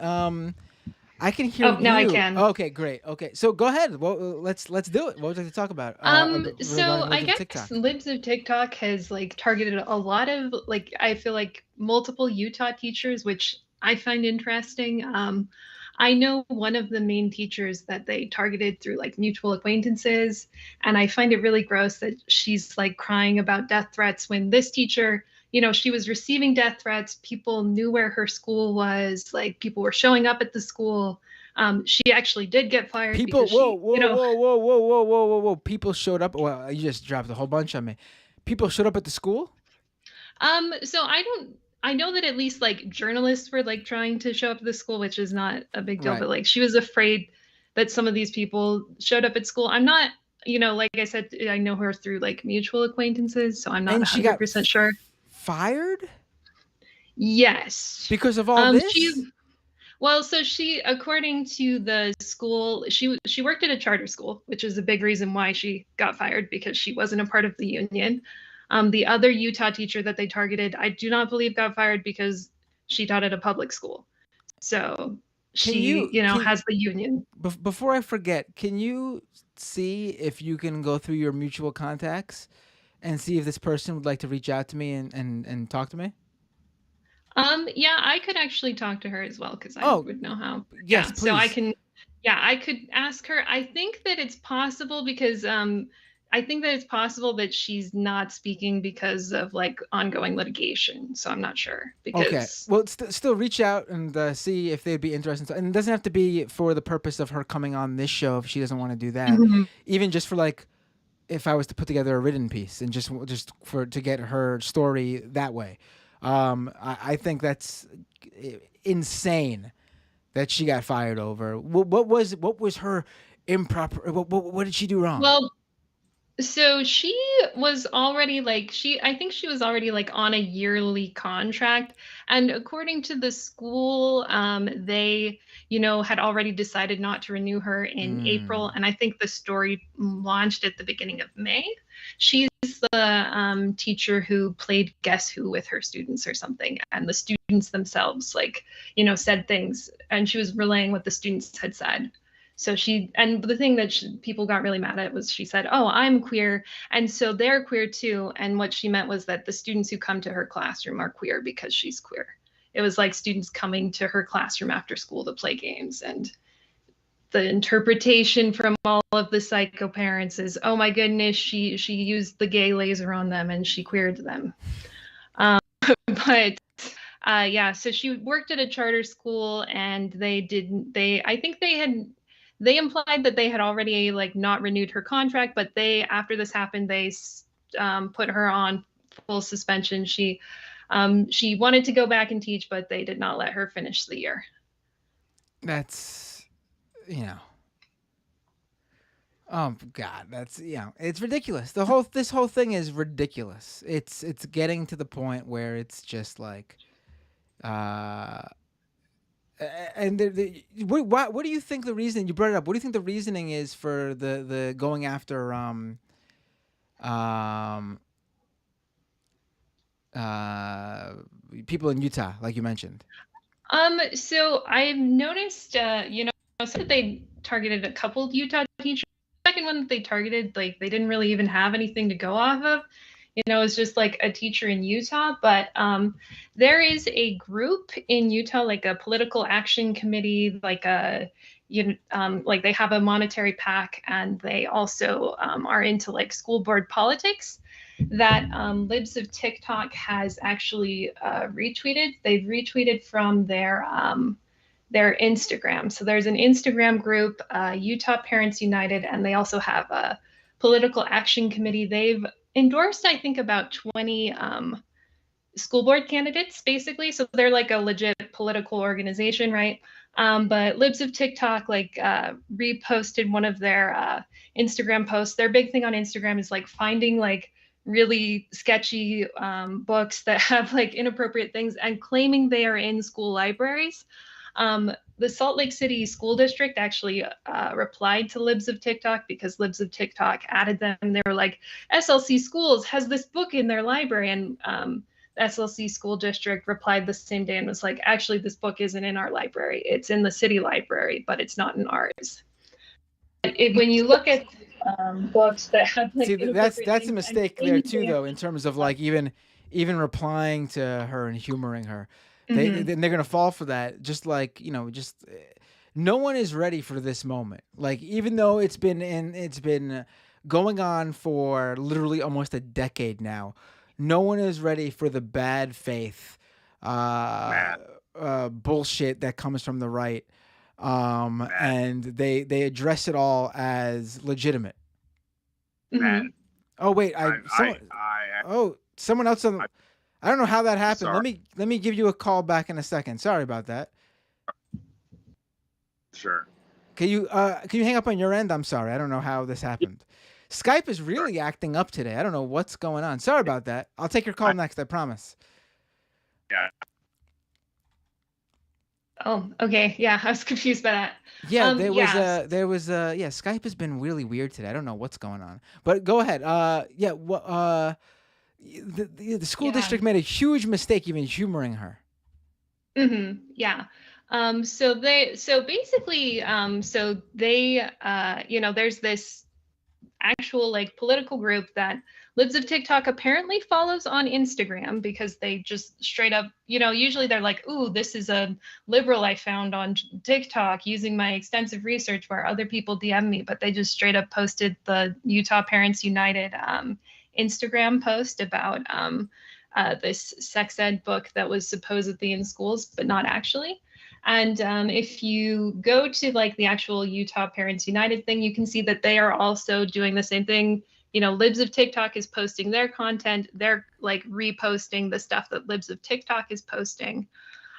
I can hear you. Oh, now I can. Okay, great. Okay, so go ahead. Well, let's do it. What would you like to talk about? So I regarding guess TikTok? libs of TikTok has like targeted a lot of I feel like multiple Utah teachers, which I find interesting. I know one of the main teachers that they targeted through like mutual acquaintances, and I find it really gross that she's like crying about death threats when this teacher, she was receiving death threats. People knew where her school was. Like people were showing up at the school. She actually did get fired. People, because whoa. People showed up. Well, you just dropped a whole bunch on me. People showed up at the school? So I know that at least like journalists were like trying to show up at the school, which is not a big deal, Right. but like she was afraid that some of these people showed up at school. I'm not, like I said, I know her through like mutual acquaintances, so I'm not And she got 100% sure. Fired? Yes. Because of all this? So she, according to the school, she worked at a charter school, which is a big reason why she got fired, because she wasn't a part of the union. The other Utah teacher that they targeted, I do not believe got fired because she taught at a public school. So she, has the union. Before I forget, can you see if you can go through your mutual contacts and see if this person would like to reach out to me and talk to me? Yeah, I could actually talk to her as well, because I would know how. Yes, please. So I could ask her. I think that it's possible because that she's not speaking because of like ongoing litigation. So I'm not sure. Okay. Well, still reach out and see if they'd be interested. And it doesn't have to be for the purpose of her coming on this show if she doesn't want to do that. Mm-hmm. Even just for like, if I was to put together a written piece and just to get her story that way. I think that's insane that she got fired over. What was her improper? What did she do wrong? Well, so she was already I think she was already like on a yearly contract, and according to the school, they had already decided not to renew her in April, and I think the story launched at the beginning of May. She's the teacher who played Guess Who with her students or something, and the students themselves said things, and she was relaying what the students had said. So and the thing that people got really mad at was she said, "Oh, I'm queer, and so they're queer too." And what she meant was that the students who come to her classroom are queer because she's queer. It was like students coming to her classroom after school to play games. And the interpretation from all of the psycho parents is, "Oh my goodness, she used the gay laser on them and she queered them." So she worked at a charter school, and they implied that they had already like not renewed her contract, but after this happened, they put her on full suspension. She wanted to go back and teach, but they did not let her finish the year. That's, oh God, that's, it's ridiculous. This whole thing is ridiculous. It's getting to the point where it's just like, and what do you think the reason, you brought it up, what do you think the reasoning is for the going after people in Utah, like you mentioned? So I've noticed, so that they targeted a couple of Utah teachers. The second one that they targeted, like they didn't really even have anything to go off of. It's just like a teacher in Utah. But there is a group in Utah, like a political action committee, like like they have a monetary PAC, and they also are into like school board politics, that Libs of TikTok has actually retweeted. They've retweeted from their Instagram. So there's an Instagram group, Utah Parents United, and they also have a political action committee. They've endorsed, I think, about 20 school board candidates, basically. So they're like a legit political organization, right? But Libs of TikTok reposted one of their Instagram posts. Their big thing on Instagram is like finding like really sketchy books that have like inappropriate things and claiming they are in school libraries. The Salt Lake City School District actually replied to Libs of TikTok because Libs of TikTok added them. They were like, SLC Schools has this book in their library. And SLC School District replied the same day and was like, actually, this book isn't in our library. It's in the city library, but it's not in ours. When you look at books that have like, see, that's a mistake there too, though, in terms of like even replying to her and humoring her. They're gonna fall for that. Just like, no one is ready for this moment. Like, even though it's been going on for literally almost a decade now, no one is ready for the bad faith bullshit that comes from the right. And they address it all as legitimate. Oh wait, someone else on. I don't know how that happened. Sorry. Let me give you a call back in a second. Sorry about that. Sure. Can you hang up on your end? I'm sorry. I don't know how this happened. Skype is really acting up today. I don't know what's going on. Sorry about that. I'll take your call next, I promise. Yeah. Oh, okay. Yeah, I was confused by that. Yeah, Skype has been really weird today. I don't know what's going on. But go ahead. The school district made a huge mistake even humoring her. Yeah. So basically, there's this actual like political group that Libs of TikTok apparently follows on Instagram, because they just straight up, usually they're like, ooh, this is a liberal I found on TikTok using my extensive research, where other people DM me, but they just straight up posted the Utah Parents United Instagram post about this sex ed book that was supposedly in schools, but not actually. And if you go to like the actual Utah Parents United thing, you can see that they are also doing the same thing. Libs of TikTok is posting their content. They're like reposting the stuff that Libs of TikTok is posting.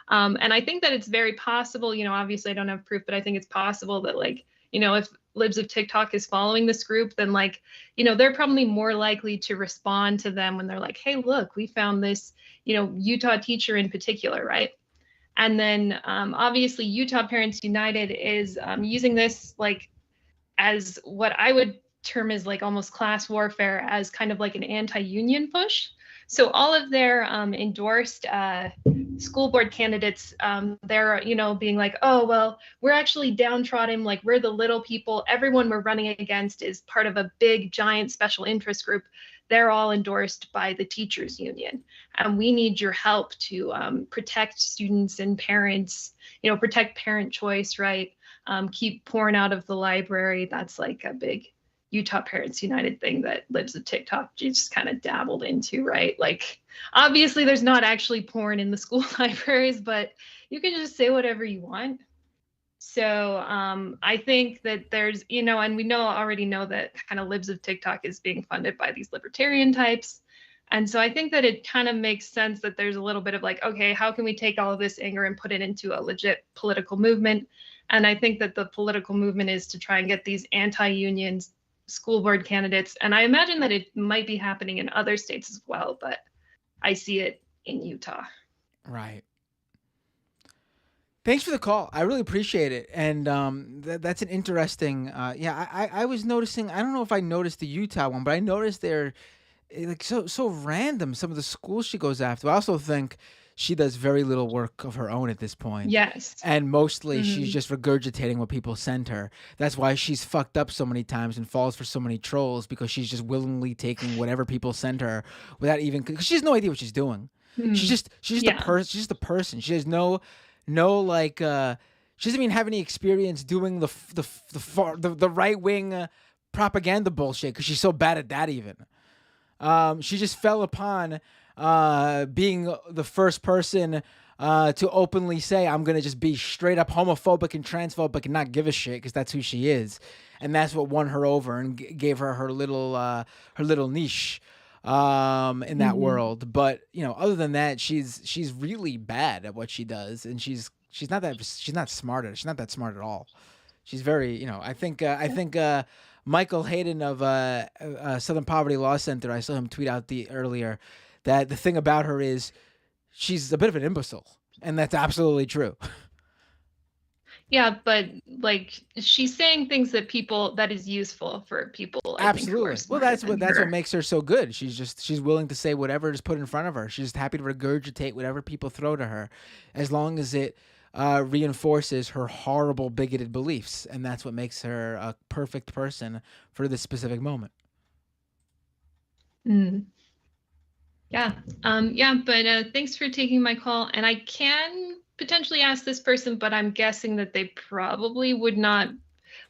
And I think that it's very possible, obviously I don't have proof, but I think it's possible that like, if Libs of TikTok is following this group, then like, they're probably more likely to respond to them when they're like, hey, look, we found this, Utah teacher in particular, right? And then obviously Utah Parents United is using this like as what I would term as like almost class warfare, as kind of like an anti-union push. So all of their endorsed school board candidates, they're, being like, oh, well, we're actually downtrodden, like we're the little people. Everyone we're running against is part of a big, giant special interest group. They're all endorsed by the teachers union. And we need your help to protect students and parents, protect parent choice, right? Keep porn out of the library. That's like a big Utah Parents United thing that Libs of TikTok just kind of dabbled into, right? Like, obviously there's not actually porn in the school libraries, but you can just say whatever you want. So I think that there's, and we already know that kind of libs of TikTok is being funded by these libertarian types. And so I think that it kind of makes sense that there's a little bit of like, okay, how can we take all of this anger and put it into a legit political movement? And I think that the political movement is to try and get these anti-union school board candidates. And I imagine that it might be happening in other states as well, but I see it in Utah. Right. Thanks for the call. I really appreciate it. And that's an interesting, I was noticing, I don't know if I noticed the Utah one, but I noticed they're like so random, some of the schools she goes after. I also think she does very little work of her own at this point. Yes. And mostly she's just regurgitating what people send her. That's why she's fucked up so many times and falls for so many trolls, because she's just willingly taking whatever people send her without even, because she has no idea what she's doing. She's just the person. She's just the person. She has no like she doesn't even have any experience doing the right wing propaganda bullshit, because she's so bad at that even. She just fell upon being the first person to openly say, I'm gonna just be straight up homophobic and transphobic and not give a shit, because that's who she is, and that's what won her over and gave her her little niche in that world. But other than that, she's really bad at what she does, and she's not smart she's not that smart at all. She's very, I think Michael Hayden of Southern Poverty Law Center, I saw him tweet out earlier that the thing about her is she's a bit of an imbecile, and that's absolutely true. Yeah, but like she's saying things that is useful for people. Absolutely. Well, that's what makes her so good. She's willing to say whatever is put in front of her. She's just happy to regurgitate whatever people throw to her, as long as it reinforces her horrible bigoted beliefs, and that's what makes her a perfect person for this specific moment. Yeah. But thanks for taking my call, and I can potentially ask this person, but I'm guessing that they probably would not,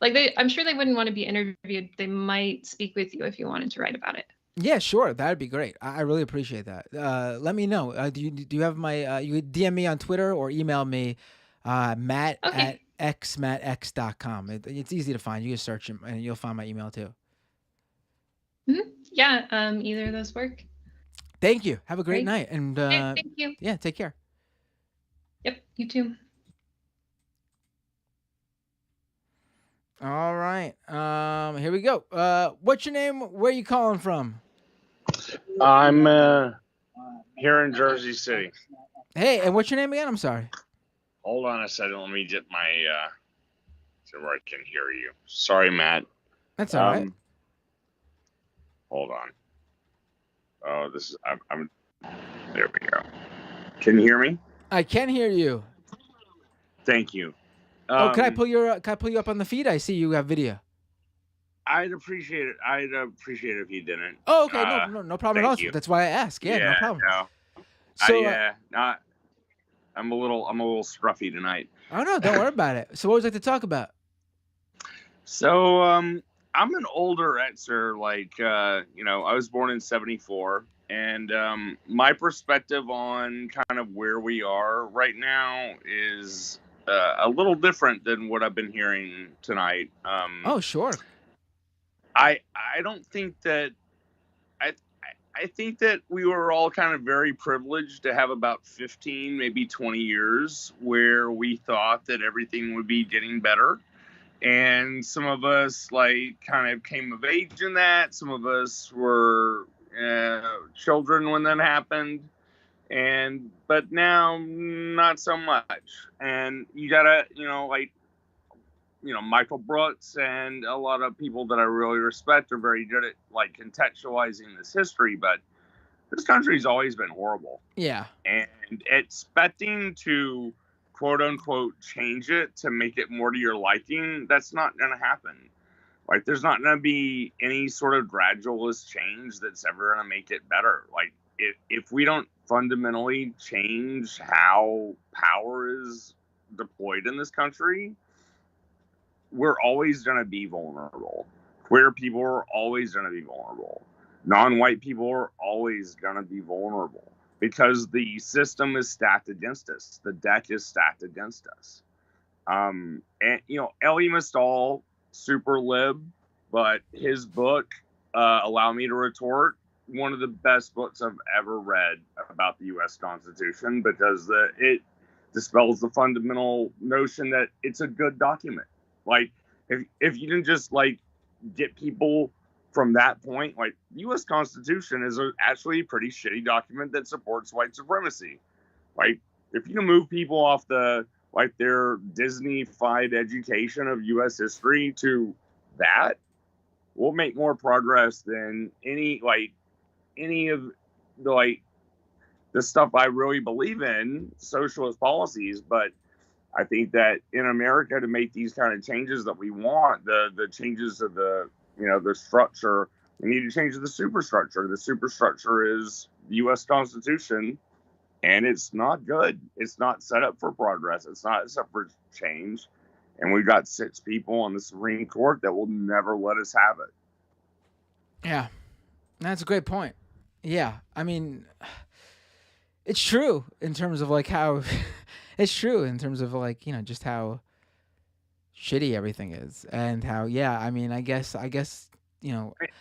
I'm sure they wouldn't want to be interviewed. They might speak with you if you wanted to write about it. Yeah, sure. That'd be great. I really appreciate that. Let me know. Do you have my, you DM me on Twitter or email me, Matt at xmattx.com. It's easy to find. You just search it and you'll find my email too. Yeah. Either of those work. Thank you. Have a great night. And thank you. Yeah, take care. Yep, you too. All right. Here we go. What's your name? Where are you calling from? I'm here in Jersey City. Hey, and what's your name again? I'm sorry. Hold on a second. Let me get my so where I can hear you. Sorry, Matt. That's all right. Hold on. Oh, this is I'm. There we go. Can you hear me? I can hear you. Thank you. Can I pull you up on the feed? I see you have video. I'd appreciate it. I'd appreciate it if you didn't. Oh, okay. No problem at all. you. That's why I ask. Yeah, no problem. No. So, I'm a little scruffy tonight. Oh no, don't worry about it. So, what would you like to talk about? So, I'm an older Xer. I was born in '74. And my perspective on kind of where we are right now is a little different than what I've been hearing tonight. Oh, sure. I don't think that I think that we were all kind of very privileged to have about 15, maybe 20 years where we thought that everything would be getting better. And some of us kind of came of age in that. Some of us were children when that happened, but now not so much. And you gotta Michael Brooks and a lot of people that I really respect are very good at contextualizing this history, but this country's always been horrible. Yeah. And expecting to quote unquote change it to make it more to your liking, that's not gonna happen. There's not going to be any sort of gradualist change that's ever going to make it better. If we don't fundamentally change how power is deployed in this country, we're always going to be vulnerable. Queer people are always going to be vulnerable. Non-white people are always going to be vulnerable because the system is stacked against us. The deck is stacked against us. And Elie Mystal, super lib, but his book, Allow Me to Retort, one of the best books I've ever read about the U.S. Constitution, because it dispels the fundamental notion that it's a good document. Like, if you didn't just like get people from that point, like, the U.S. Constitution is actually a pretty shitty document that supports white supremacy. Like, if you move people off their Disney-fied education of U.S. history to that, we'll make more progress than any of the stuff I really believe in, socialist policies. But I think that in America, to make these kind of changes that we want, the changes of the structure, we need to change the superstructure. The superstructure is the U.S. Constitution, and it's not good. It's not set up for progress. It's not set up for change. And we've got 6 people on the Supreme Court that will never let us have it. Yeah, that's a great point. Yeah, I mean, it's true in terms of like how it's true in terms of like, just how shitty everything is, and how, I mean, I guess I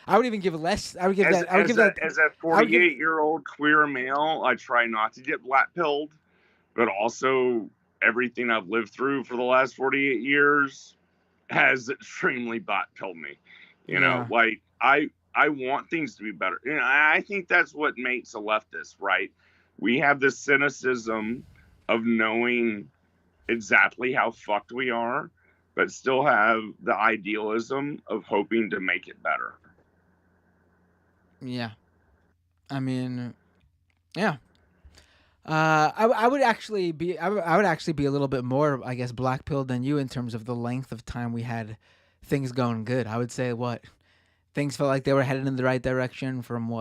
would even give less. I would give that. As a 48-year-old queer male, I try not to get black-pilled, but also everything I've lived through for the last 48 years has extremely black-pilled me. Like, I want things to be better. I think that's what makes a leftist, right? We have this cynicism of knowing exactly how fucked we are, but still have the idealism of hoping to make it better. Yeah. I mean, yeah. I would actually be a little bit more, I guess, black-pilled than you in terms of the length of time we had things going good. I would say things felt like they were headed in the right direction from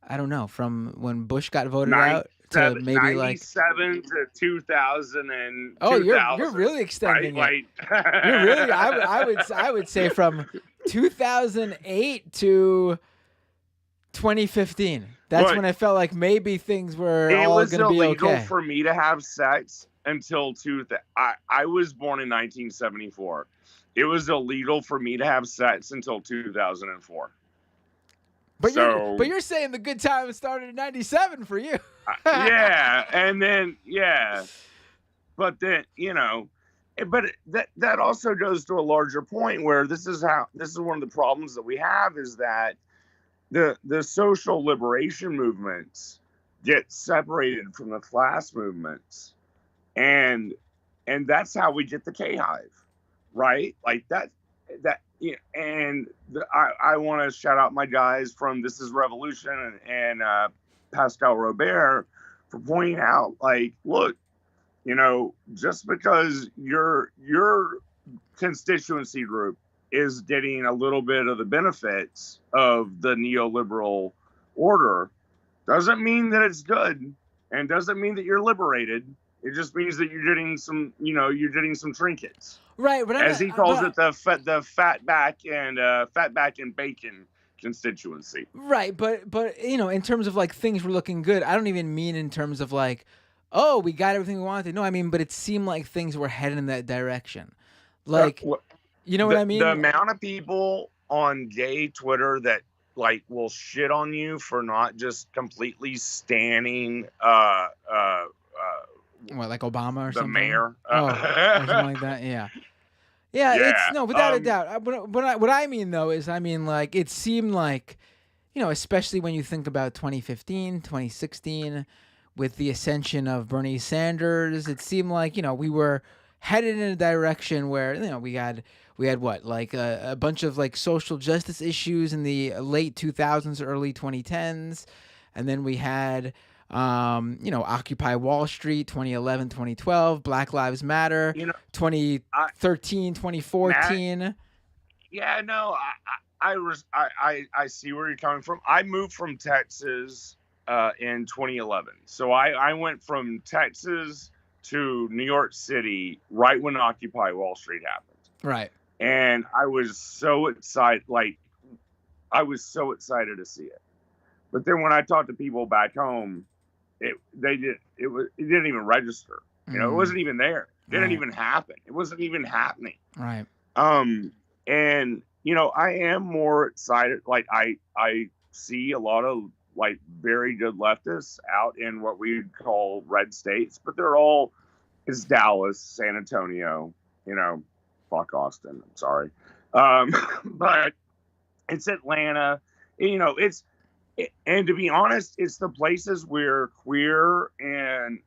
I don't know, from when Bush got voted out to maybe 97 to 2000 and oh, you're really extending it. You're really I would say from 2008 to 2015. That's when I felt like maybe things were all going to be okay. It was illegal for me to have sex until I was born in 1974. It was illegal for me to have sex until 2004. But you're saying the good time started in 97 for you. Yeah, and then but then but that also goes to a larger point where this is one of the problems that we have, is that the social liberation movements get separated from the class movements, and that's how we get the K-hive, right? Like that. And I want to shout out my guys from This Is Revolution and Pascal Robert for pointing out, like, look, just because your constituency group is getting a little bit of the benefits of the neoliberal order doesn't mean that it's good, and doesn't mean that you're liberated. It just means that you're getting some trinkets. Right, but as he calls it, the fatback and bacon constituency. Right, but in terms of like things were looking good, I don't even mean in terms of like, oh, we got everything we wanted. No, I mean, but it seemed like things were headed in that direction. Like, you know what I mean? The amount of people on gay Twitter that like will shit on you for not just completely standing what, like Obama or something? The mayor. Or something like that, yeah. Yeah, it's no, without a doubt. What I mean though is, I mean, like, it seemed like, especially when you think about 2015, 2016, with the ascension of Bernie Sanders, it seemed like, we were headed in a direction where, we had what, like a bunch of like social justice issues in the late 2000s, early 2010s, and then we had Occupy Wall Street, 2011, 2012, Black Lives Matter, 2013, 2014. Matt, yeah, no, I see where you're coming from. I moved from Texas in 2011. So I went from Texas to New York City right when Occupy Wall Street happened. Right. And I was so excited, to see it. But then when I talked to people back home, it didn't even register. It wasn't even there. Didn't even happen. It wasn't even happening. Right. And you know, I am more excited. Like I see a lot of like very good leftists out in what we would call red states, but they're all, it's Dallas, San Antonio, you know, fuck Austin. I'm sorry. But it's Atlanta, you know, and to be honest, it's the places where queer and,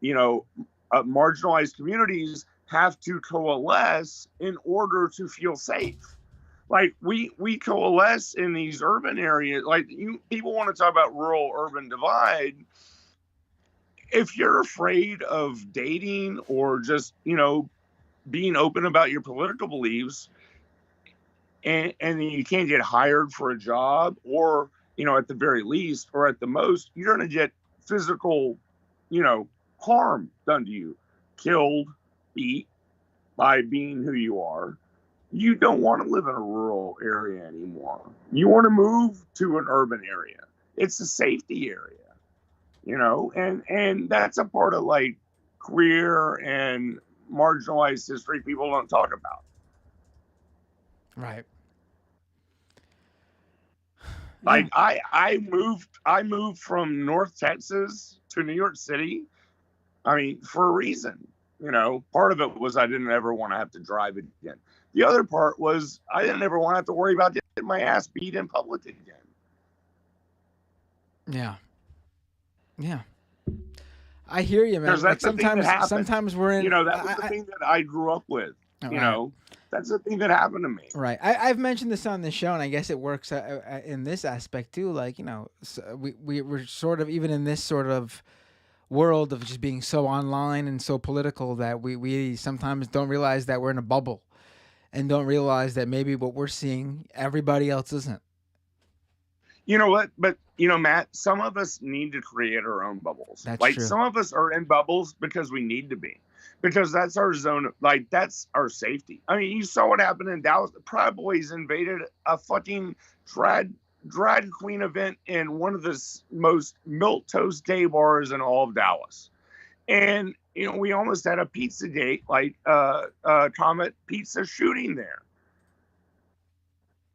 you know, marginalized communities have to coalesce in order to feel safe. Like we coalesce in these urban areas. Like people want to talk about rural urban divide. If you're afraid of dating or just, you know, being open about your political beliefs, and you can't get hired for a job, or, you know, at the very least, or at the most, you're going to get physical, you know, harm done to you, killed, beat by being who you are. You don't want to live in a rural area anymore. You want to move to an urban area. It's a safety area, you know, and that's a part of like queer and marginalized history people don't talk about. Right. Like I moved from North Texas to New York City. I mean, for a reason, you know. Part of it was I didn't ever want to have to drive again. The other part was I didn't ever want to have to worry about getting my ass beat in public again. Yeah. Yeah. I hear you, man. Like sometimes we're in. You know, that was the thing that I grew up with. You know, that's the thing that happened to me. Right. I've mentioned this on the show, and I guess it works in this aspect too. Like, you know, so we're sort of, even in this sort of world of just being so online and so political, that we sometimes don't realize that we're in a bubble, and don't realize that maybe what we're seeing, everybody else isn't. You know what? But, you know, Matt, some of us need to create our own bubbles. That's like true. Some of us are in bubbles because we need to be. Because that's our zone, like that's our safety. I mean, you saw what happened in Dallas. The Proud Boys invaded a fucking drag queen event in one of the most milquetoast gay bars in all of Dallas. And, you know, we almost had a Pizzagate, like Comet Pizza shooting there.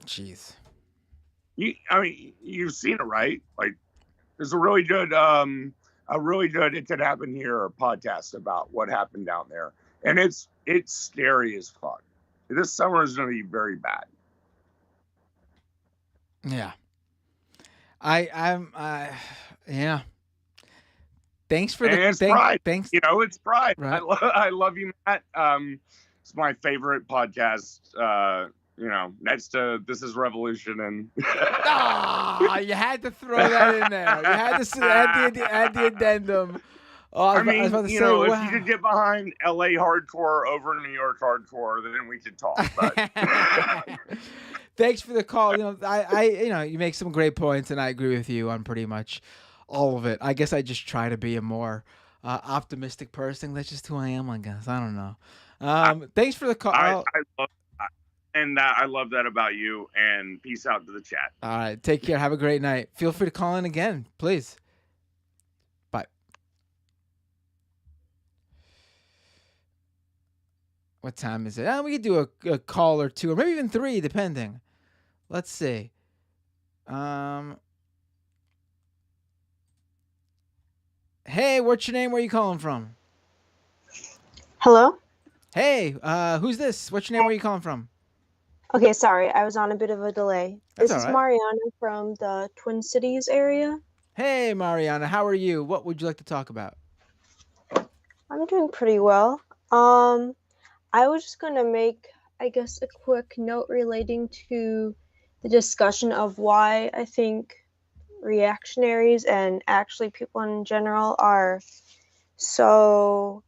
Jeez. I mean, you've seen it, right? Like, there's a really good It Could Happen Here podcast about what happened down there, and it's scary as fuck. This summer is going to be very bad. Yeah. Yeah. Thanks for pride. Thanks. You know, it's pride. Right. I love you, Matt. It's my favorite podcast. You know, next to This Is Revolution and. You had to throw that in there. You had to add the addendum. Oh, I mean, you know, if you could get behind LA hardcore over New York hardcore, then we could talk. But. Thanks for the call. You know, you know, you make some great points, and I agree with you on pretty much all of it. I guess I just try to be a optimistic person. That's just who I am, I guess. I don't know. Thanks for the call. I love that. And I love that about you. And peace out to the chat. All right. Take care. Have a great night. Feel free to call in again, please. Bye. What time is it? We could do a call or two, or maybe even three, depending. Let's see. Hey, what's your name? Where are you calling from? Hello? Hey, who's this? What's your name? Where are you calling from? Okay, sorry. I was on a bit of a delay. That's This is all right. Mariana from the Twin Cities area. Hey, Mariana. How are you? What would you like to talk about? I'm doing pretty well. I was just going to make, I guess, a quick note relating to the discussion of why I think reactionaries and actually people in general are so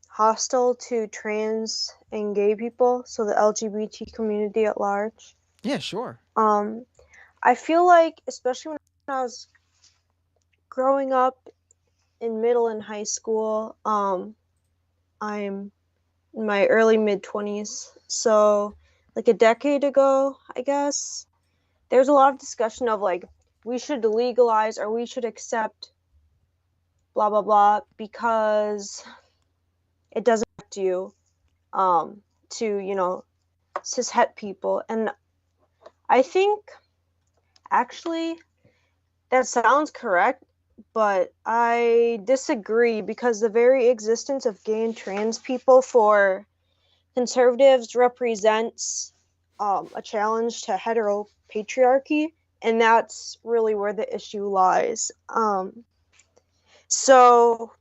hostile to trans and gay people, so the LGBT community at large. Yeah, sure. I feel like, especially when I was growing up in middle and high school, I'm in my early mid-20s, so like a decade ago, I guess, there's a lot of discussion of like, we should legalize or we should accept blah, blah, blah, because it doesn't affect you, to, you know, cishet people. And I think actually that sounds correct, but I disagree because the very existence of gay and trans people for conservatives represents a challenge to heteropatriarchy, and that's really where the issue lies. So,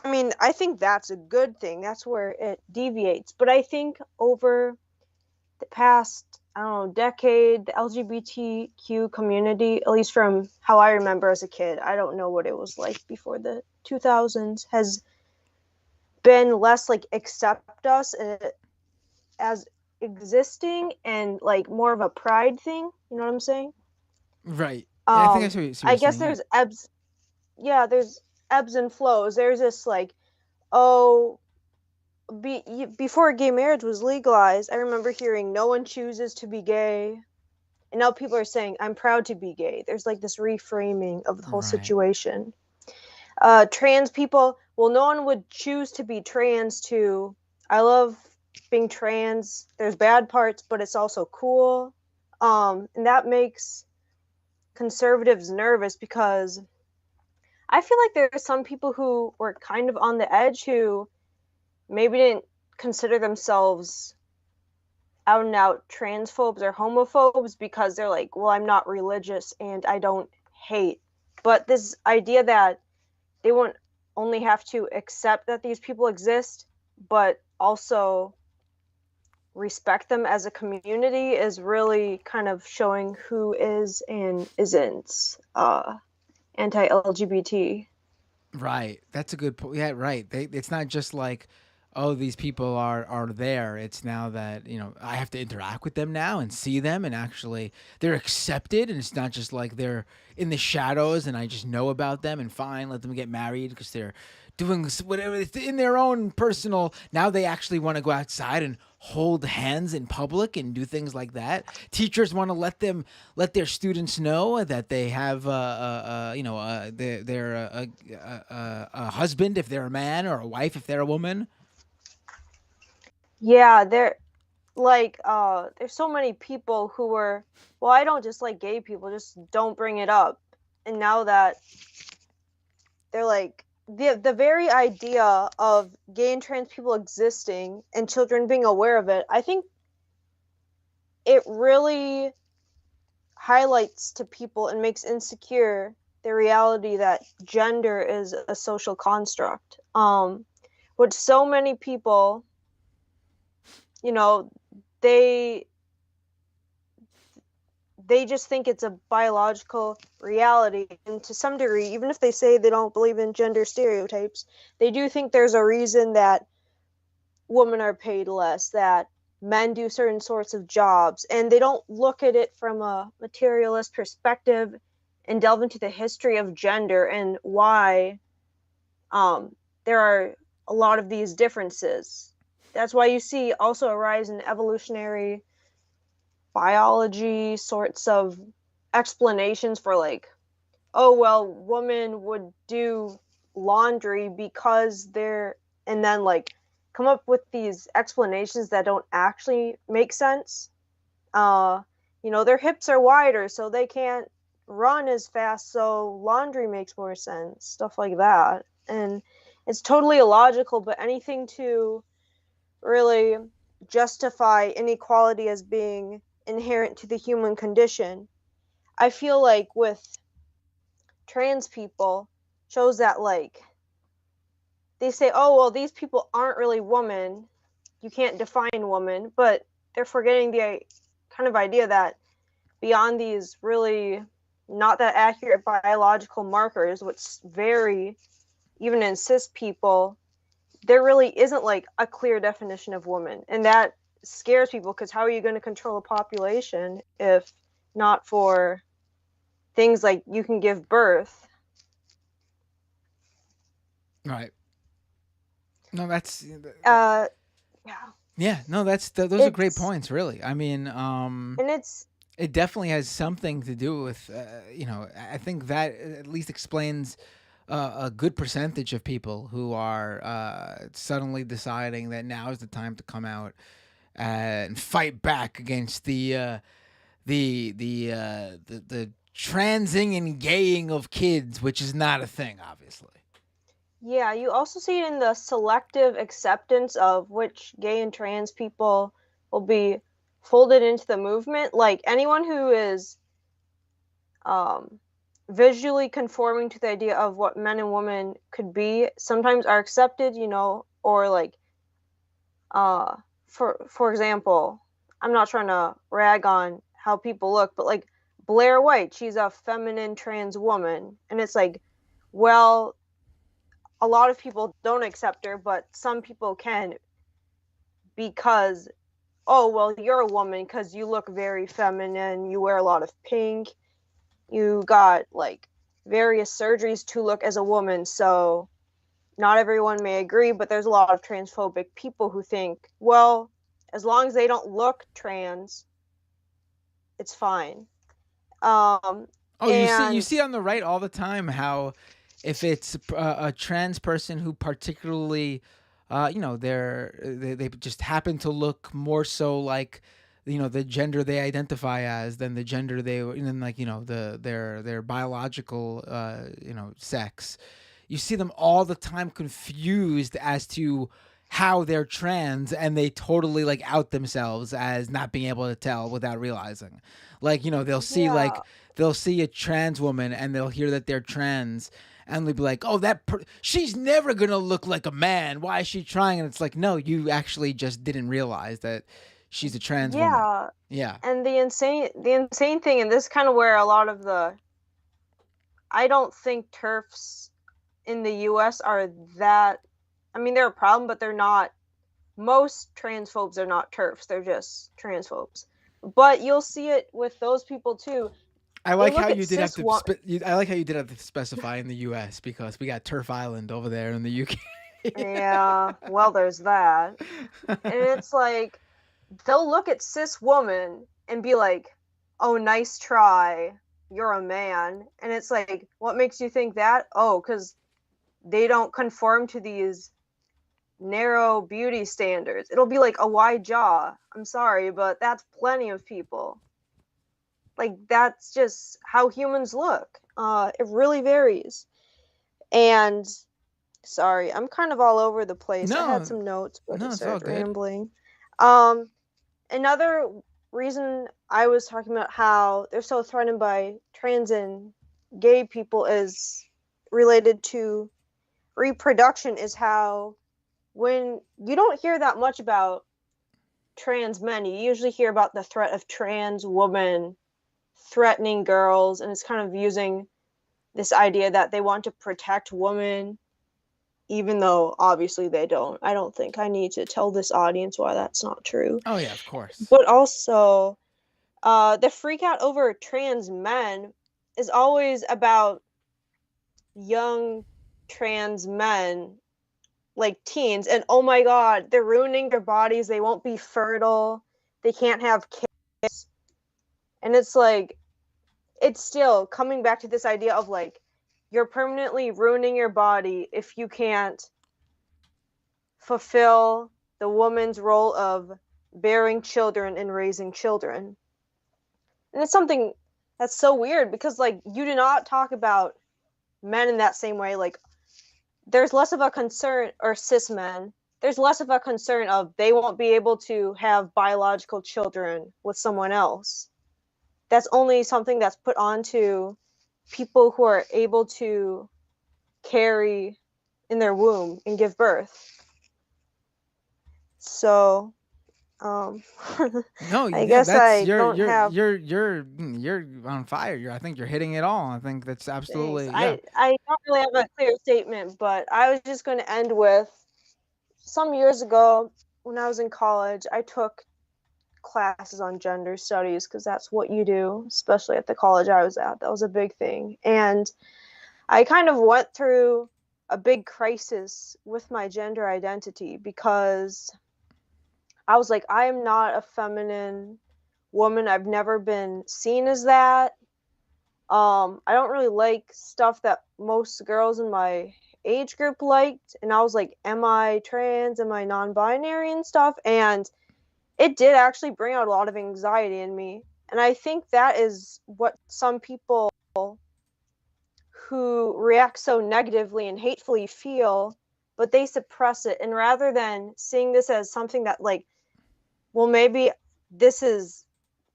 I mean, I think that's a good thing. That's where it deviates. But I think over the past, I don't know, decade, the LGBTQ community, at least from how I remember as a kid, I don't know what it was like before the 2000s, has been less like accept us as existing and like more of a pride thing. You know what I'm saying? Right. Yeah, I think I see what I you're guess saying. there's ebbs. Yeah, there's ebbs and flows. There's this like, oh, before gay marriage was legalized, I remember hearing no one chooses to be gay. And now people are saying, I'm proud to be gay. There's like this reframing of the whole Right. situation. Trans people, well, no one would choose to be trans to, I love being trans. There's bad parts, but it's also cool. And that makes conservatives nervous because I feel like there are some people who were kind of on the edge who maybe didn't consider themselves out and out transphobes or homophobes because they're like, well, I'm not religious and I don't hate. But this idea that they won't only have to accept that these people exist, but also respect them as a community is really kind of showing who is and isn't anti-LGBT. Right. That's a good point. Yeah, right. It's not just like, oh, these people are there. It's now that, you know, I have to interact with them now and see them, and actually they're accepted, and it's not just like they're in the shadows and I just know about them and fine, let them get married because they're doing whatever it's in their own personal. Now they actually want to go outside and hold hands in public and do things like that. Teachers want to let their students know that they have they're a husband if they're a man, or a wife if they're a woman. Yeah, there's so many people who were, well, I don't just like gay people, just don't bring it up. And now that they're like, the very idea of gay and trans people existing and children being aware of it, I think it really highlights to people and makes insecure the reality that gender is a social construct. Which so many people, you know, they just think it's a biological reality, and to some degree, even if they say they don't believe in gender stereotypes, they do think there's a reason that women are paid less, that men do certain sorts of jobs, and they don't look at it from a materialist perspective and delve into the history of gender and why there are a lot of these differences. That's why you see also a rise in evolutionary biology sorts of explanations for like, oh, well, women would do laundry because they're, and then like come up with these explanations that don't actually make sense. Their hips are wider, so they can't run as fast, so laundry makes more sense, stuff like that. And it's totally illogical, but anything to really justify inequality as being inherent to the human condition. I feel like with trans people shows that like they say, oh, well, these people aren't really women, you can't define woman, but they're forgetting the kind of idea that beyond these really not that accurate biological markers, which vary even in cis people, there really isn't like a clear definition of woman. And that scares people because how are you going to control a population if not for things like you can give birth? Right. No, that's Yeah. Yeah, no, those are great points, really. I mean, and it definitely has something to do with, I think that at least explains a good percentage of people who are suddenly deciding that now is the time to come out and fight back against the transing and gaying of kids, which is not a thing, obviously. Yeah, you also see it in the selective acceptance of which gay and trans people will be folded into the movement. Like anyone who is visually conforming to the idea of what men and women could be sometimes are accepted, or like for example, I'm not trying to rag on how people look, but like Blair White, she's a feminine trans woman, and it's like, well, a lot of people don't accept her, but some people can because, oh, well, you're a woman because you look very feminine, you wear a lot of pink, you got like various surgeries to look as a woman, so not everyone may agree, but there's a lot of transphobic people who think, well, as long as they don't look trans, it's fine. You see on the right all the time how if it's a trans person who particularly, they just happen to look more so like, the gender they identify as than the gender their biological, sex. You see them all the time confused as to how they're trans, and they totally like out themselves as not being able to tell without realizing. Like, they'll see a trans woman and they'll hear that they're trans, and they'll be like, "Oh, she's never gonna look like a man. Why is she trying?" And it's like, no, you actually just didn't realize that she's a trans woman. Yeah. And the insane thing, and this is kind of where a lot of I don't think TERFs in the U.S. are that. I mean, they're a problem, but they're not. Most transphobes are not TERFs. They're just transphobes. But you'll see it with those people too. I like how you did have to. I like how you did have to specify in the U.S. because we got Turf Island over there in the U.K. Yeah, well, there's that, and it's like they'll look at cis woman and be like, "Oh, nice try, you're a man," and it's like, what makes you think that? Oh, because they don't conform to these narrow beauty standards. It'll be like a wide jaw. I'm sorry, but that's plenty of people. Like, that's just how humans look. It really varies. And sorry, I'm kind of all over the place. I had some notes, but I started rambling. Another reason I was talking about how they're so threatened by trans and gay people is related to reproduction, is how when you don't hear that much about trans men, you usually hear about the threat of trans women threatening girls, and it's kind of using this idea that they want to protect women, even though obviously they don't. I don't think I need to tell this audience why that's not true. Oh yeah, of course. But also, the freak out over trans men is always about young trans men, like teens, and oh my god, they're ruining their bodies, they won't be fertile, they can't have kids. And it's like, it's still coming back to this idea of like, you're permanently ruining your body if you can't fulfill the woman's role of bearing children and raising children. And it's something that's so weird because like, you do not talk about men in that same way. Like, there's less of a concern, or cis men, there's less of a concern of they won't be able to have biological children with someone else. That's only something that's put onto people who are able to carry in their womb and give birth. So, no, I guess I you're, don't have. You're on fire. I think you're hitting it all. I think that's absolutely. Yeah. I don't really have a clear statement, but I was just going to end with, some years ago when I was in college, I took classes on gender studies because that's what you do, especially at the college I was at. That was a big thing. And I kind of went through a big crisis with my gender identity because I was like, I am not a feminine woman. I've never been seen as that. I don't really like stuff that most girls in my age group liked, and I was like, am I trans? Am I non-binary and stuff? And it did actually bring out a lot of anxiety in me. And I think that is what some people who react so negatively and hatefully feel, but they suppress it. And rather than seeing this as something that, like, well, maybe this is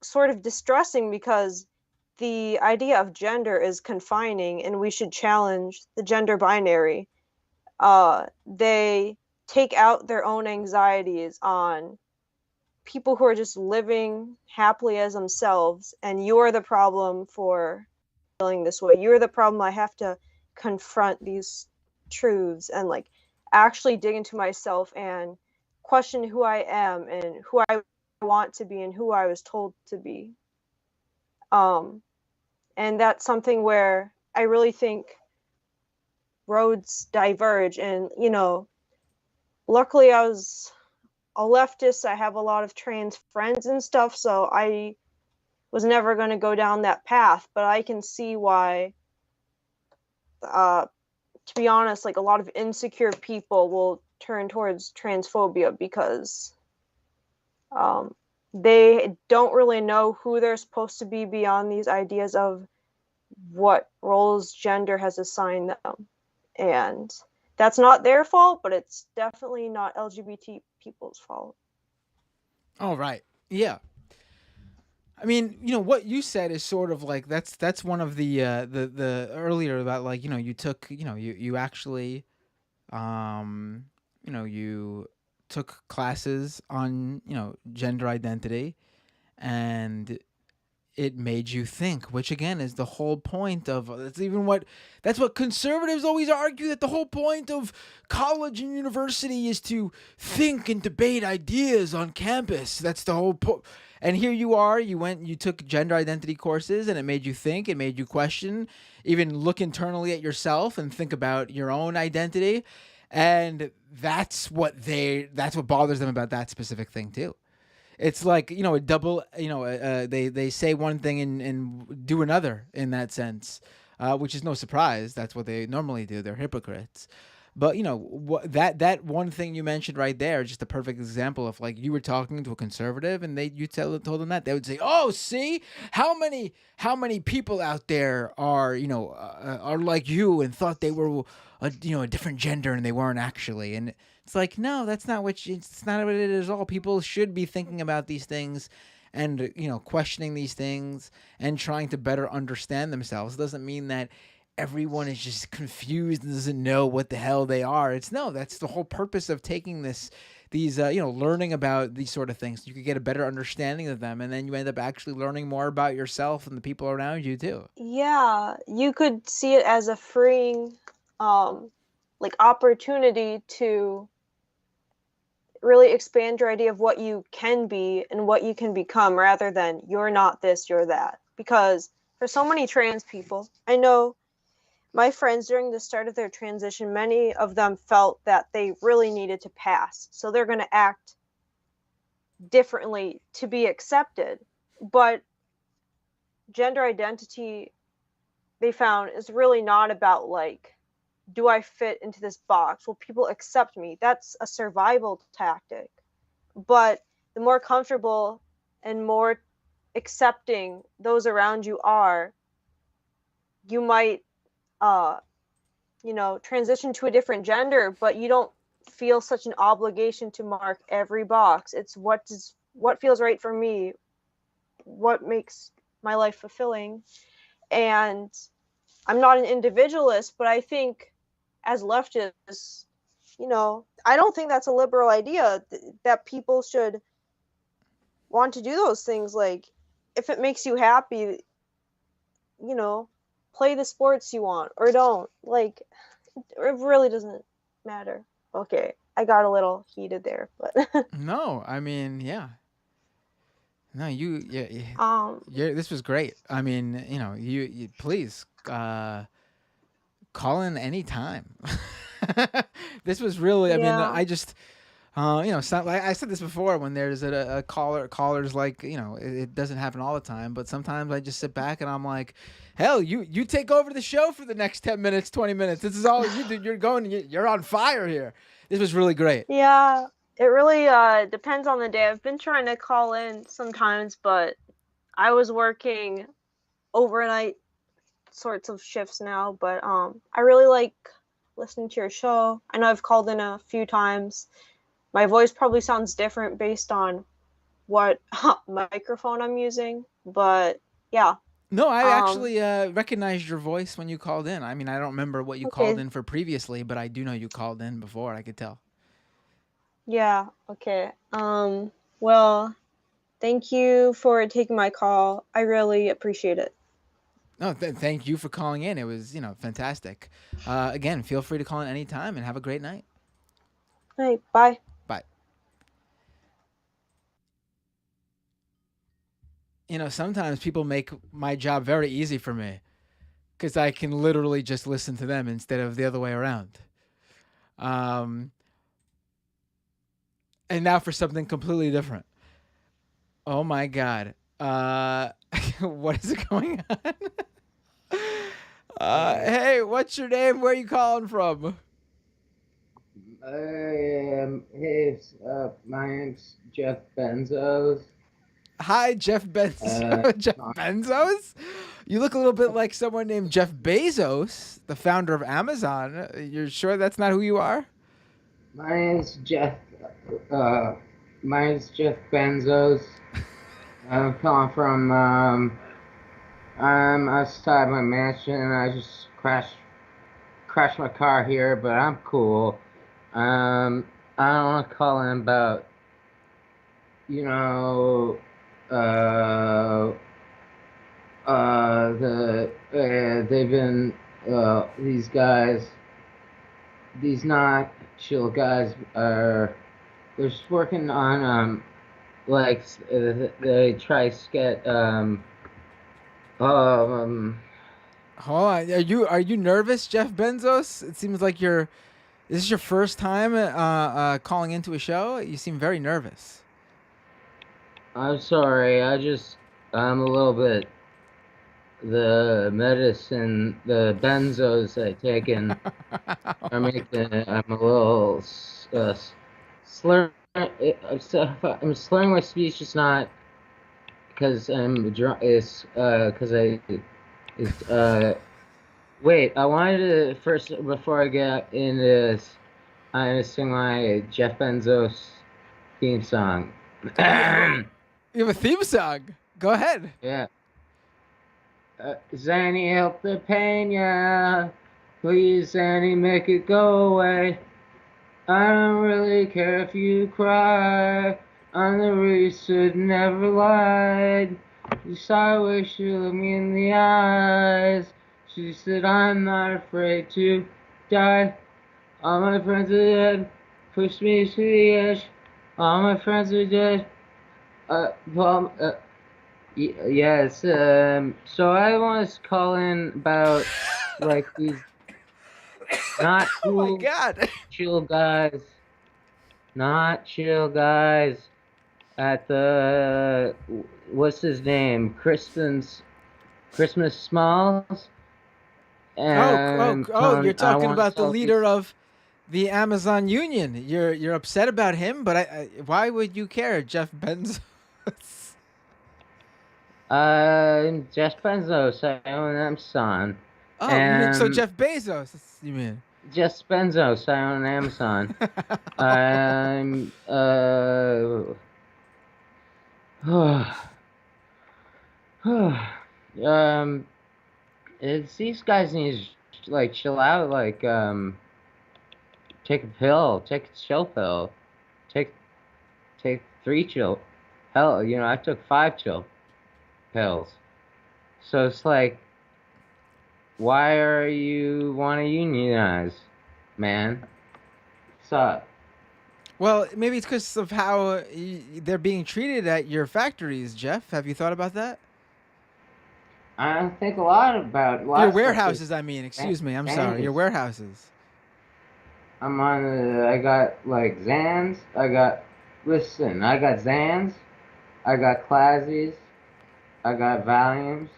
sort of distressing because the idea of gender is confining and we should challenge the gender binary, they take out their own anxieties on people who are just living happily as themselves, and you're the problem for feeling this way. You're the problem. I have to confront these truths and like actually dig into myself and question who I am and who I want to be and who I was told to be. And that's something where I really think roads diverge. And, you know, luckily I was a leftist. I have a lot of trans friends and stuff, so I was never going to go down that path. But I can see why, to be honest, like a lot of insecure people will turn towards transphobia because they don't really know who they're supposed to be beyond these ideas of what roles gender has assigned them. And that's not their fault, but it's definitely not LGBT people's fault. Oh, right. Yeah. I mean, you know, what you said is sort of like that's one of the earlier about, like, you know, you took, you know, you actually you know, you took classes on, you know, gender identity, and it made you think, which again is the whole point of, that's what conservatives always argue, that the whole point of college and university is to think and debate ideas on campus. That's the whole point. And here you are, you took gender identity courses, and it made you think, it made you question, even look internally at yourself and think about your own identity. And that's what bothers them about that specific thing too. It's like, you know, a double, you know, they say one thing and do another in that sense, which is no surprise. That's what they normally do. They're hypocrites. But, you know, that one thing you mentioned right there is just a perfect example of, like, you were talking to a conservative and you told them that, they would say, "Oh, see, how many people out there are, you know, are like you and thought they were, a different gender and they weren't actually." And it's like, no, it's not what it is at all. People should be thinking about these things and, you know, questioning these things and trying to better understand themselves. It doesn't mean that everyone is just confused and doesn't know what the hell they are. That's the whole purpose of taking these learning about these sort of things. You could get a better understanding of them, and then you end up actually learning more about yourself and the people around you too. Yeah, you could see it as a freeing opportunity to really expand your idea of what you can be and what you can become, rather than you're not this, you're that. Because for so many trans people, I know my friends during the start of their transition, many of them felt that they really needed to pass. So they're going to act differently to be accepted. But gender identity, they found, is really not about, like, do I fit into this box? Will people accept me? That's a survival tactic. But the more comfortable and more accepting those around you are, you might transition to a different gender, but you don't feel such an obligation to mark every box. It's what feels right for me, what makes my life fulfilling. And I'm not an individualist, but I think as leftists, I don't think that's a liberal idea, that people should want to do those things. Like, if it makes you happy, play the sports you want or don't. Like, it really doesn't matter. Okay, I got a little heated there, but No, I mean, yeah. No, this was great. I mean, you please call in any time. This was really, I mean, Yeah. like I said this before, when there's a caller's like, it doesn't happen all the time, but sometimes I just sit back and I'm like, hell, you take over the show for the next 10 minutes, 20 minutes. This is all you do. You're on fire here. This was really great. Yeah, it really depends on the day. I've been trying to call in sometimes, but I was working overnight sorts of shifts now, but I really like listening to your show. I know I've called in a few times. My voice probably sounds different based on what microphone I'm using, but yeah. No, I actually recognized your voice when you called in. I mean, I don't remember what you called in for previously, but I do know you called in before. I could tell. Yeah, okay. Well, thank you for taking my call. I really appreciate it. No, thank you for calling in. It was, fantastic. Again, feel free to call in anytime and have a great night. Hey, bye. Bye. Sometimes people make my job very easy for me because I can literally just listen to them instead of the other way around. And now for something completely different. Oh my God. What is going on? Hey, what's your name? Where are you calling from? Hey, my name's Jeff Benzos. Hi, Jeff Benzos. Jeff Benzos? You look a little bit like someone named Jeff Bezos, the founder of Amazon. You're sure that's not who you are? My name's Jeff Benzos. I'm calling from, I'm outside my mansion and I just crashed my car here, but I'm cool. I don't want to call in about, they've been, these guys, these not chill guys they're just working on, they try to get, Hold on. Are you nervous, Jeff Benzos? It seems like this is your first time calling into a show. You seem very nervous. I'm sorry, I'm a little bit, the medicine, the benzos I taken are making, I'm a little slurring, I'm slurring my speech, it's not because I'm drunk, it's wait, I wanted to first, before I get into this, I'm going to sing my Jeff Benzos theme song. You have a theme song. Go ahead. Yeah. Zanny, help the pain, yeah. Please, Zanny, make it go away. I don't really care if you cry. On the reef should never lied. You sideways, she looked me in the eyes. She said, I'm not afraid to die. All my friends are dead. Push me to the edge. All my friends are dead. Yes, so I want to call in about, like, these not cool, oh my God. not chill guys at the, what's his name, Christmas Smalls? You're talking about the leader of the Amazon Union. You're upset about him, but why would you care, Jeff Bezos? Jeff Bezos, I own Amazon. Oh, so Jeff Bezos, you mean? Jeff Bezos, I own Amazon. These guys need to, like, chill out, like, take a pill, take a chill pill, take 3 chill. Hell, I took 5 chill pills. So it's like, why are you want to unionize, man? What's up? Well, maybe it's because of how they're being treated at your factories, Jeff. Have you thought about that? I think a lot about your warehouses. I mean, excuse me. I'm sorry. Your warehouses. I'm on I got like Zans. I got Zans. I got Classies. I got Valiums.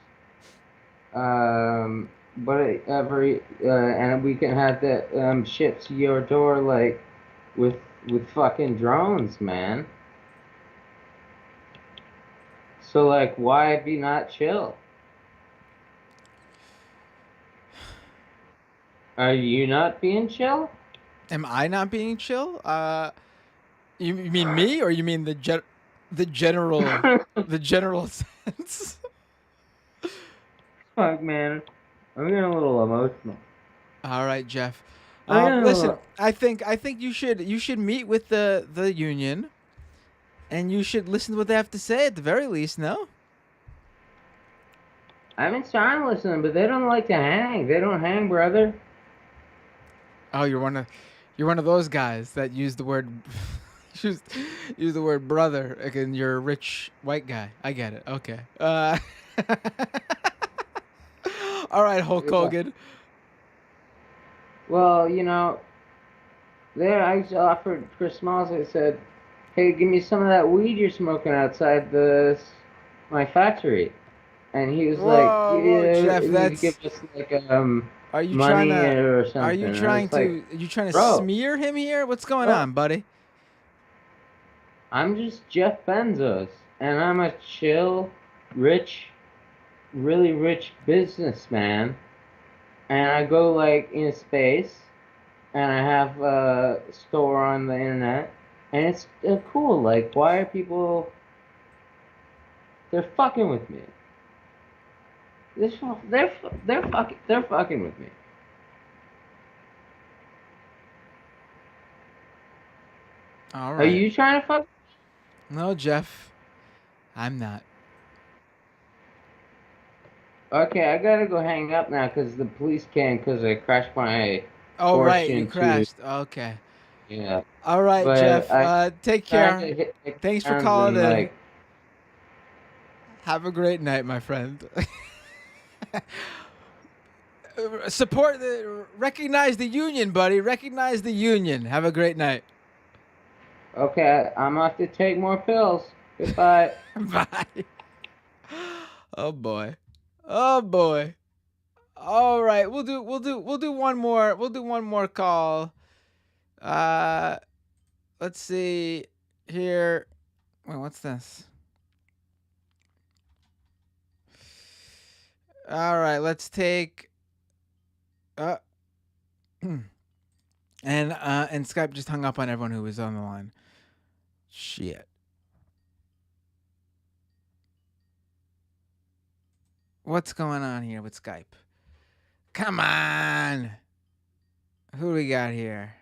But every and we can have that shipped to your door like with fucking drones, man. So like, why be not chill? Are you not being chill? Am I not being chill? You mean me, or you mean the general the general sense? Fuck, man, I'm getting a little emotional. All right, Jeff. I'm getting a Listen, little... I think you should meet with the union, and you should listen to what they have to say at the very least. No. I've been trying to listen, but they don't like to hang. They don't hang, brother. Oh, you're one of those guys that use the word use the word brother. Again, you're a rich white guy. I get it. Okay. All right, Hulk Hogan. Well, you know, there I offered Chris Smalls. I said, "Hey, give me some of that weed you're smoking outside my factory." And he was like, "Yeah, Jeff, you need to give us like Are you money trying to? or something." Are you trying to? Are you trying to bro, smear him here? What's going bro. on, buddy? I'm just Jeff Bezos, and I'm a chill, rich, really rich businessman, and I go like in space, and I have a store on the internet, and it's cool. Like, why are people? They're fucking with me. They're fucking with me. All right. Are you trying to fuck? No, Jeff. I'm not. Okay, I gotta go hang up now because the police came because I crashed my Oh, Porsche right. You into... crashed. Okay. Yeah. All right, But Jeff. Take tried care. to hit the Thanks for ground calling and, in. like... Have a great night, my friend. Recognize the union, buddy. Recognize the union. Have a great night. Okay, I'm off to take more pills. Goodbye. Bye. Oh boy. Oh boy. All right, we'll do one more. We'll do one more call. Let's see here. Wait, what's this? All right, let's take and Skype just hung up on everyone who was on the line. Shit. What's going on here with Skype? Come on. Who do we got here?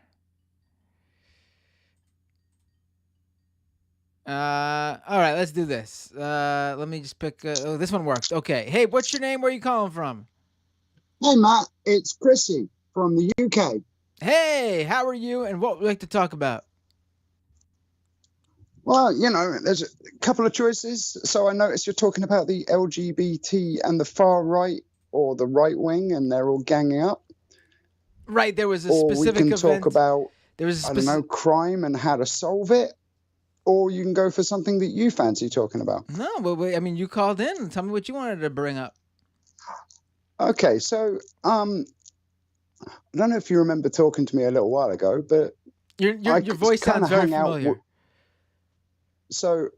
All right, let's do this. Let me just pick. Oh, this one worked. Okay. Hey, what's your name? Where are you calling from? Hey, Matt. It's Chrissy from the UK. Hey, how are you? And what would you like to talk about? Well, you know, there's a couple of choices. So I noticed you're talking about the LGBT and the far right or the right wing, and they're all ganging up. Right. There was a or specific we can event. talk about, there was I don't know, crime and how to solve it. Or you can go for something that you fancy talking about. No, but I mean, you called in. Tell me what you wanted to bring up. Okay, so I don't know if you remember talking to me a little while ago, but your voice sounds very familiar. So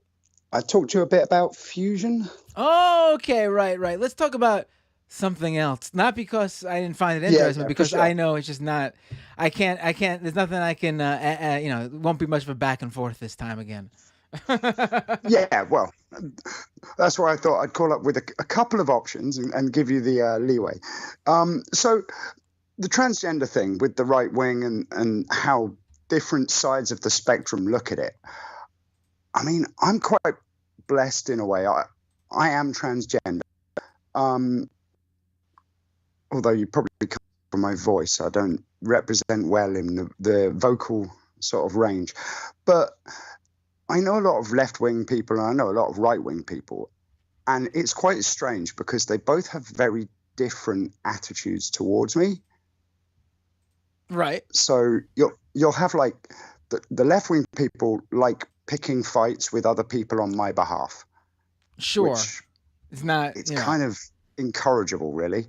I talked to you a bit about fusion. Oh, okay, right. Let's talk about something else. Not because I didn't find it interesting, but because I know it's just not. I can't. There's nothing I can. It won't be much of a back and forth this time again. Yeah, well, that's why I thought I'd call up with a couple of options and give you the leeway. So the transgender thing with the right wing and how different sides of the spectrum look at it. I mean, I'm quite blessed in a way. I am transgender. Although you probably come from my voice, I don't represent well in the vocal sort of range. But I know a lot of left-wing people and I know a lot of right-wing people. And it's quite strange because they both have very different attitudes towards me. Right. So you'll have like the left-wing people like picking fights with other people on my behalf. Sure. Which it's not. It's kind of incorrigible, really.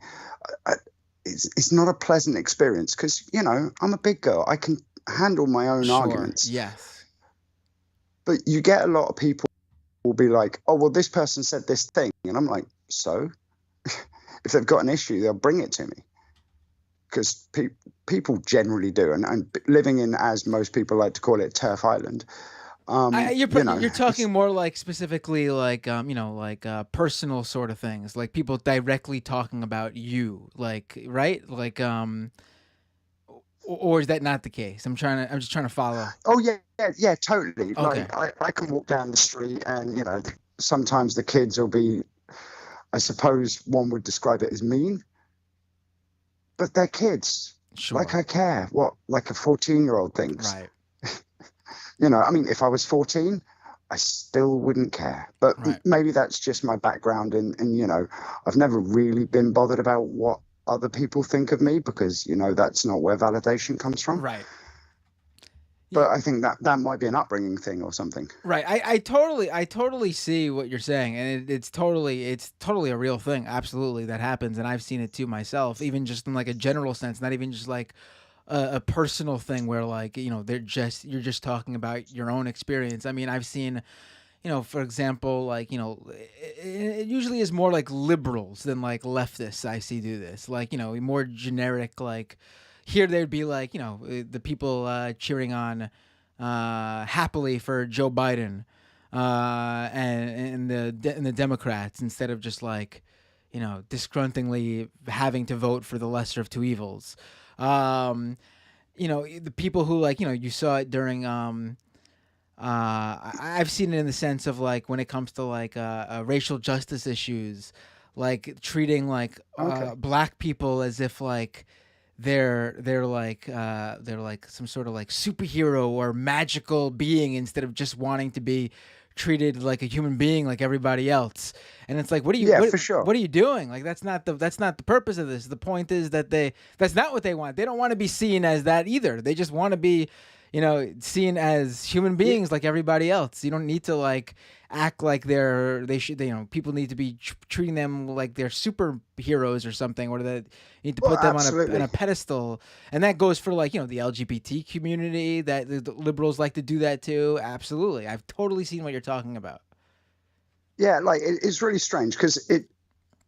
It's not a pleasant experience because, you know, I'm a big girl. I can handle my own arguments. Yes. But you get a lot of people will be like, oh, well, this person said this thing. And I'm like, so? If they've got an issue, they'll bring it to me. Because people generally do. And living in, as most people like to call it, Turf Island. You're talking more like specifically like personal sort of things, like people directly talking about you, like, right, like or is that not the case? I'm just trying to follow. Oh yeah, totally. Okay. Like I can walk down the street and, you know, sometimes the kids will be, I suppose one would describe it as mean, but they're kids. Sure. Like I care what like a 14-year-old thinks. Right. You know, I mean, if I was 14, I still wouldn't care. But maybe that's just my background. And, you know, I've never really been bothered about what other people think of me because, you know, that's not where validation comes from. Right. But I think that might be an upbringing thing or something. Right. I totally see what you're saying. And it's totally a real thing. Absolutely. That happens. And I've seen it too myself, even just in like a general sense, not even just like a personal thing where, like, you know, you're just talking about your own experience. I mean, I've seen, you know, for example, like, you know, it usually is more like liberals than like leftists I see do this. Like, you know, more generic, like here there'd be like, you know, the people cheering on happily for Joe Biden and the Democrats instead of just like, you know, disgruntlingly having to vote for the lesser of two evils. You know, the people who, like, you know, you saw it during I've seen it in the sense of like when it comes to like racial justice issues, like treating like black people as if like they're like some sort of like superhero or magical being instead of just wanting to be treated like a human being like everybody else. And it's like, what are you for sure. What are you doing? Like that's not the purpose of this. The point is that that's not what they want. They don't want to be seen as that either. They just want to be, you know, seen as human beings like everybody else. You don't need to like act like people need to be treating them like they're superheroes or something, or that you need to put them on a pedestal. And that goes for like, you know, the LGBT community, that the liberals like to do that too. Absolutely. I've totally seen what you're talking about. Yeah, like it's really strange because it,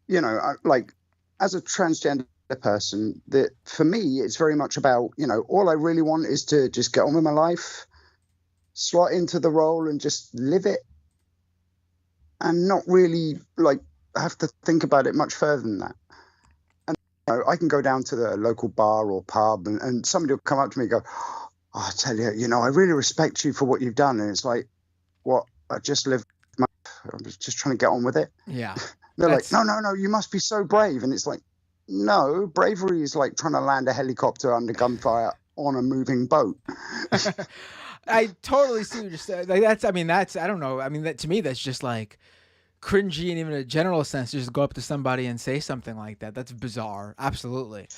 you know, like as a transgender person, that for me it's very much about, you know, all I really want is to just get on with my life, slot into the role and just live it, and not really like have to think about it much further than that. And you know, I can go down to the local bar or pub and somebody will come up to me and go, oh, I tell you, you know, I really respect you for what you've done. And it's like, what? I just lived I'm just trying to get on with it. Yeah. They're like, no, you must be so brave. And it's like, no, bravery is like trying to land a helicopter under gunfire on a moving boat. I totally see what you're saying. Like I don't know. I mean, that to me, that's just like cringy and even in a general sense, just go up to somebody and say something like that. That's bizarre. Absolutely.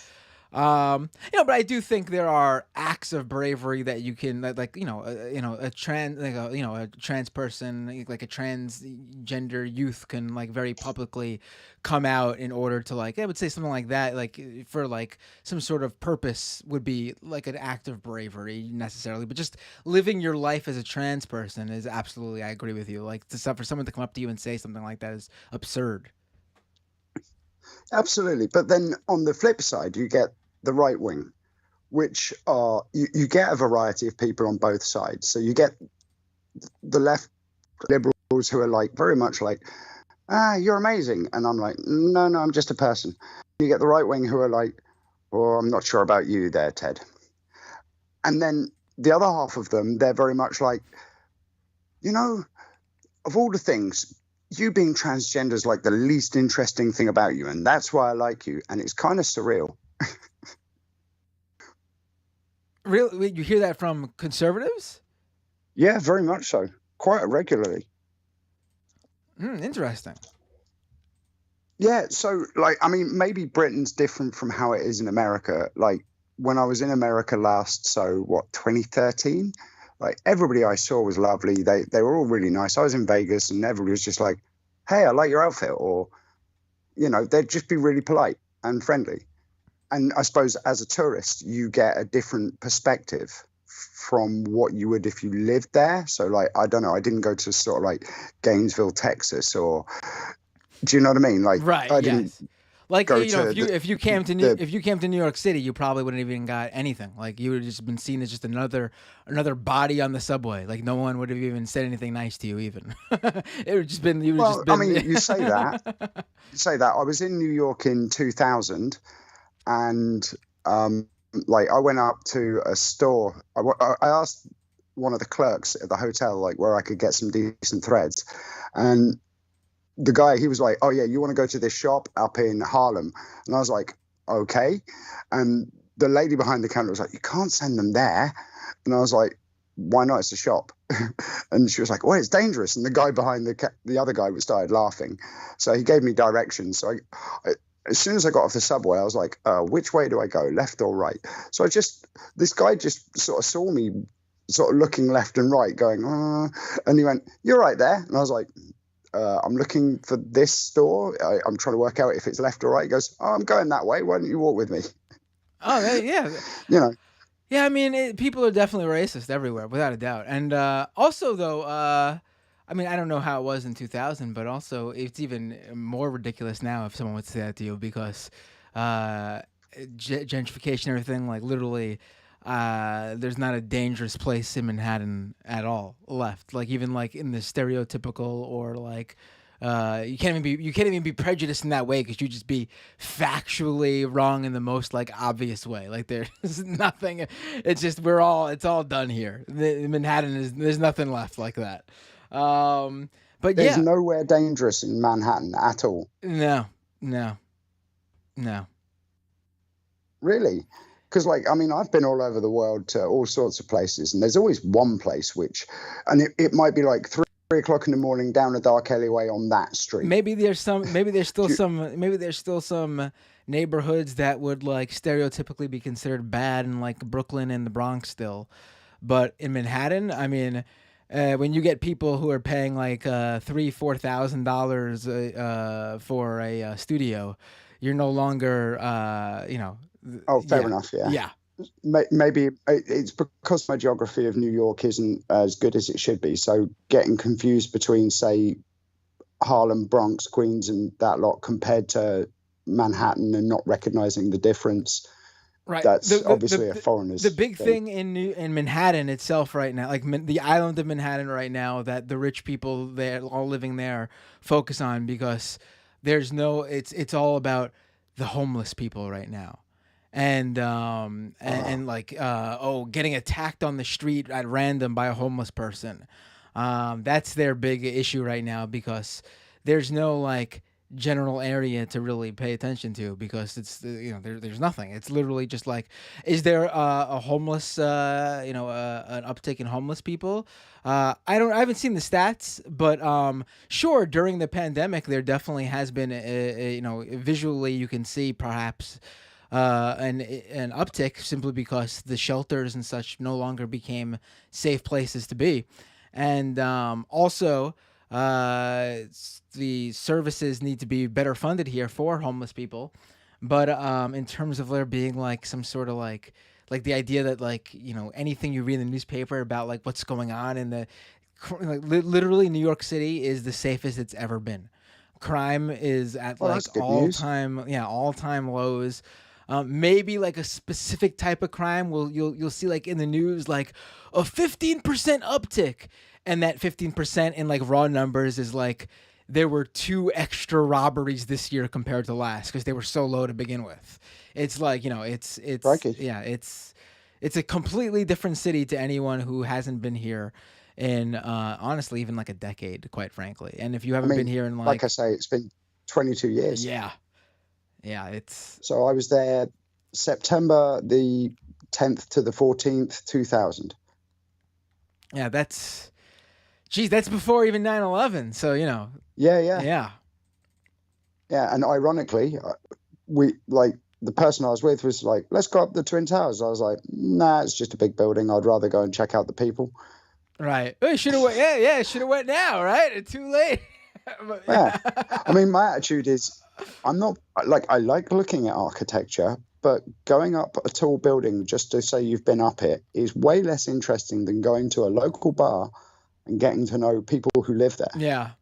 You know, but I do think there are acts of bravery that you can, like, a trans person, like a transgender youth can like very publicly come out in order to, like, I would say something like that, like for like some sort of purpose would be like an act of bravery necessarily, but just living your life as a trans person is absolutely, I agree with you. Like for someone to come up to you and say something like that is absurd. Absolutely. But then on the flip side, you get the right wing, which are, you get a variety of people on both sides. So you get the left liberals who are like very much like, you're amazing. And I'm like, no, I'm just a person. You get the right wing who are like, oh, I'm not sure about you there, Ted. And then the other half of them, they're very much like, you know, of all the things, you being transgender is like the least interesting thing about you. And that's why I like you. And it's kind of surreal. Really? You hear that from conservatives? Yeah, very much so. Quite regularly. Interesting. Yeah, so, like, I mean, maybe Britain's different from how it is in America. Like, when I was in America last, so what, 2013? Like everybody I saw was lovely. They were all really nice. I was in Vegas and everybody was just like, hey, I like your outfit. Or, you know, they'd just be really polite and friendly. And I suppose as a tourist, you get a different perspective from what you would if you lived there. So like, I don't know, I didn't go to sort of like Gainesville, Texas, or do you know what I mean? Like, Right. I didn't Yes. Like, go you know, to if you came to New York City, you probably wouldn't have even got anything. Like, you would have just been seen as just another body on the subway. Like, no one would have even said anything nice to you. Even it would just been. You would well, just been. I mean, you say that. I was in New York in 2000, and like I went up to a store. I asked one of the clerks at the hotel like where I could get some decent threads, and the guy, he was like, oh yeah, you want to go to this shop up in Harlem? And I was like, okay. And the lady behind the counter was like, you can't send them there. And I was like, why not? It's a shop. And she was like, well, it's dangerous. And the guy behind the other guy started laughing. So he gave me directions. So I as soon as I got off the subway, I was like, which way do I go, left or right? So this guy just sort of saw me sort of looking left and right going, and he went, you're right there. And I was like, I'm looking for this store. I'm trying to work out if it's left or right. He goes, oh, I'm going that way. Why don't you walk with me? Oh, yeah. You know. Yeah, I mean, people are definitely racist everywhere, without a doubt. And also, though, I mean, I don't know how it was in 2000, but also it's even more ridiculous now if someone would say that to you because gentrification and everything, like literally, there's not a dangerous place in Manhattan at all left. Like even like in the stereotypical or like you can't even be prejudiced in that way because you just be factually wrong in the most like obvious way. Like there's nothing. It's just it's all done here. There's nothing left like that. But there's yeah, nowhere dangerous in Manhattan at all. No. Really? Because, like, I mean, I've been all over the world to all sorts of places, and there's always one place and it might be like 3 o'clock in the morning down a dark alleyway on that street. Maybe there's still some neighborhoods that would like stereotypically be considered bad in like Brooklyn and the Bronx still, but in Manhattan, I mean, when you get people who are paying like $3,000-$4,000 for a studio, you're no longer Oh, fair enough. Yeah. Maybe it's because my geography of New York isn't as good as it should be. So getting confused between, say, Harlem, Bronx, Queens, and that lot compared to Manhattan and not recognizing the difference. Right. That's obviously a foreigner's The big thing in Manhattan itself right now, like the island of Manhattan right now, that the rich people there all living there focus on because it's all about the homeless people right now. And getting attacked on the street at random by a homeless person. That's their big issue right now because there's no like general area to really pay attention to because it's there's nothing. It's literally just like, is there a homeless an uptick in homeless people? I haven't seen the stats, but sure, during the pandemic there definitely has been visually you can see perhaps an uptick simply because the shelters and such no longer became safe places to be. And also the services need to be better funded here for homeless people. But in terms of there being like some sort of like the idea that like, anything you read in the newspaper about like what's going on in the literally New York City is the safest it's ever been. Crime is at all-time lows. Maybe like a specific type of crime you'll see like in the news like a 15% uptick, and that 15% in like raw numbers is like there were 2 extra robberies this year compared to last because they were so low to begin with. It's like it's a completely different city to anyone who hasn't been here in honestly even like a decade, quite frankly. And if you haven't been here in like I say, it's been 22 years. Yeah, it's... So I was there September the 10th to the 14th, 2000. Yeah, that's before even 9/11. So, Yeah. Yeah, and ironically, we like the person I was with was like, let's go up the Twin Towers. I was like, nah, it's just a big building. I'd rather go and check out the people. Right. Oh, should have went. Yeah. Should have went now. Right. It's too late. But, Yeah. I mean, my attitude is, I'm not like, I like looking at architecture, but going up a tall building just to say you've been up it is way less interesting than going to a local bar and getting to know people who live there. Yeah.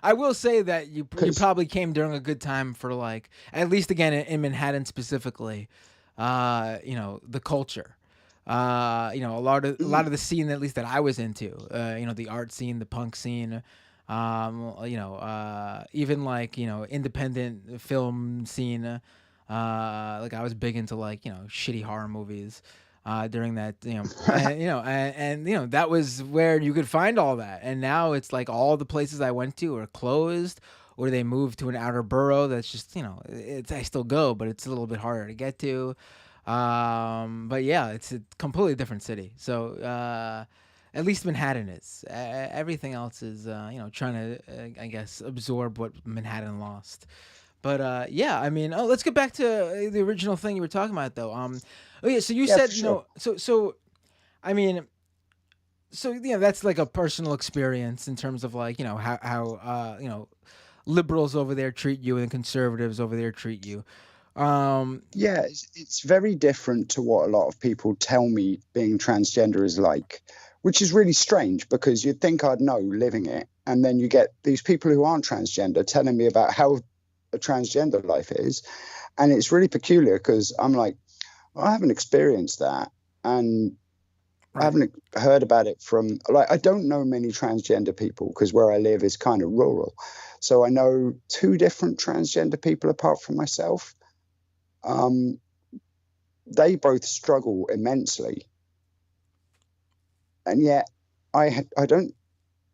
I will say that you probably came during a good time for, like, at least again in Manhattan specifically, the culture. A lot of the scene, at least that I was into, the art scene, the punk scene, even like, independent film scene. Like I was big into like, shitty horror movies. During that, and that was where you could find all that. And now it's like all the places I went to are closed, or they moved to an outer borough. That's just, I still go, but it's a little bit harder to get to. But yeah, it's a completely different city. So at least Manhattan is. Everything else is, trying to, I guess, absorb what Manhattan lost. But yeah, I mean, let's get back to the original thing you were talking about, though. So you said, sure. I mean, that's like a personal experience in terms of like, how liberals over there treat you and conservatives over there treat you. Yeah, it's very different to what a lot of people tell me being transgender is like, which is really strange because you'd think I'd know living it. And then you get these people who aren't transgender telling me about how a transgender life is. And it's really peculiar because I'm like, I haven't experienced that. And Right. I haven't heard about it from, like, I don't know many transgender people because where I live is kind of rural. So I know 2 different transgender people apart from myself. They both struggle immensely. And yet I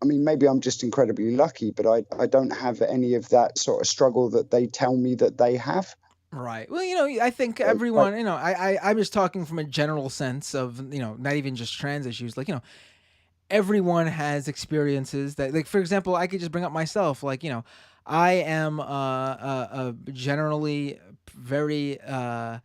mean, maybe I'm just incredibly lucky, but I don't have any of that sort of struggle that they tell me that they have. Right. Well, I think everyone, I'm just talking from a general sense of, not even just trans issues. Like, everyone has experiences that, like, for example, I could just bring up myself. Like, I am a generally very, I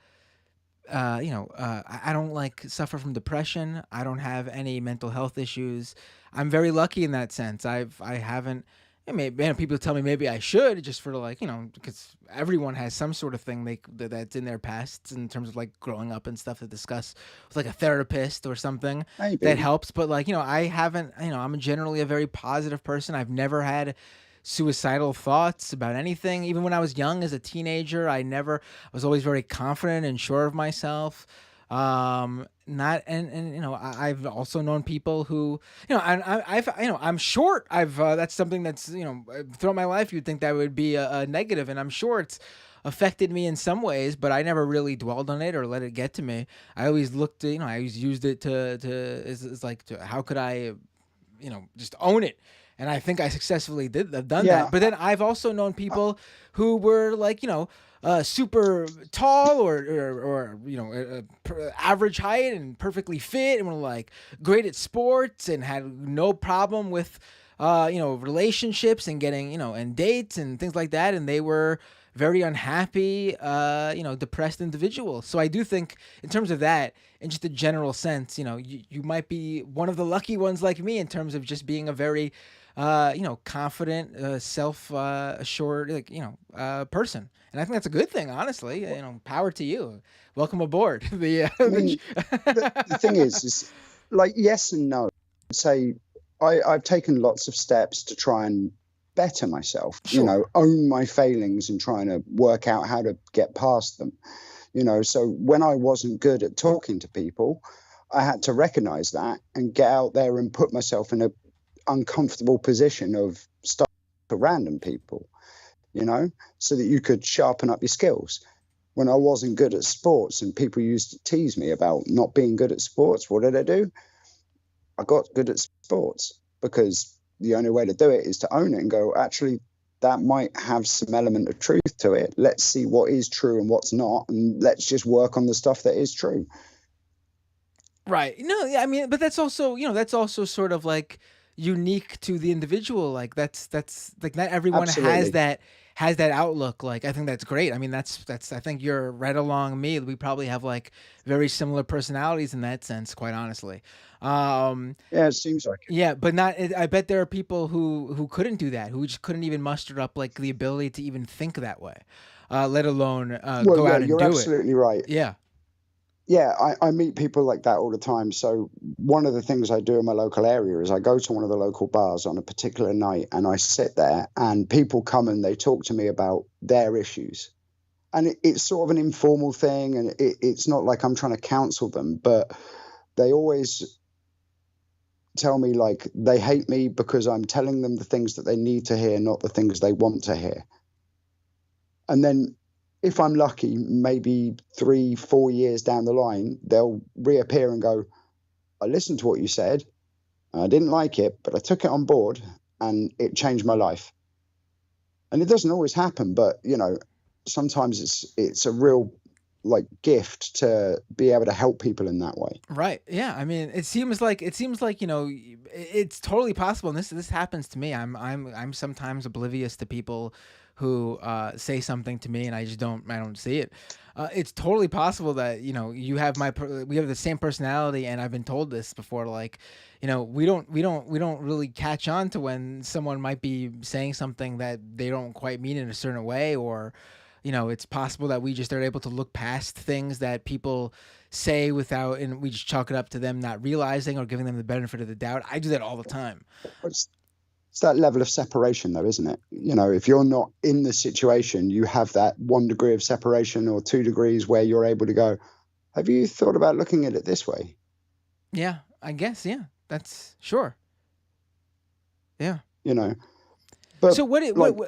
don't like suffer from depression. I don't have any mental health issues. I'm very lucky in that sense. I haven't. Maybe people tell me maybe I should, just for like, because everyone has some sort of thing that's in their past in terms of like growing up and stuff to discuss with like a therapist or something Maybe. that helps. But like, I haven't, I'm generally a very positive person. I've never had suicidal thoughts about anything. Even when I was young as a teenager, I was always very confident and sure of myself. I've also known people who, I'm short. That's something that's, throughout my life, you'd think that would be a negative, and I'm sure it's affected me in some ways, but I never really dwelled on it or let it get to me. I always looked at, I always used it to how could I, just own it. And I think I successfully have done that. But then I've also known people who were like, super tall or average height and perfectly fit and were like great at sports and had no problem with relationships and getting and dates and things like that, and they were very unhappy depressed individuals. So I do think in terms of that, in just a general sense, you might be one of the lucky ones like me in terms of just being a very confident, self-assured, person. And I think that's a good thing, honestly. Power to you. Welcome aboard. The thing is like, yes and no. Say, I've taken lots of steps to try and better myself, Sure. Own my failings and trying to work out how to get past them. So when I wasn't good at talking to people, I had to recognize that and get out there and put myself in a uncomfortable position of stuff to random people, so that you could sharpen up your skills. When I wasn't good at sports and people used to tease me about not being good at sports, what did I do? I got good at sports because the only way to do it is to own it and go, actually, that might have some element of truth to it. Let's see what is true and what's not, and let's just work on the stuff that is true. Right. No, I mean, but that's also, sort of like unique to the individual. Like that's like not everyone Absolutely. has that outlook, like, I think that's great. I mean, that's I think you're right along me. We probably have like very similar personalities in that sense, quite honestly. Yeah, it seems like it. Yeah, but not. I bet there are people who couldn't do that, who just couldn't even muster up like the ability to even think that way, let alone Well, go yeah, out and you're do it. absolutely right. Yeah. Yeah, I meet people like that all the time. So one of the things I do in my local area is I go to one of the local bars on a particular night and I sit there and people come and they talk to me about their issues. And it's sort of an informal thing, and it's not like I'm trying to counsel them, but they always tell me like they hate me because I'm telling them the things that they need to hear, not the things they want to hear. And then if I'm lucky, maybe 3-4 years down the line, they'll reappear and go, I listened to what you said. I didn't like it, but I took it on board and it changed my life. And it doesn't always happen, but, you know, sometimes it's a real like gift to be able to help people in that way. Right. Yeah. I mean, it seems like you know, it's totally possible. And this happens to me. I'm sometimes oblivious to people who say something to me, and I don't see it. It's totally possible that, you know, we have the same personality, and I've been told this before. Like, you know, we don't really catch on to when someone might be saying something that they don't quite mean in a certain way, or, you know, it's possible that we just are able to look past things that people say and we just chalk it up to them not realizing or giving them the benefit of the doubt. I do that all the time. It's that level of separation, though, isn't it? You know, if you're not in the situation, you have that 1 degree of separation or 2 degrees where you're able to go, have you thought about looking at it this way? Yeah, I guess. Yeah, that's sure. Yeah. You know. But so what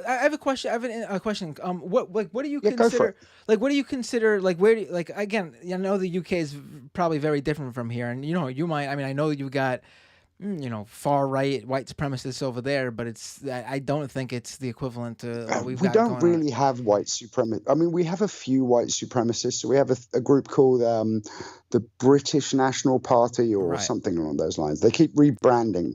I have a question. I have a question. What do you consider? Like, what do you consider? Like, where do you, like, again? I know the UK is probably very different from here, and, you know, you might. I mean, I know you got, you know, far right white supremacists over there, but I don't think it's the equivalent to what we've got going on. We don't really have white supremacists. I mean, we have a few white supremacists. So we have a group called the British National Party or something along those lines. They keep rebranding,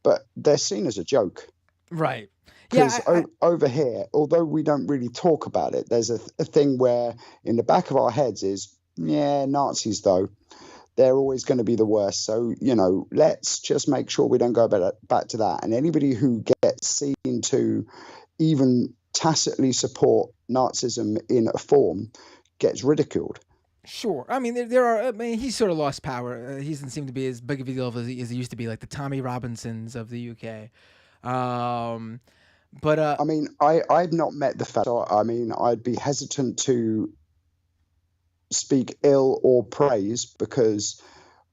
but they're seen as a joke. Right. Because over here, although we don't really talk about it, there's a thing where in the back of our heads is, yeah, Nazis, though, they're always going to be the worst. So, you know, let's just make sure we don't go back to that. And anybody who gets seen to even tacitly support Nazism in a form gets ridiculed. Sure. I mean, there are. I mean, he's sort of lost power. He doesn't seem to be as big of a deal as he used to be, like the Tommy Robinsons of the UK. But I mean, I've not met the fellow. I mean, I'd be hesitant to speak ill or praise because,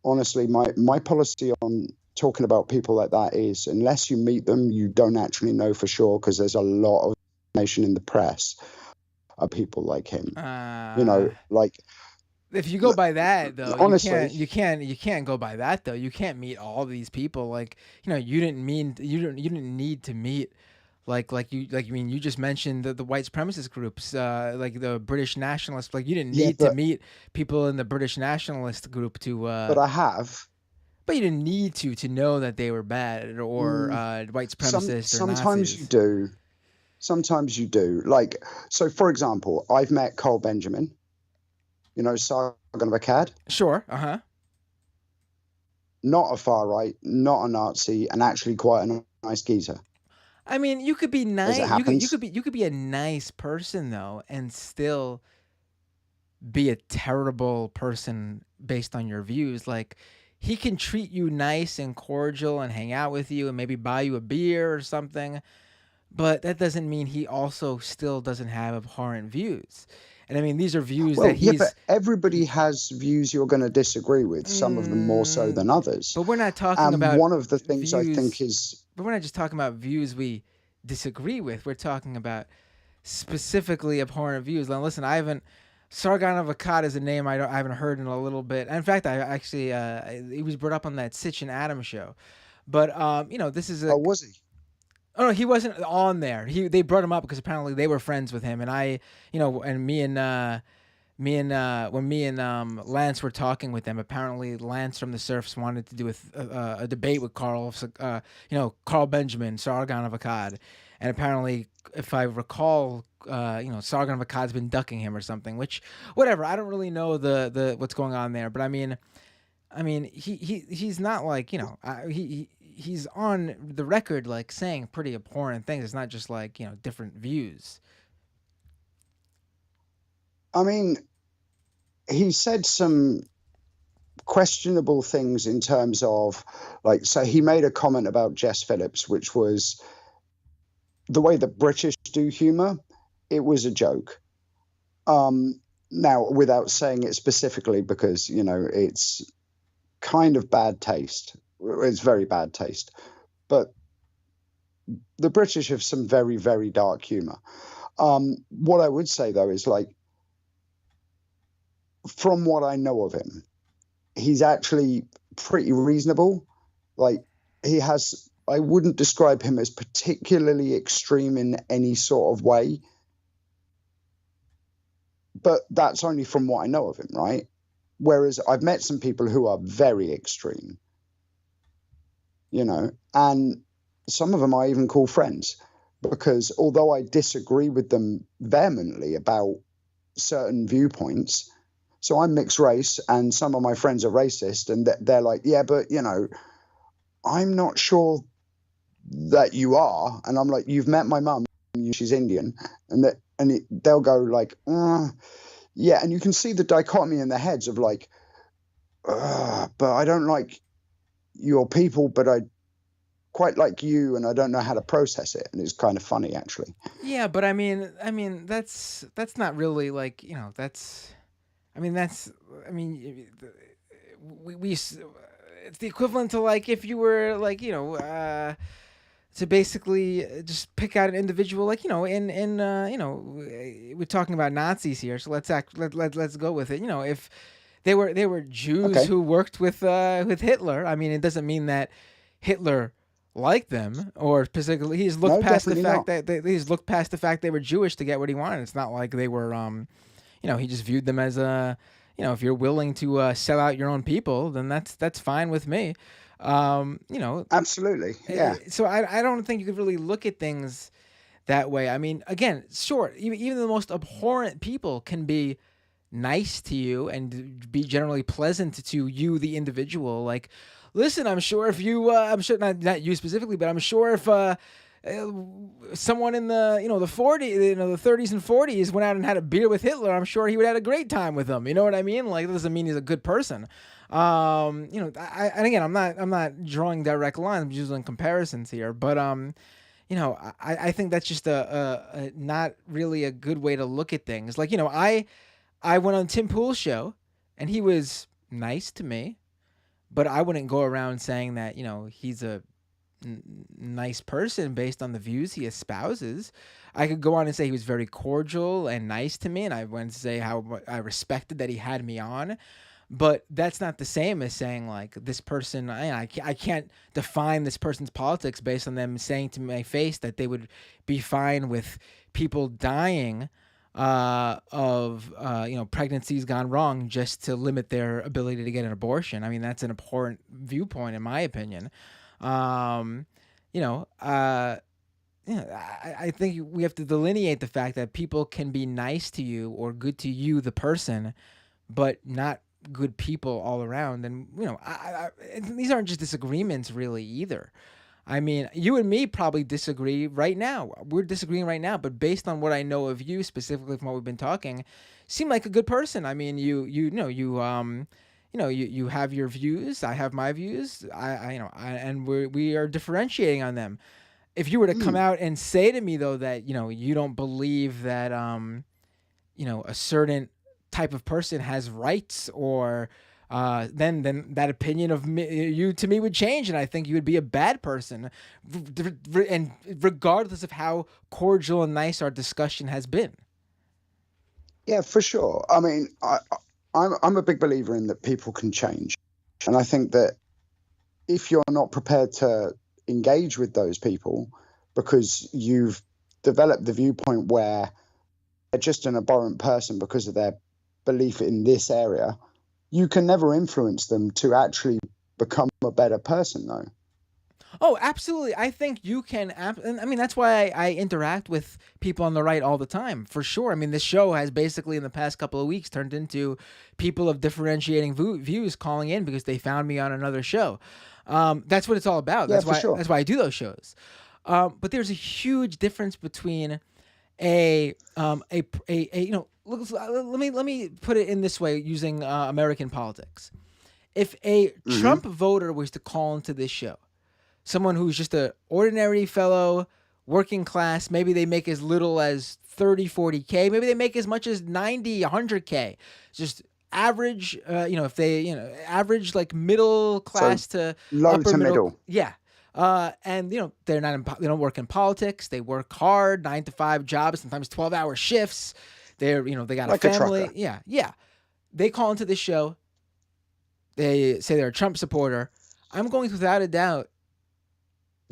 honestly, my policy on talking about people like that is unless you meet them, you don't actually know for sure, because there's a lot of information in the press of people like him. You know, like. If you go by that, though, honestly, you can't go by that, though. You can't meet all these people. Like, you know, you didn't need to meet. You just mentioned the white supremacist groups, like the British nationalists. Like, you didn't need to meet people in the British nationalist group to. But I have. But you didn't need to know that they were bad or white supremacists or sometimes Nazis. You do. Sometimes you do. Like, so for example, I've met Cole Benjamin. You know, Sargon of Akkad. Sure. Not a far right, not a Nazi, and actually quite a nice geezer. I mean, you could be nice. You could be a nice person, though, and still be a terrible person based on your views. Like, he can treat you nice and cordial and hang out with you and maybe buy you a beer or something, but that doesn't mean he also still doesn't have abhorrent views. And I mean, these are views that he's. Yeah, but everybody has views you're going to disagree with. Some of them more so than others. But we're not talking about. One of the things I think is. But we're not just talking about views we disagree with. We're talking about specifically abhorrent views. Now, listen, Sargon of Akkad is a name I haven't heard in a little bit. In fact, I actually he was brought up on that Sitch and Adams show. But you know, this is a. Oh, was he? Oh no, he wasn't on there. They brought him up because apparently they were friends with him, and when me and Lance were talking with them, apparently Lance from the Surfs wanted to do a debate with Carl Benjamin, Sargon of Akkad, and apparently, if I recall, Sargon of Akkad's been ducking him or something. Which, whatever, I don't really know the what's going on there, but I mean, he's not like he's on the record like saying pretty abhorrent things. It's not just like different views. I mean, he said some questionable things in terms of so he made a comment about Jess Phillips, which was the way the British do humor. It was a joke. Now, without saying it specifically, because it's kind of bad taste. It's very bad taste. But the British have some very, very dark humor. What I would say though is from what I know of him, he's actually pretty reasonable. I wouldn't describe him as particularly extreme in any sort of way, but that's only from what I know of him, right? Whereas I've met some people who are very extreme, and some of them I even call friends, because although I disagree with them vehemently about certain viewpoints, so I'm mixed race and some of my friends are racist, and they're like, yeah, but I'm not sure that you are. And I'm like, you've met my mum, she's Indian, and they'll go like, yeah. And you can see the dichotomy in their heads of like, but I don't like your people, but I quite like you, and I don't know how to process it. And it's kind of funny, actually. Yeah, but I mean, that's not really like, we it's the equivalent to like if you were like, to basically just pick out an individual, like, we're talking about Nazis here, so let's go with it. If they were Jews who worked with Hitler, I mean, it doesn't mean that Hitler liked them, or particularly he's looked past the fact he's looked past the fact they were Jewish to get what he wanted. It's not like they were, he just viewed them as if you're willing to sell out your own people, then that's fine with me. Absolutely, yeah. So I don't think you could really look at things that way. I mean, again, sure, even the most abhorrent people can be nice to you and be generally pleasant to you, the individual. Like, listen, I'm sure if you, I'm sure not you specifically, but I'm sure if someone in the the 30s and 40s went out and had a beer with Hitler, I'm sure he would have had a great time with them. You know what I mean? Like, that doesn't mean he's a good person. And again, I'm not drawing direct lines, I'm using comparisons here, but I think that's just a not really a good way to look at things. Like, I went on Tim Pool's show and he was nice to me, but I wouldn't go around saying that, he's a nice person based on the views he espouses. I could go on and say he was very cordial and nice to me, and I went to say how I respected that he had me on. But that's not the same as saying like this person. I can't define this person's politics based on them saying to my face that they would be fine with people dying of pregnancies gone wrong just to limit their ability to get an abortion. I mean, that's an abhorrent viewpoint in my opinion. I think we have to delineate the fact that people can be nice to you or good to you, the person, but not good people all around. And these aren't just disagreements really either. I mean, you and me probably disagree right now. We're disagreeing right now, but based on what I know of you, specifically from what we've been talking, seem like a good person. I mean, you have your views. I have my views. And we are differentiating on them. If you were to come out and say to me though that you don't believe that a certain type of person has rights, or then that opinion of you to me would change, and I think you would be a bad person, and regardless of how cordial and nice our discussion has been. Yeah, for sure. I mean, I'm a big believer in that people can change, and I think that if you're not prepared to engage with those people because you've developed the viewpoint where they're just an abhorrent person because of their belief in this area, you can never influence them to actually become a better person, though. Oh, absolutely. I think you can. And I mean, that's why I interact with people on the right all the time, for sure. I mean, this show has basically, in the past couple of weeks, turned into people of differentiating views calling in because they found me on another show. That's what it's all about. Yeah, for sure. That's why I do those shows. But there's a huge difference between a you know. Let me put it in this way using American politics. If a Trump voter was to call into this show, someone who's just an ordinary fellow, working class, maybe they make as little as 30, 40K, maybe they make as much as 90, 100K, just average, if they, average like middle class to low upper to middle. Yeah. And they're they don't work in politics. They work hard, 9-to-5 jobs, sometimes 12-hour shifts. They're, they got like a family. A trucker. Yeah. They call into this show. They say they're a Trump supporter. I'm going to, without a doubt,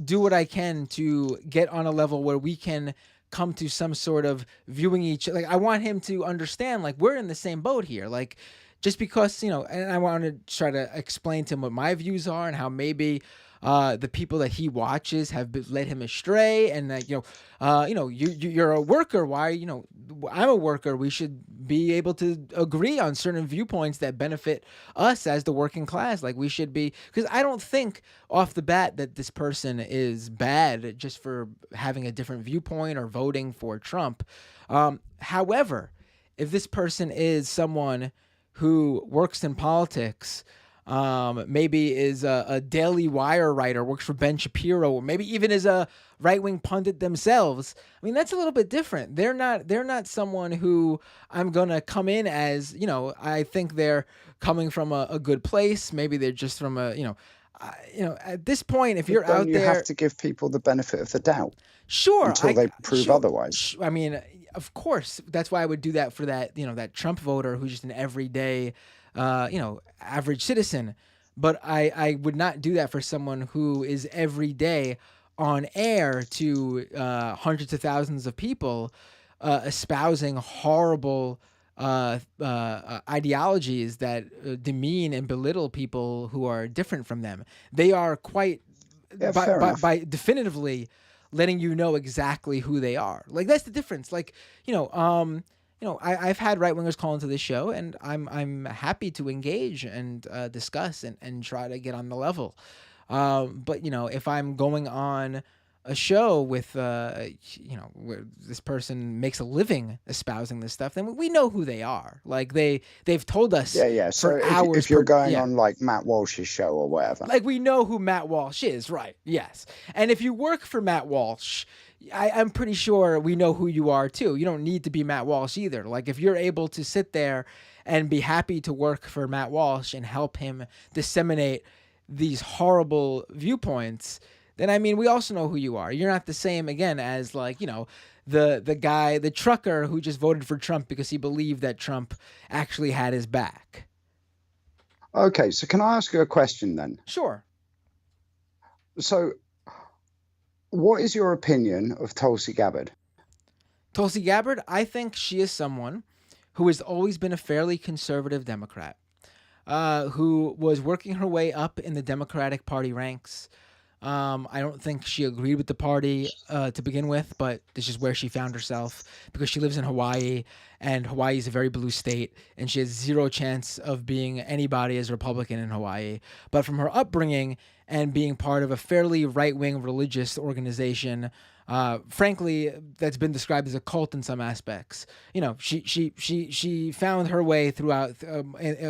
do what I can to get on a level where we can come to some sort of viewing each. Like, I want him to understand, like, we're in the same boat here. Like, just because, and I want to try to explain to him what my views are and how maybe the people that he watches have led him astray, and that you're a worker. Why I'm a worker. We should be able to agree on certain viewpoints that benefit us as the working class. Like we should be, because I don't think off the bat that this person is bad just for having a different viewpoint or voting for Trump. However, if this person is someone who works in politics, maybe is a Daily Wire writer, works for Ben Shapiro, or maybe even is a right-wing pundit themselves. I mean, that's a little bit different. They're not someone who I'm gonna come in as, I think they're coming from a good place. Maybe they're just from at this point, if you're out there, you have to give people the benefit of the doubt. Sure. Until they prove otherwise. I mean, of course, that's why I would do that for that, that Trump voter who's just an everyday, average citizen. But I would not do that for someone who is every day on air to hundreds of thousands of people, espousing horrible ideologies that demean and belittle people who are different from them. They are quite by definitively letting you know exactly who they are. Like, that's the difference. Like, I've had right wingers call into this show, and I'm happy to engage and discuss and try to get on the level. But if I'm going on a show with where this person makes a living espousing this stuff, then we know who they are. Like they've told us. Yeah. So if you're going on like Matt Walsh's show or whatever, like we know who Matt Walsh is, right? Yes. And if you work for Matt Walsh, I'm pretty sure we know who you are too. You don't need to be Matt Walsh either. Like if you're able to sit there and be happy to work for Matt Walsh and help him disseminate these horrible viewpoints, then I mean, we also know who you are. You're not the same again as like, the guy, the trucker who just voted for Trump because he believed that Trump actually had his back. Okay, so can I ask you a question then? Sure. So what is your opinion of Tulsi Gabbard? Tulsi Gabbard, I think she is someone who has always been a fairly conservative Democrat, who was working her way up in the Democratic Party ranks. I don't think she agreed with the party to begin with, but this is where she found herself because she lives in Hawaii, and Hawaii is a very blue state, and she has zero chance of being anybody as a Republican in Hawaii. But from her upbringing and being part of a fairly right-wing religious organization, frankly, that's been described as a cult in some aspects. She found her way throughout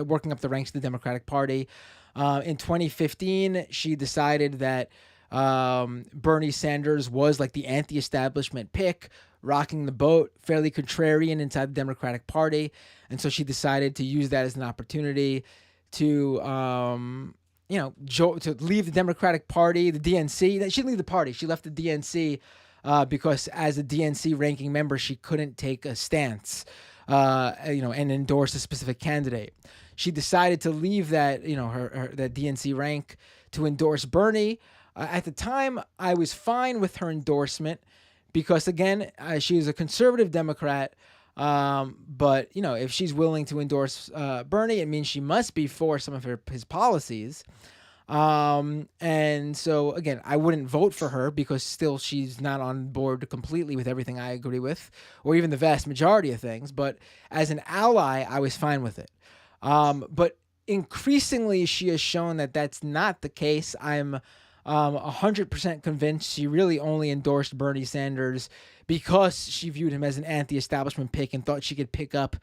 working up the ranks of the Democratic Party. In 2015, she decided that Bernie Sanders was like the anti-establishment pick, rocking the boat, fairly contrarian inside the Democratic Party. And so she decided to use that as an opportunity to, to leave the Democratic Party, the DNC. She didn't leave the party. She left the DNC because as a DNC ranking member, she couldn't take a stance, and endorse a specific candidate. She decided to leave that, that DNC rank to endorse Bernie. At the time, I was fine with her endorsement because, again, she is a conservative Democrat. But, if she's willing to endorse Bernie, it means she must be for some of his policies. And so again, I wouldn't vote for her because still she's not on board completely with everything I agree with, or even the vast majority of things. But as an ally, I was fine with it. But increasingly, she has shown that that's not the case. I'm 100% convinced she really only endorsed Bernie Sanders because she viewed him as an anti-establishment pick and thought she could pick up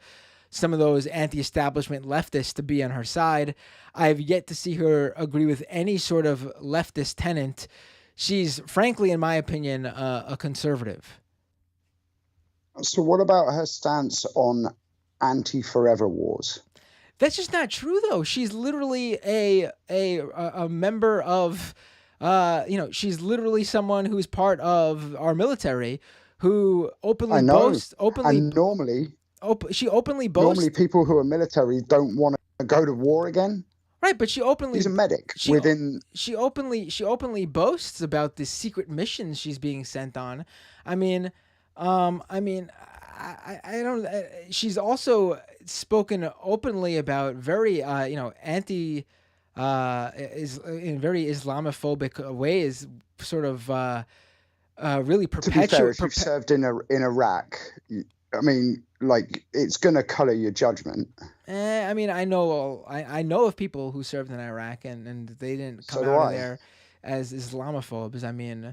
some of those anti-establishment leftists to be on her side. I have yet to see her agree with any sort of leftist tenant. She's, frankly, in my opinion, a conservative. So what about her stance on anti-forever wars? That's just not true, though. She's literally a member of, she's literally someone who's part of our military who openly boasts. And normally... she openly boasts. Normally, people who are military don't want to go to war again. Right, but she openly. He's a medic within. She openly boasts about the secret missions she's being sent on. I don't. She's also spoken openly about very, anti, in very Islamophobic ways, sort of, really perpetuate. To be fair, if you've served in Iraq. I mean, like, it's going to color your judgment. I know of people who served in Iraq and they didn't come out of there as Islamophobes. I mean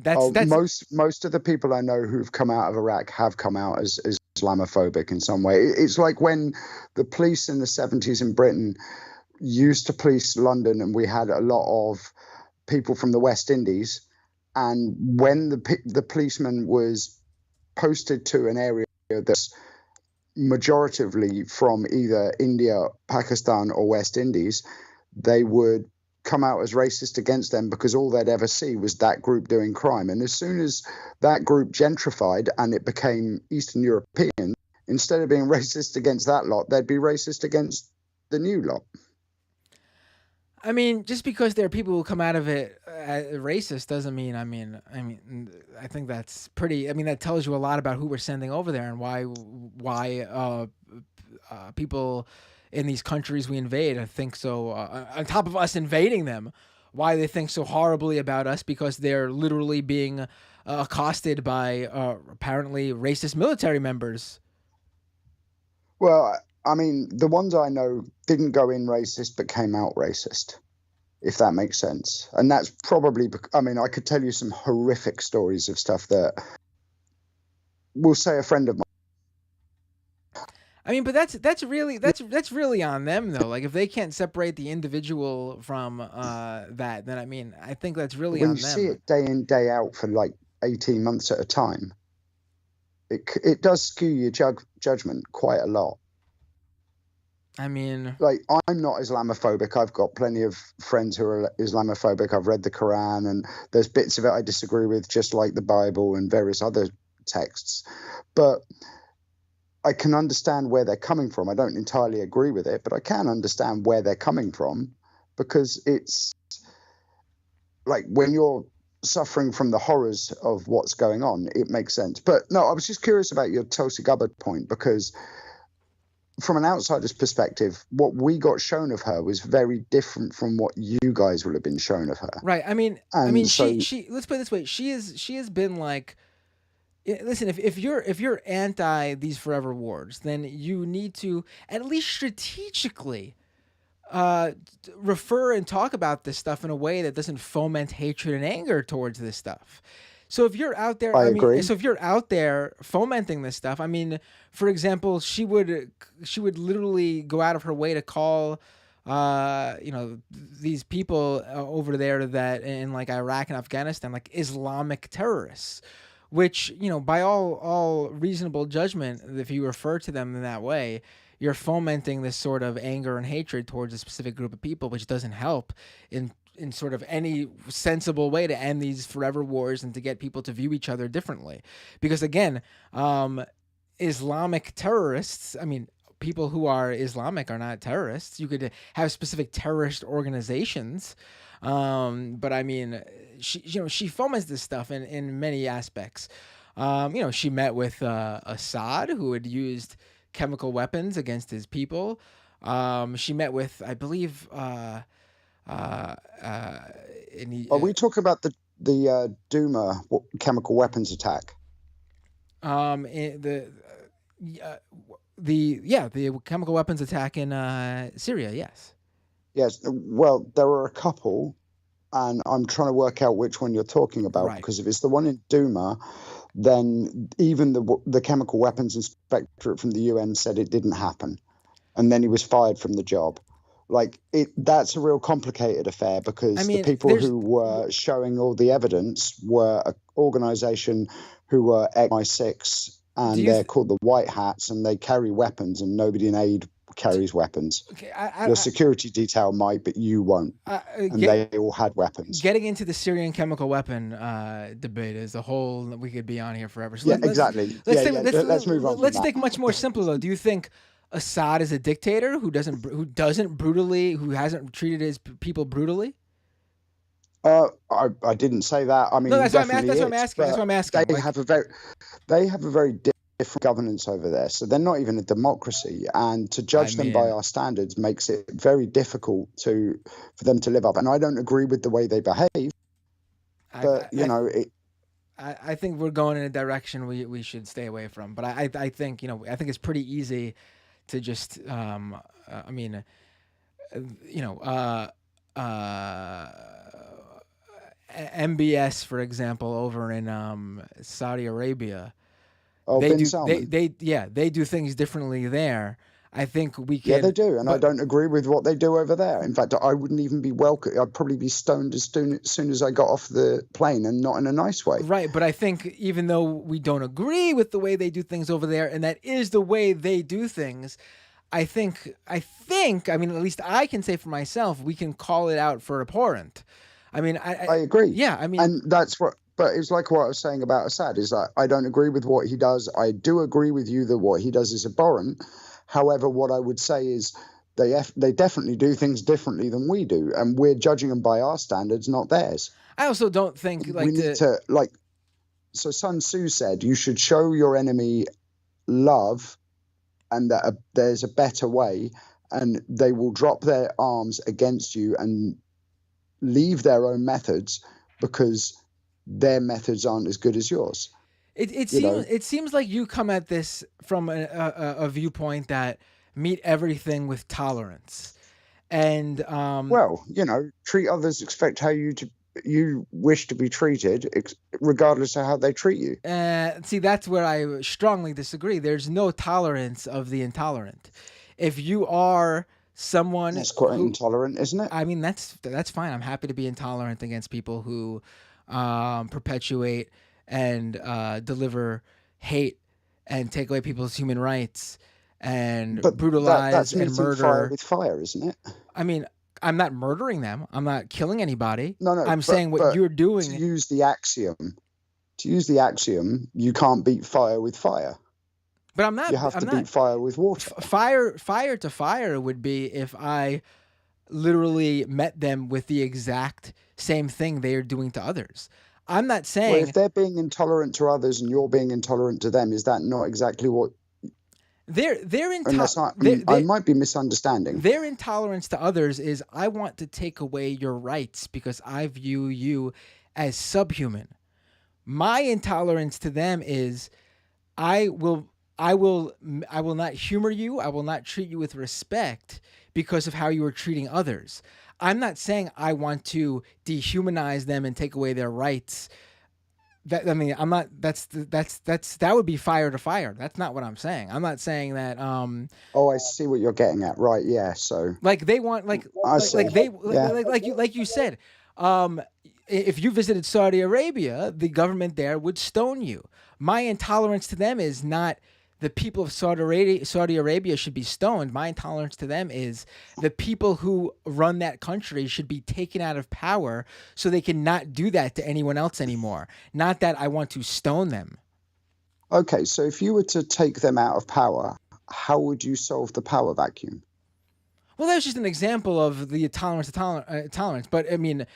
that's most of the people I know who've come out of Iraq have come out as Islamophobic in some way. It's like when the police in the 70s in Britain used to police London, and we had a lot of people from the West Indies, and when the policeman was posted to an area that's majoritively from either India, Pakistan, or West Indies, they would come out as racist against them because all they'd ever see was that group doing crime. And as soon as that group gentrified and it became Eastern European, instead of being racist against that lot, they'd be racist against the new lot. I mean, just because there are people who come out of it racist doesn't mean. I think that's pretty. I mean, that tells you a lot about who we're sending over there and why people in these countries we invade think so. On top of us invading them, why they think so horribly about us because they're literally being accosted by apparently racist military members. Well, I mean, the ones I know didn't go in racist, but came out racist, if that makes sense. And that's probably, I could tell you some horrific stories of stuff that, we'll say a friend of mine. I mean, but that's really on them though. Like if they can't separate the individual from that, then I think that's really on them. When you see it day in, day out for like 18 months at a time, it does skew your judgment quite a lot. I mean, like, I'm not Islamophobic. I've got plenty of friends who are Islamophobic. I've read the Quran, and there's bits of it I disagree with, just like the Bible and various other texts. But I can understand where they're coming from. I don't entirely agree with it, but I can understand where they're coming from, because it's like when you're suffering from the horrors of what's going on, it makes sense. But no, I was just curious about your Tulsi Gabbard point, because from an outsider's perspective, what we got shown of her was very different from what you guys will have been shown of her. Right. She let's put it this way. She has been like, listen, if you're anti these forever wars, then you need to at least strategically refer and talk about this stuff in a way that doesn't foment hatred and anger towards this stuff. So if you're out there, so if you're out there fomenting this stuff, for example, she would literally go out of her way to call, these people over there that in like Iraq and Afghanistan, like Islamic terrorists, which, by all reasonable judgment, if you refer to them in that way, you're fomenting this sort of anger and hatred towards a specific group of people, which doesn't help in sort of any sensible way to end these forever wars and to get people to view each other differently. Because again, Islamic terrorists, people who are Islamic are not terrorists. You could have specific terrorist organizations. But she foments this stuff in many aspects. She met with Assad, who had used chemical weapons against his people. She met with, I believe, Are we talking about the Duma chemical weapons attack? The chemical weapons attack in Syria. Yes. Yes. Well, there were a couple, and I'm trying to work out which one you're talking about, Right. because if it's the one in Duma, then even the chemical weapons inspectorate from the UN said it didn't happen, and then he was fired from the job. Like that's a real complicated affair, because the people who were showing all the evidence were an organization who were MI6, and they're called the White Hats, and they carry weapons, and nobody in aid carries weapons. Okay, Your security detail might, but you won't. And they all had weapons. Getting into the Syrian chemical weapon debate is a whole we could be on here forever. So Exactly. Let's move on. Let's think much more simpler though. Do you think Assad is a dictator who hasn't treated his people brutally? I didn't say that. I mean, no, that's what I'm asking. They have a very different governance over there, so they're not even a democracy. And to judge them by our standards makes it very difficult for them to live up. And I don't agree with the way they behave. But I think we're going in a direction we should stay away from. But I think it's pretty easy to just MBS, for example, over in Saudi Arabia. Oh, they do things differently there. I think we can. Yeah, they do, and I don't agree with what they do over there. In fact, I wouldn't even be welcome. I'd probably be stoned as soon as I got off the plane, and not in a nice way. Right, but I think even though we don't agree with the way they do things over there, and that is the way they do things, I think. I mean, at least I can say for myself, we can call it out for abhorrent. I mean, I agree. Yeah, I mean, and that's what. But it's like what I was saying about Assad, is that I don't agree with what he does. I do agree with you that what he does is abhorrent. However, what I would say is they definitely do things differently than we do, and we're judging them by our standards, not theirs. I also don't think So Sun Tzu said you should show your enemy love, and that there's a better way, and they will drop their arms against you and leave their own methods because their methods aren't as good as yours. It seems like you come at this from a viewpoint that meet everything with tolerance, and treat others, expect how you wish to be treated, regardless of how they treat you. See, that's where I strongly disagree. There's no tolerance of the intolerant. If you are someone that's quite intolerant, isn't it? I mean, that's fine. I'm happy to be intolerant against people who perpetuate and deliver hate and take away people's human rights and brutalize that's and murder. Fire with fire, isn't it? I mean, I'm not murdering them. I'm not killing anybody. No. I'm saying what you're doing. To use the axiom, you can't beat fire with fire. But I'm not. You have to beat fire with water. Fire to fire would be if I literally met them with the exact same thing they are doing to others. I'm not saying. Well, if they're being intolerant to others and you're being intolerant to them, is that not exactly what? I might be misunderstanding. Their intolerance to others is, I want to take away your rights because I view you as subhuman. My intolerance to them is, I will not humor you. I will not treat you with respect because of how you are treating others. I'm not saying I want to dehumanize them and take away their rights. That would be fire to fire. That's not what I'm saying. I'm not saying that. I see what you're getting at. Right? Yeah. So they want like you said. If you visited Saudi Arabia, the government there would stone you. My intolerance to them is not the people of Saudi Arabia should be stoned. My intolerance to them is the people who run that country should be taken out of power so they can not do that to anyone else anymore. Not that I want to stone them. Okay, so if you were to take them out of power, how would you solve the power vacuum? Well, that's just an example of the tolerance. But I mean,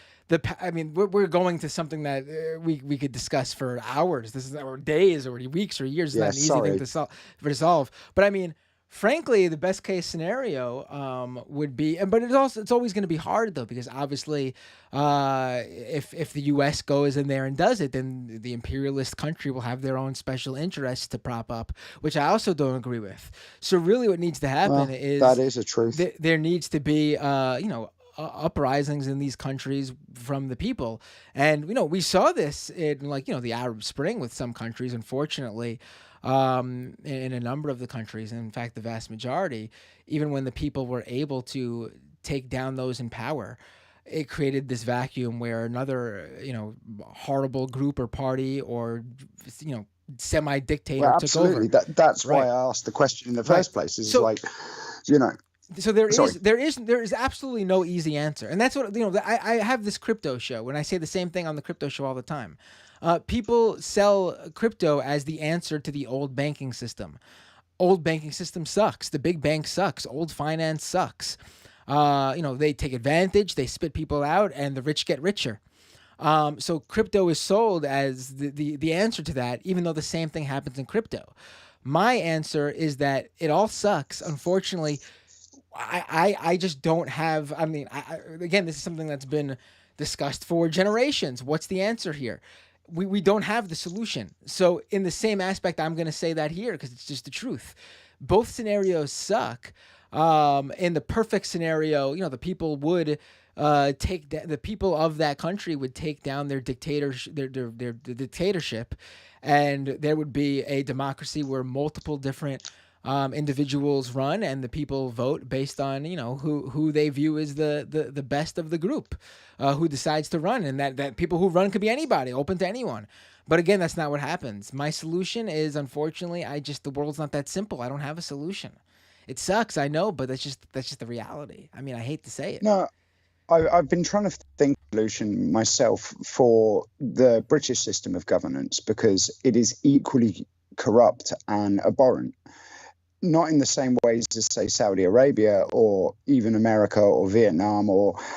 we're going to something that we could discuss for hours. This is or days or weeks or years. It's not an easy thing to resolve. But I mean, frankly, the best case scenario would be, but it's always going to be hard though, because obviously, if the U.S. goes in there and does it, then the imperialist country will have their own special interests to prop up, which I also don't agree with. So really, what needs to happen is that is a truth. There needs to be, uprisings in these countries from the people, and we saw this in the Arab Spring with some countries, unfortunately. In a number of the countries, and in fact, the vast majority, even when the people were able to take down those in power, it created this vacuum where another, horrible group or party or, semi-dictator Well, took over. absolutely. That's Right. why I asked the question in the first place. Is So- So there is absolutely no easy answer, and that's what I have this crypto show, and I say the same thing on the crypto show all the time. People sell crypto as the answer to the old banking system. Old banking system sucks. The big bank sucks. Old finance sucks. They take advantage. They spit people out, and the rich get richer. So crypto is sold as the answer to that, even though the same thing happens in crypto. My answer is that it all sucks. Unfortunately, I just don't have. I mean, again, this is something that's been discussed for generations. What's the answer here? We don't have the solution. So in the same aspect, I'm going to say that here because it's just the truth. Both scenarios suck. In the perfect scenario, the people would the people of that country would take down their their dictatorship, and there would be a democracy where multiple different individuals run, and the people vote based on who they view as the best of the group, who decides to run, and that people who run could be anybody, open to anyone. But again, that's not what happens. My solution is, unfortunately, the world's not that simple. I don't have a solution. It sucks, I know, but that's just the reality. I mean, I hate to say it. No, I've been trying to think of a solution myself for the British system of governance because it is equally corrupt and abhorrent. Not in the same ways as, say, Saudi Arabia or even America or Vietnam,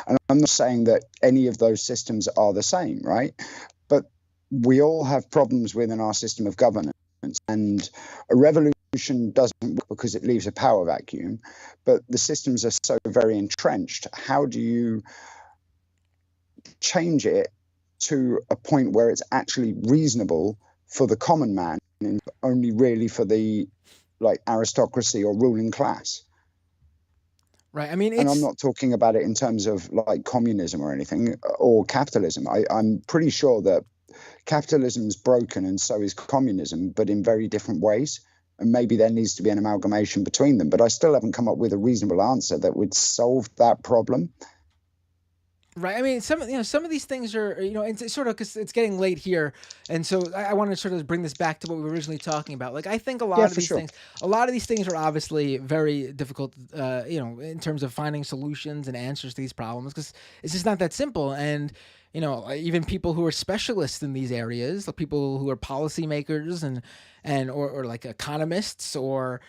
and I'm not saying that any of those systems are the same, right? But we all have problems within our system of governance, and a revolution doesn't work because it leaves a power vacuum, but the systems are so very entrenched. How do you change it to a point where it's actually reasonable for the common man and only really for the aristocracy or ruling class? Right. I mean, and I'm not talking about it in terms of communism or anything or capitalism. I'm pretty sure that capitalism is broken and so is communism, but in very different ways. And maybe there needs to be an amalgamation between them. But I still haven't come up with a reasonable answer that would solve that problem. Right. I mean, some of these things are, it's sort of because it's getting late here, and so I want to sort of bring this back to what we were originally talking about. I think a lot of these things are obviously very difficult, in terms of finding solutions and answers to these problems, because it's just not that simple. And even people who are specialists in these areas, like people who are policymakers and economists or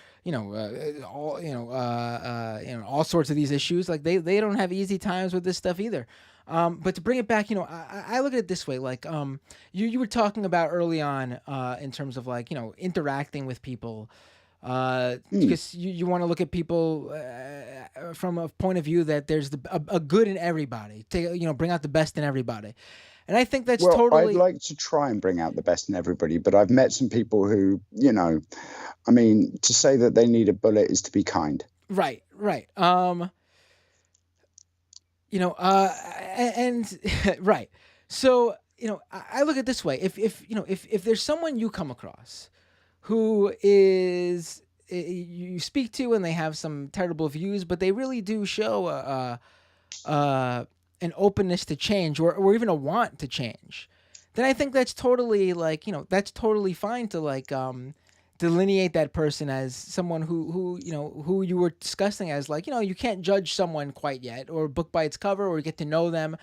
all sorts of these issues, they don't have easy times with this stuff either. But to bring it back, I look at it this way, you were talking about early on in terms of interacting with people, because you want to look at people from a point of view that there's a good in everybody, to bring out the best in everybody. And I think that's totally. I'd like to try and bring out the best in everybody, but I've met some people who, I mean, to say that they need a bullet is to be kind. Right. And right. So, I look at it this way. If there's someone you come across who is you speak to and they have some terrible views, but they really do show an openness to change or even a want to change, then I think that's totally that's totally fine to delineate that person as someone who you were discussing as you can't judge someone quite yet or book by its cover or get to know them.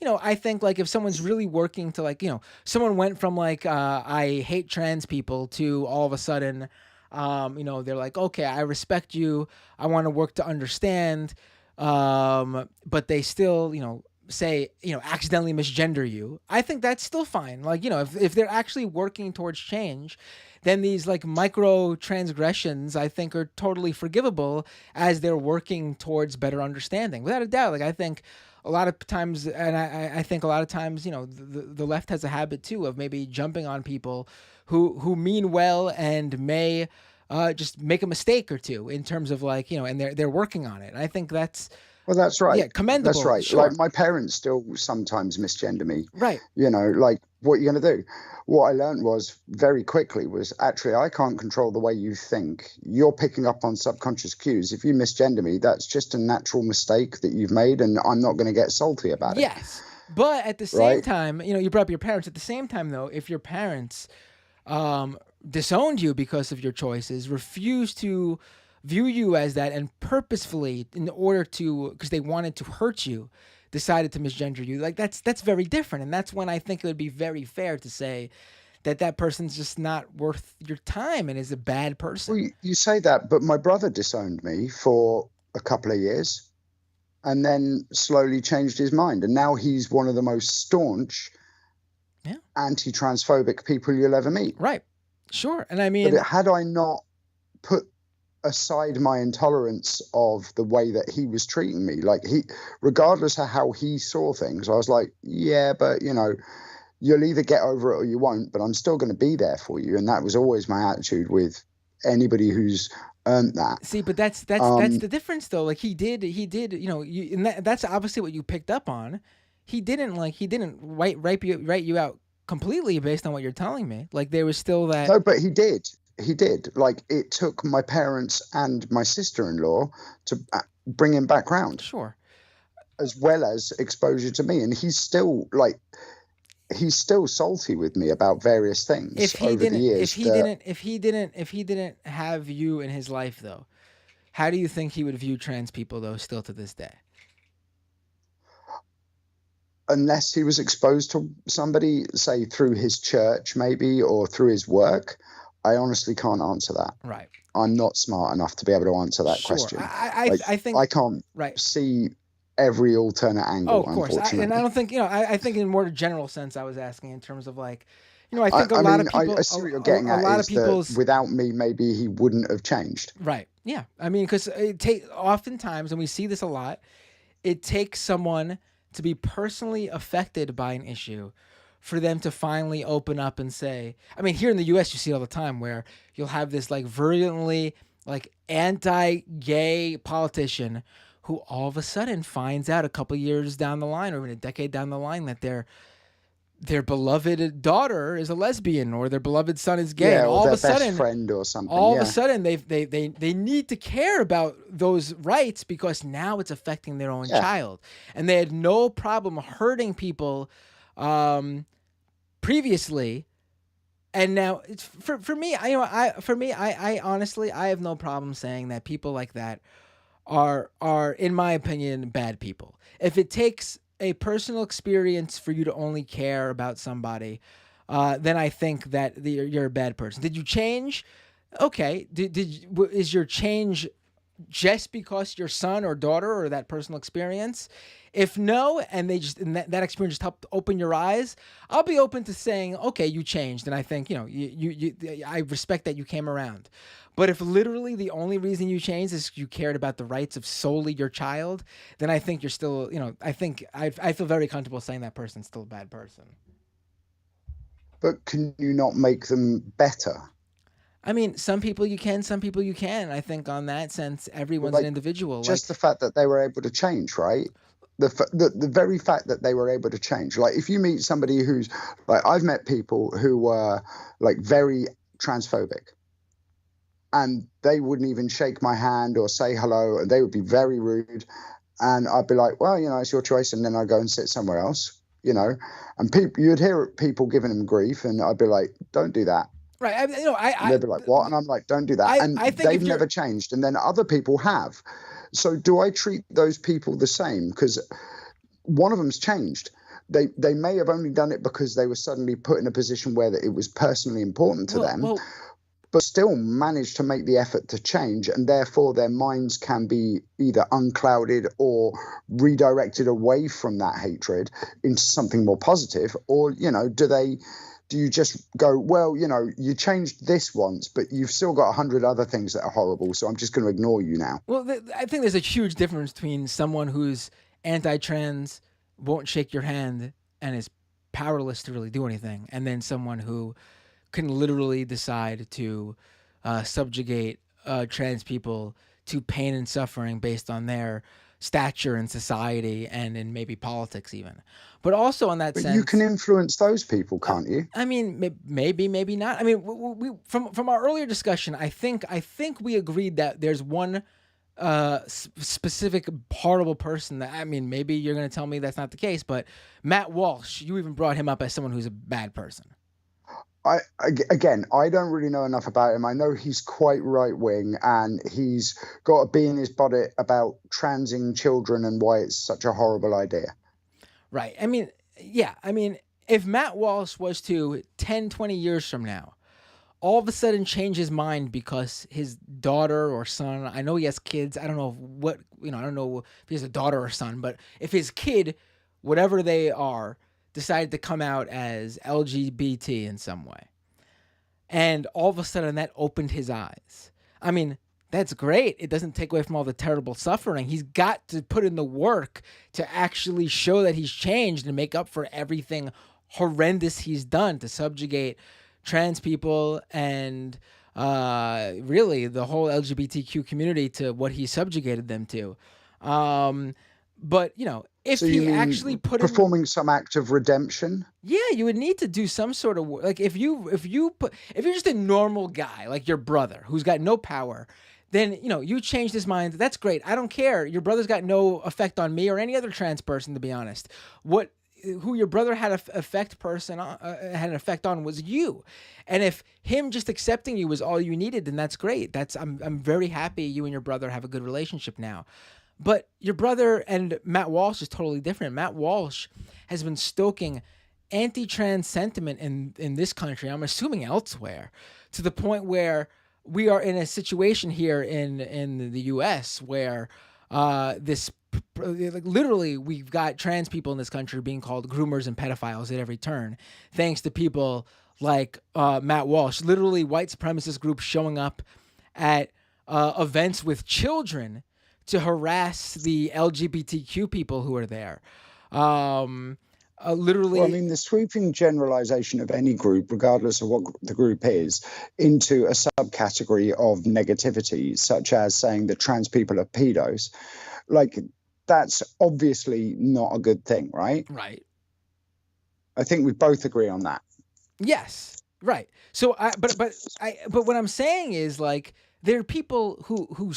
I think if someone's really working to someone went from I hate trans people to all of a sudden they're okay, I respect you, I want to work to understand, but they still say, accidentally misgender you, I think that's still fine. Like, if they're actually working towards change, then these like micro transgressions, I think, are totally forgivable as they're working towards better understanding. Without a doubt, like I think a lot of times, and I think a lot of times, the left has a habit too of maybe jumping on people who mean well and may just make a mistake or two in terms of like, and they're working on it. And I think that's, well, that's right. Yeah, commendable. That's right. Sure. Like my parents still sometimes misgender me. Right. Like what are you going to do? What I learned was very quickly was actually I can't control the way you think. You're picking up on subconscious cues. If you misgender me, that's just a natural mistake that you've made, and I'm not going to get salty about it. Yes. But at the same time, you brought up your parents. At the same time, though, if your parents disowned you because of your choices, refused to view you as that, and purposefully, in order to, because they wanted to hurt you, decided to misgender you, like that's very different. And that's when I think it would be very fair to say that person's just not worth your time and is a bad person. Well, you say that, but my brother disowned me for a couple of years and then slowly changed his mind. And now he's one of the most staunch anti-transphobic people you'll ever meet. Right. Sure. And I mean, but had I not put aside my intolerance of the way that he was treating me, like regardless of how he saw things, I was like, yeah, but you'll either get over it or you won't, but I'm still going to be there for you. And that was always my attitude with anybody who's earned that. See, but that's the difference though. Like he did, and that's obviously what you picked up on. He didn't write you out completely based on what you're telling me. Like there was still that. No, but he did. Like it took my parents and my sister-in-law to bring him back round. Sure. As well as exposure to me. And he's still salty with me about various things over the years. If he didn't have you in his life though, how do you think he would view trans people though still to this day? Unless he was exposed to somebody, say through his church maybe, or through his work, I honestly can't answer that. Right. I'm not smart enough to be able to answer that question. I think I can't see every alternate angle. Oh, of course. Unfortunately. And I don't think, I think in more general sense, I was asking in terms of like, I think a lot of people. I see what you're getting at. A lot of people's without me, maybe he wouldn't have changed. Right. Yeah. I mean, because oftentimes, and we see this a lot, it takes someone to be personally affected by an issue for them to finally open up and say, I mean, here in the US, you see it all the time where you'll have this like virulently like anti-gay politician who all of a sudden finds out a couple years down the line or even a decade down the line that their beloved daughter is a lesbian or their beloved son is gay. Yeah, and all or of a their sudden, best friend or something. All of a sudden, they need to care about those rights because now it's affecting their own child, and they had no problem hurting people previously, and now it's for me. I honestly I have no problem saying that people like that are in my opinion bad people. If it takes a personal experience for you to only care about somebody, then I think that you're a bad person. Did you change? Okay. Is your change just because your son or daughter or that personal experience? If no, and that experience just helped open your eyes, I'll be open to saying, okay, you changed, and I think I respect that you came around. But if literally the only reason you changed is you cared about the rights of solely your child, then I think you're still, I think I feel very comfortable saying that person's still a bad person. But can you not make them better? I mean, some people you can, some people you can. I think on that sense, everyone's an individual. Just the fact that they were able to change, right? The very fact that they were able to change. Like if you meet somebody who's like, I've met people who were like very transphobic and they wouldn't even shake my hand or say hello, and they would be very rude. And I'd be like, well, it's your choice. And then I'd go and sit somewhere else, and you'd hear people giving them grief, and I'd be like, don't do that. Right. And they'd be like, what? And I'm like, don't do that. And they've never changed. And then other people have. So do I treat those people the same? Because one of them's changed. They may have only done it because they were suddenly put in a position where it was personally important to them. but still manage to make the effort to change, and therefore their minds can be either unclouded or redirected away from that hatred into something more positive? Or, do you just go, well, you changed this once, but you've still got 100 other things that are horrible, so I'm just going to ignore you now? Well, I think there's a huge difference between someone who's anti-trans, won't shake your hand, and is powerless to really do anything, and then someone who can literally decide to subjugate trans people to pain and suffering based on their stature in society and in maybe politics even. But also in that sense, you can influence those people, can't you? I mean, maybe not. I mean, we from our earlier discussion, I think we agreed that there's one specific horrible person that, I mean, maybe you're going to tell me that's not the case, but Matt Walsh, you even brought him up as someone who's a bad person. I don't really know enough about him. I know he's quite right wing, and he's got a bee in his bonnet about transing children and why it's such a horrible idea. Right. I mean, yeah. I mean, if Matt Walsh was to 10, 20 years from now, all of a sudden change his mind because his daughter or son, I know he has kids. I don't know I don't know if he has a daughter or son, but if his kid, whatever they are, decided to come out as LGBT in some way, and all of a sudden that opened his eyes. I mean, that's great. It doesn't take away from all the terrible suffering. He's got to put in the work to actually show that he's changed and make up for everything horrendous he's done to subjugate trans people and really the whole LGBTQ community to what he subjugated them to. But, if so he actually put performing some act of redemption, yeah, you would need to do some sort of, like, if you're just a normal guy like your brother who's got no power, then you changed his mind. That's great. I don't care. Your brother's got no effect on me or any other trans person, to be honest. Who your brother had an effect on was you, and if him just accepting you was all you needed, then that's great. I'm very happy you and your brother have a good relationship now. But your brother and Matt Walsh is totally different. Matt Walsh has been stoking anti-trans sentiment in this country, I'm assuming elsewhere, to the point where we are in a situation here in the U.S. where literally we've got trans people in this country being called groomers and pedophiles at every turn, thanks to people like Matt Walsh. Literally white supremacist groups showing up at events with children to harass the LGBTQ people who are there. Literally. Well, I mean, the sweeping generalization of any group, regardless of what the group is, into a subcategory of negativity, such as saying that trans people are pedos, like, that's obviously not a good thing, right? Right. I think we both agree on that. Yes. Right. So, but what I'm saying is, like, there are people who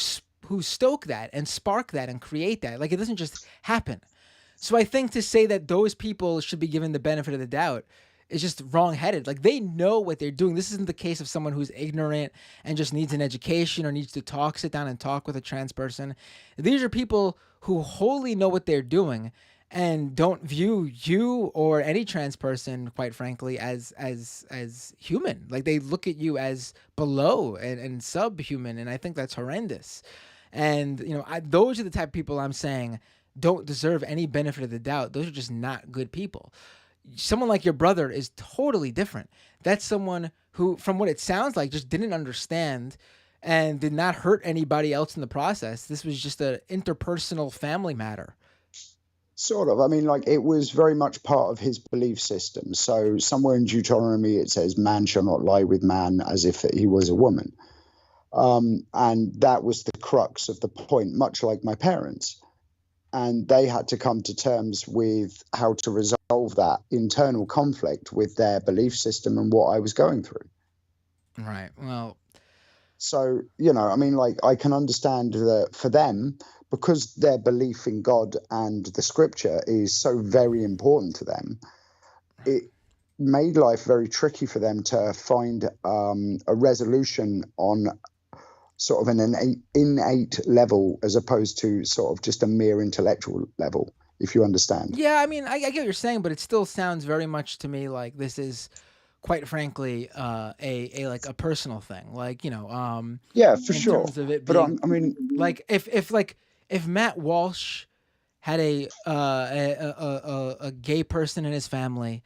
stoke that and spark that and create that. Like, it doesn't just happen. So I think to say that those people should be given the benefit of the doubt is just wrong-headed. Like, they know what they're doing. This isn't the case of someone who's ignorant and just needs an education or needs to sit down and talk with a trans person. These are people who wholly know what they're doing and don't view you or any trans person, quite frankly, as human. Like, they look at you as below and subhuman, and I think that's horrendous. And, those are the type of people I'm saying don't deserve any benefit of the doubt. Those are just not good people. Someone like your brother is totally different. That's someone who, from what it sounds like, just didn't understand and did not hurt anybody else in the process. This was just an interpersonal family matter. Sort of. I mean, like, it was very much part of his belief system. So somewhere in Deuteronomy, it says, man shall not lie with man as if he was a woman. And that was the crux of the point, much like my parents. And they had to come to terms with how to resolve that internal conflict with their belief system and what I was going through. Right. Well, so, I mean, like, I can understand that for them, because their belief in God and the scripture is so very important to them, it made life very tricky for them to find a resolution on sort of an innate level as opposed to sort of just a mere intellectual level, if you understand. Yeah, I mean, I get what you're saying, but it still sounds very much to me like this is quite frankly, a like a personal thing, like Yeah, for in sure. terms of it But being I mean, like if Matt Walsh had a gay person in his family,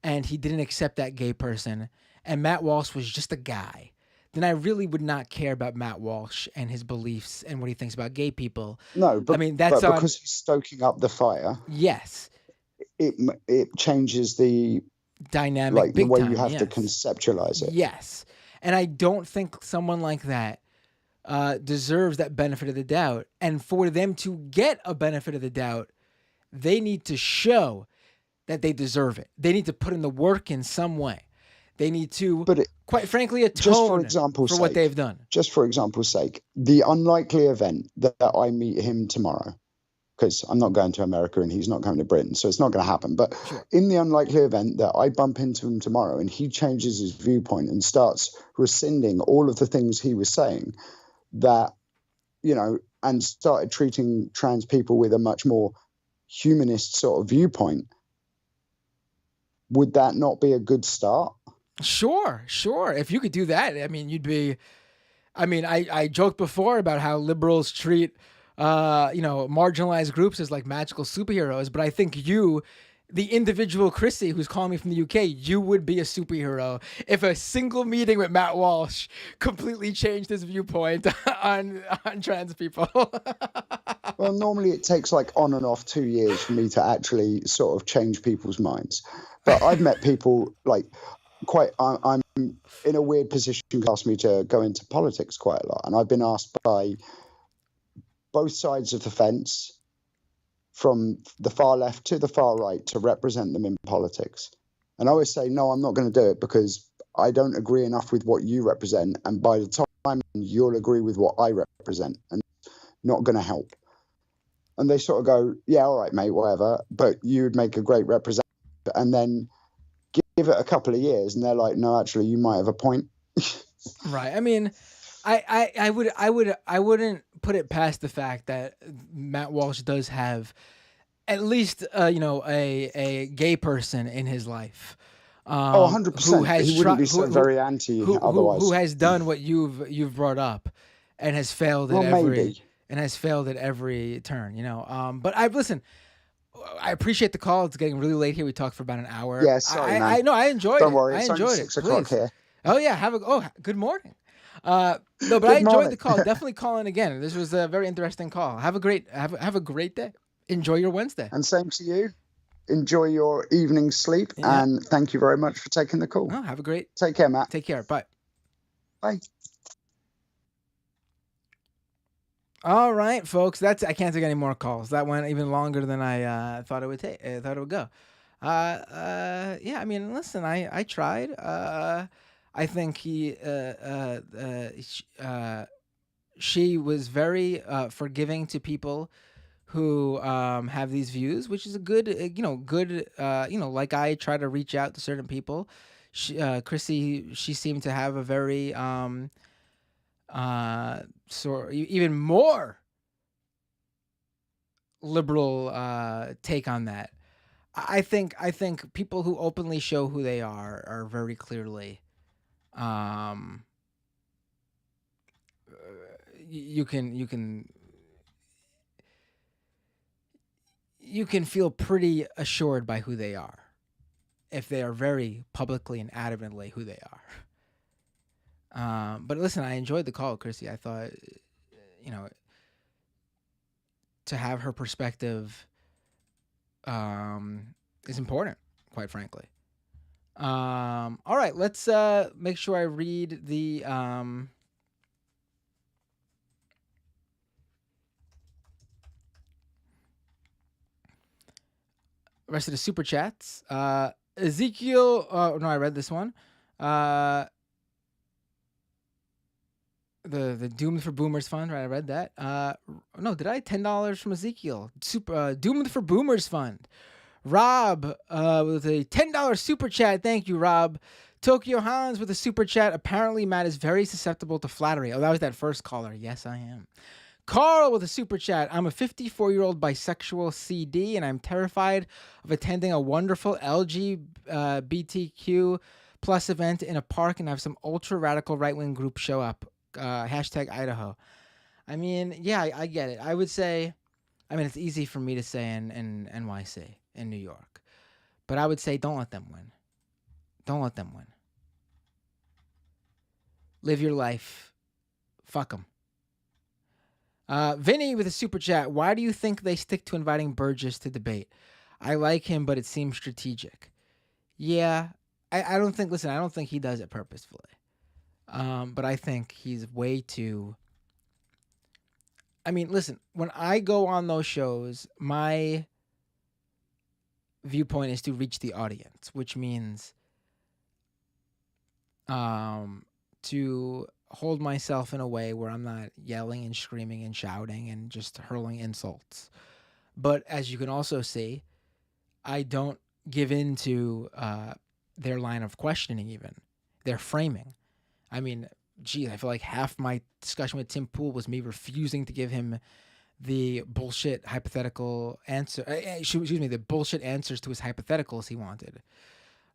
and he didn't accept that gay person, and Matt Walsh was just a guy, then I really would not care about Matt Walsh and his beliefs and what he thinks about gay people. no, but I mean, that's on. because he's stoking up the fire, Yes, it changes the dynamic, like the big way time. you have Yes. to conceptualize it. Yes, and I don't think someone like that deserves that benefit of the doubt. And for them to get a benefit of the doubt, they need to show that they deserve it. They need to put in the work in some way. They need to, quite frankly, atone for what they've done. Just for example's sake, the unlikely event that I meet him tomorrow, because I'm not going to America and he's not going to Britain, so it's not going to happen. But in the unlikely event that I bump into him tomorrow and he changes his viewpoint and starts rescinding all of the things he was saying, that, and started treating trans people with a much more humanist sort of viewpoint, would that not be a good start? Sure. If you could do that, I mean, I joked before about how liberals treat, marginalized groups as like magical superheroes, but I think you, the individual Chrissy who's calling me from the UK, you would be a superhero if a single meeting with Matt Walsh completely changed his viewpoint on trans people. Well, normally it takes like on and off 2 years for me to actually sort of change people's minds. But I've met people like I'm in a weird position to ask me to go into politics quite a lot. And I've been asked by both sides of the fence, from the far left to the far right, to represent them in politics. And I always say, no, I'm not going to do it because I don't agree enough with what you represent. And by the time you'll agree with what I represent, and it's not going to help. And they sort of go, yeah, all right, mate, whatever. But you'd make a great representative. And then give it a couple of years and they're like, no, actually, you might have a point. Right. I mean, I wouldn't put it past the fact that Matt Walsh does have at least a gay person in his life. 100%. He wouldn't be so very anti otherwise. Who has done what you've brought up and has failed at every turn, but listen, I appreciate the call. It's getting really late here. We talked for about an hour. Yeah, sorry, man. I know. I enjoyed it. Don't worry. I It's enjoyed only it. 6 o'clock here. Oh yeah. Good morning. No, but I enjoyed the call. Definitely call in again. This was a very interesting call. Have a great day. Enjoy your Wednesday. And same to you. Enjoy your evening sleep. Yeah. And thank you very much for taking the call. Oh, have a great. Take care, Matt. Take care. Bye. Bye. All right, folks. I can't take any more calls. That went even longer than I thought it would take. I thought it would go. Yeah. I mean, listen. I tried. I think she was very forgiving to people who have these views, which is a good, like I try to reach out to certain people. Chrissy, she seemed to have a very even more liberal take on that. I think people who openly show who they are very clearly you can feel pretty assured by who they are if they are very publicly and adamantly who they are. But listen, I enjoyed the call, Chrissy. I thought, to have her perspective is important, quite frankly. All right, let's make sure I read the rest of the super chats. Ezekiel, no, I read this one. The Doomed for Boomers Fund, right? I read that. No, did I? $10 from Ezekiel. Doomed for Boomers Fund. Rob with a $10 super chat. Thank you, Rob. Tokyo Hans with a super chat. Apparently, Matt is very susceptible to flattery. Oh, that was that first caller. Yes, I am. Carl with a super chat. I'm a 54-year-old bisexual CD, and I'm terrified of attending a wonderful LGBTQ plus event in a park and have some ultra radical right wing group show up. Hashtag Idaho. I mean, yeah, I get it. I would say, I mean, it's easy for me to say in NYC, in New York. But I would say don't let them win. Don't let them win. Live your life. Fuck them. Vinny with a super chat. Why do you think they stick to inviting Burgess to debate? I like him, but it seems strategic. Yeah, I don't think, listen, I don't think he does it purposefully. But I think he's way too... I mean, listen, when I go on those shows, my viewpoint is to reach the audience, which means to hold myself in a way where I'm not yelling and screaming and shouting and just hurling insults. But as you can also see, I don't give in to their line of questioning even. Their framing. I mean, geez, I feel like half my discussion with Tim Pool was me refusing to give him the bullshit hypothetical answer. Excuse me, the bullshit answers to his hypotheticals he wanted.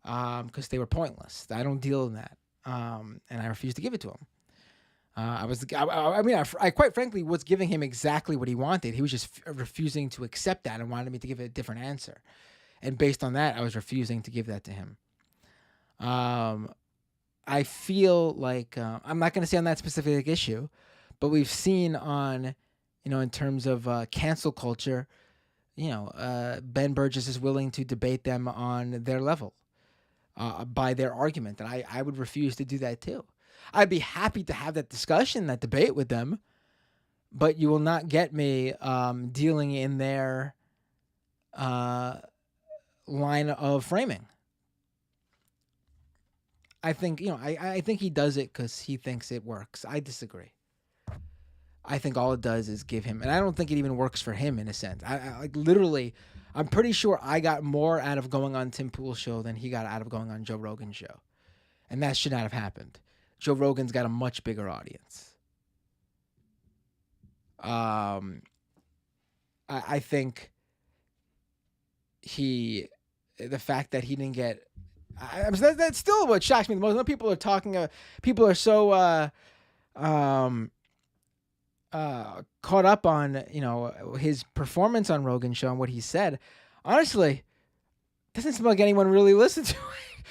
Because they were pointless. I don't deal in that. And I refused to give it to him. I quite frankly was giving him exactly what he wanted. He was just refusing to accept that and wanted me to give it a different answer. And based on that, I was refusing to give that to him. I feel like, I'm not going to say on that specific issue, but we've seen on, in terms of cancel culture, Ben Burgess is willing to debate them on their level by their argument. And I would refuse to do that too. I'd be happy to have that discussion, that debate with them, but you will not get me dealing in their line of framing. I think, I think he does it because he thinks it works. I disagree. I think all it does is give him, and I don't think it even works for him in a sense. I like literally, I'm pretty sure I got more out of going on Tim Pool's show than he got out of going on Joe Rogan's show. And that should not have happened. Joe Rogan's got a much bigger audience. I think the fact that he didn't get, that's still what shocks me the most. People are talking, people are so caught up on, his performance on Rogan's show and what he said. Honestly, doesn't seem like anyone really listened to it.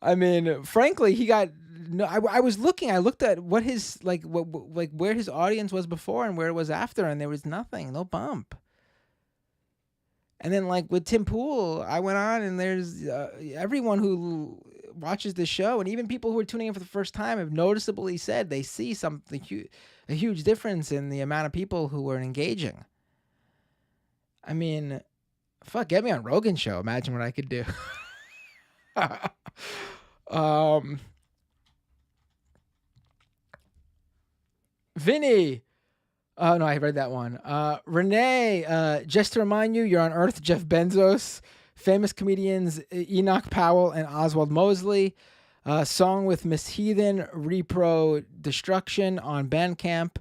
I mean, frankly, he got no. I looked at what his where his audience was before and where it was after, and there was nothing, no bump. And then with Tim Pool, I went on and there's everyone who watches the show, and even people who are tuning in for the first time have noticeably said they see a huge difference in the amount of people who are engaging. I mean, fuck, get me on Rogan's show. Imagine what I could do. Vinny. Oh, no, I read that one. Renee, just to remind you, you're on Earth, Jeff Bezos, famous comedians Enoch Powell and Oswald Mosley. Song with Miss Heathen, Repro Destruction on Bandcamp.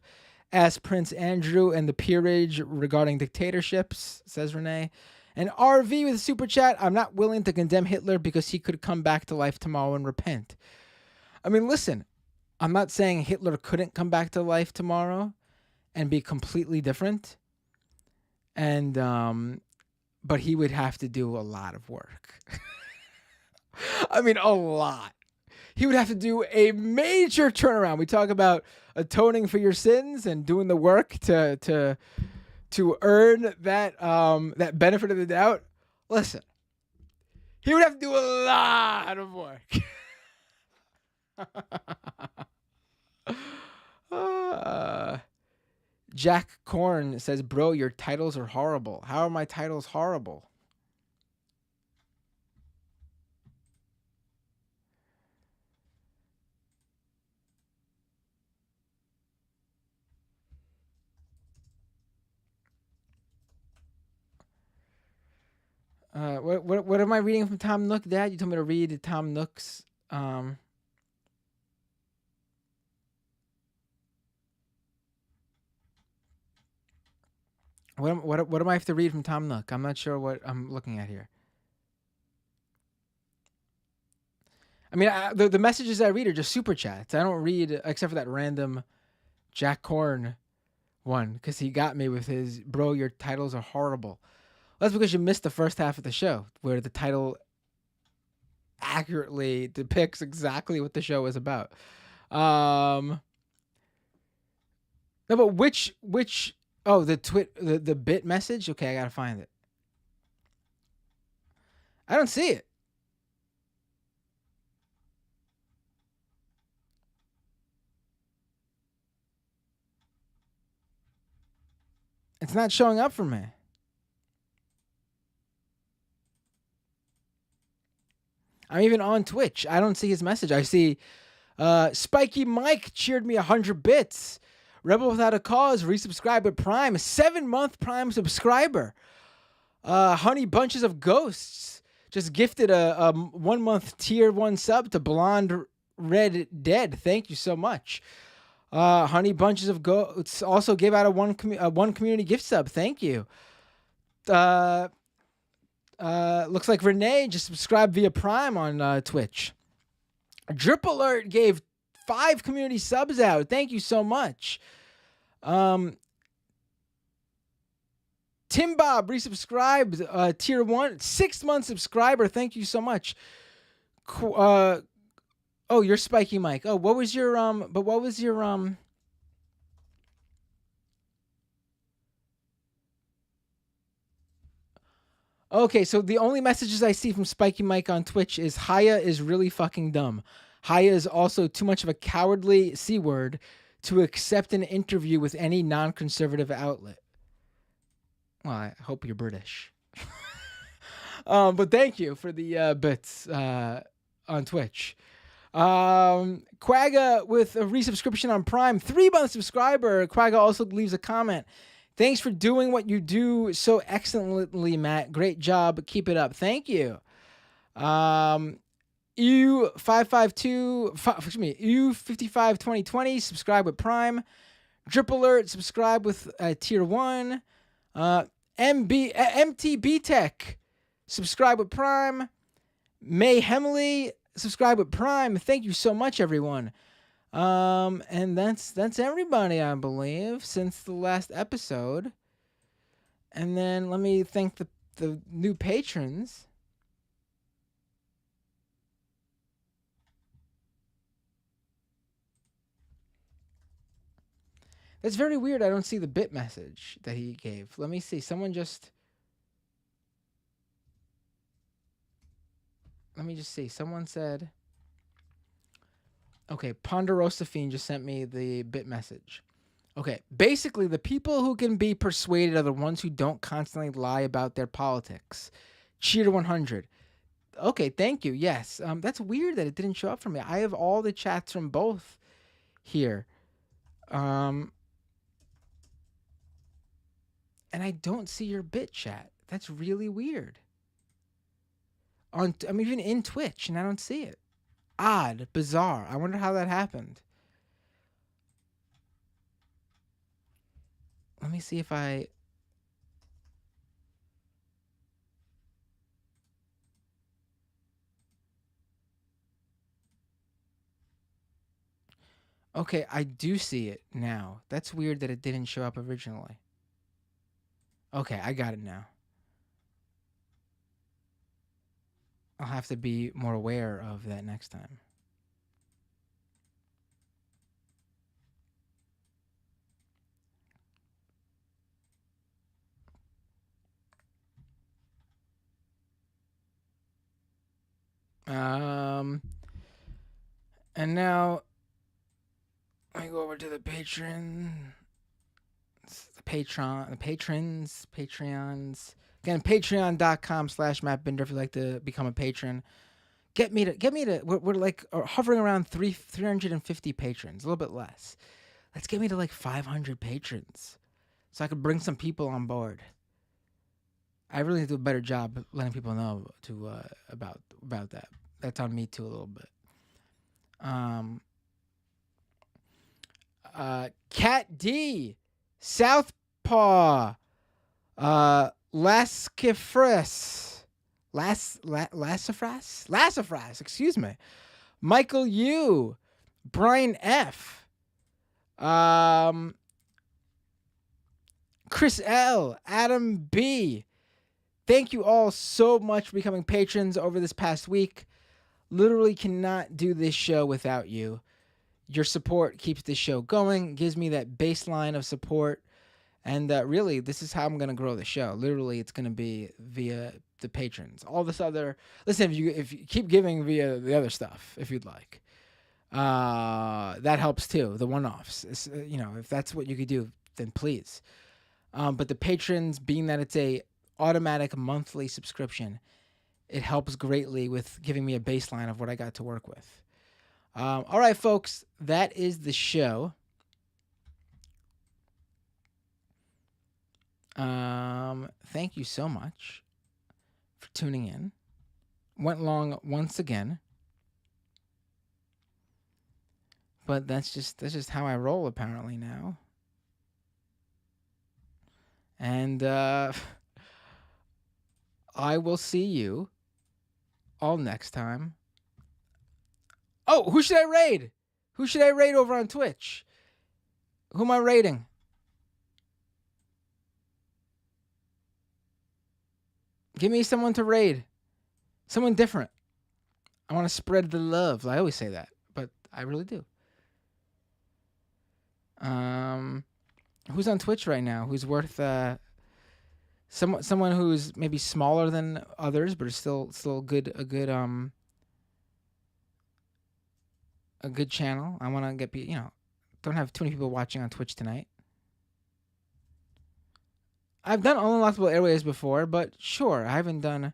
Ask Prince Andrew and the Peerage regarding dictatorships, says Renee. And RV with a super chat. I'm not willing to condemn Hitler because he could come back to life tomorrow and repent. I mean, listen, I'm not saying Hitler couldn't come back to life tomorrow and be completely different. And, but he would have to do a lot of work. I mean, a lot. He would have to do a major turnaround. We talk about atoning for your sins and doing the work to earn that that benefit of the doubt. Listen, he would have to do a lot of work. Jack Korn says, "Bro, your titles are horrible." How are my titles horrible? What am I reading from Tom Nook, Dad? You told me to read Tom Nook's. What am I have to read from Tom Nook? I'm not sure what I'm looking at here. I mean, the messages I read are just super chats. I don't read except for that random Jack Korn one because he got me with his bro. Your titles are horrible. That's because you missed the first half of the show where the title accurately depicts exactly what the show is about. No, but which oh the bit message? Okay, I gotta find it. I don't see it. It's not showing up for me. I'm even on Twitch. I don't see his message. I see Spiky Mike cheered me 100 bits. Rebel Without a Cause resubscribed with Prime, a 7-month Prime subscriber. Honey Bunches of Ghosts just gifted a 1-month tier 1 sub to Blonde Red Dead. Thank you so much. Honey Bunches of Ghosts also gave out a one community gift sub. Thank you. Looks like Renee just subscribed via Prime on Twitch. Drip Alert gave 5 community subs out. Thank you so much. Tim Bob resubscribed tier 1, 6-month subscriber. Thank you so much. Oh, you're Spiky Mike. Oh, what was your Okay, so the only messages I see from Spiky Mike on Twitch is Haya is really fucking dumb. Haya is also too much of a cowardly C word to accept an interview with any non-conservative outlet. Well, I hope you're British. But thank you for the bits on Twitch. Quagga with a resubscription on Prime, 3-month subscriber. Quagga also leaves a comment. Thanks for doing what you do so excellently, Matt. Great job. Keep it up. Thank you. U55 2020, subscribe with Prime. Drip Alert, subscribe with tier 1. MTB Tech, subscribe with Prime. May Hemley, subscribe with Prime. Thank you so much, everyone. And that's everybody, I believe, since the last episode. And then let me thank the new patrons. That's very weird. I don't see the bit message that he gave. Let me see. Let me just see. Someone said... Okay, Ponderosaphine just sent me the bit message. Okay, basically, the people who can be persuaded are the ones who don't constantly lie about their politics. Cheer 100. Okay, thank you. Yes, that's weird that it didn't show up for me. I have all the chats from both here. And I don't see your bit chat. That's really weird. I'm even in Twitch, and I don't see it. Odd, bizarre. I wonder how that happened. Let me see if I... Okay, I do see it now. That's weird that it didn't show up originally. Okay, I got it now. I'll have to be more aware of that next time. And now let me go over to the Patreons. Again, patreon.com/Matt Binder if you'd like to become a patron. Get me to we're like hovering around 350 patrons, a little bit less. Let's get me to like 500 patrons so I could bring some people on board. I really need to do a better job letting people know about that. That's on me too a little bit. Cat D, Southpaw, Lassafras, excuse me. Michael U, Brian F, Chris L, Adam B. Thank you all so much for becoming patrons over this past week. Literally cannot do this show without you. Your support keeps this show going, gives me that baseline of support. And really, this is how I'm going to grow the show. Literally, it's going to be via the patrons. All this other... Listen, if you keep giving via the other stuff, if you'd like. That helps too, the one-offs. If that's what you could do, then please. But the patrons, being that it's a automatic monthly subscription, it helps greatly with giving me a baseline of what I got to work with. All right, folks, that is the show. Thank you so much for tuning in. Went long once again, but that's just how I roll apparently now. And I will see you all next time. Oh, who should I raid? Who should I raid over on Twitch? Who am I raiding? Give me someone to raid. Someone different. I want to spread the love. I always say that, but I really do. Who's on Twitch right now? Who's worth someone who's maybe smaller than others, but is still a good channel. I want to get don't have too many people watching on Twitch tonight. I've done Unlockable Airways before, but sure, I haven't done...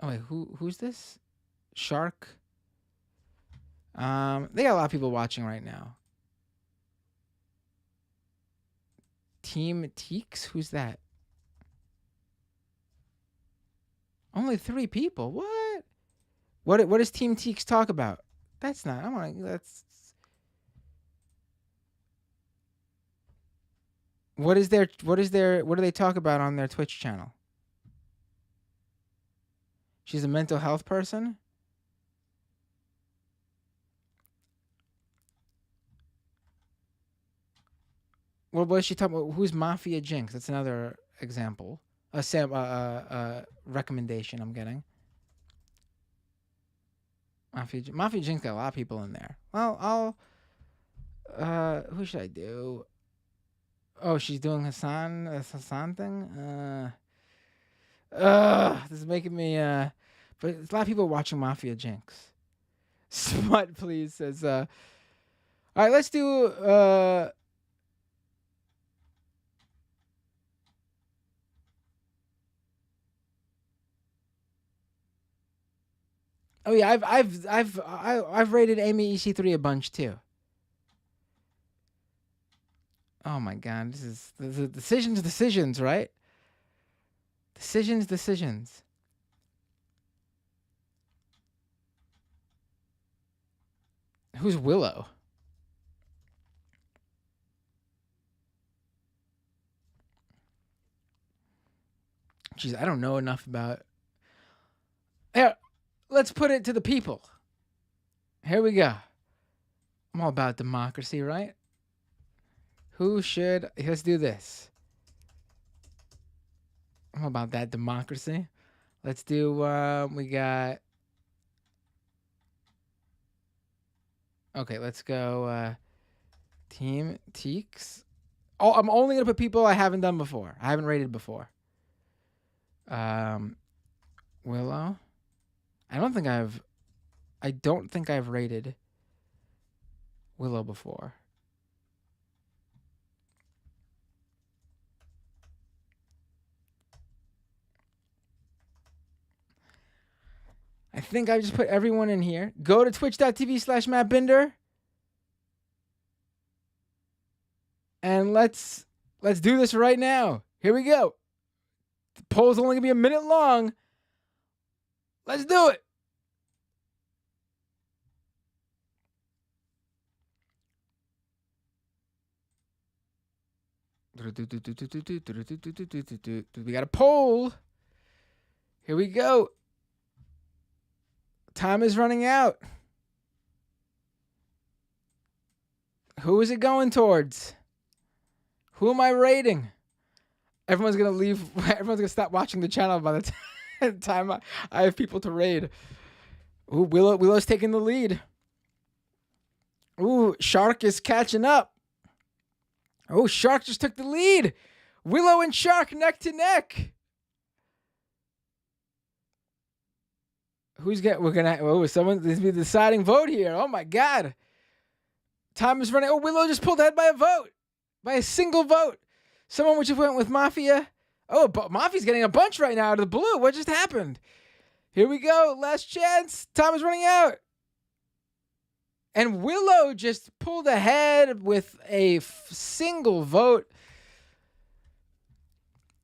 Oh, wait, who's this? Shark? They got a lot of people watching right now. Team Teeks? Who's that? Only 3 people? What? What does Team Teeks talk about? That's not... What do they talk about on their Twitch channel? She's a mental health person? Well, what is she talking about? Who's Mafia Jinx? That's another example. A recommendation I'm getting. Mafia Jinx got a lot of people in there. Well, who should I do? Oh, she's doing Hassan thing? This is making me, but there's a lot of people watching Mafia Jinx. Smut, please, says, all right, let's do, oh yeah, I've rated Amy EC3 a bunch too. Oh my God, this is the decisions, right? Decisions. Who's Willow? Jeez, I don't know enough about... Here, let's put it to the people. Here we go. I'm all about democracy, right? Let's do this. I'm about that democracy. Let's do, we got... Okay, let's go, Team Teeks. Oh, I'm only going to put people I haven't done before. I haven't rated before. Willow. I don't think I've rated Willow before. I think I just put everyone in here. Go to twitch.tv/MattBinder. And let's do this right now. Here we go. The poll's only going to be a minute long. Let's do it. We got a poll. Here we go. Time is running out. Who is it going towards? Who am I raiding? Everyone's going to leave. Everyone's going to stop watching the channel by the time I have people to raid. Ooh, Willow's taking the lead. Ooh, Shark is catching up. Oh, Shark just took the lead. Willow and Shark neck to neck. This is the deciding vote here. Oh my God. Time is running. Oh, Willow just pulled ahead by a vote. By a single vote. Someone which went with Mafia. Oh, but Mafia's getting a bunch right now out of the blue. What just happened? Here we go. Last chance. Time is running out. And Willow just pulled ahead with a single vote.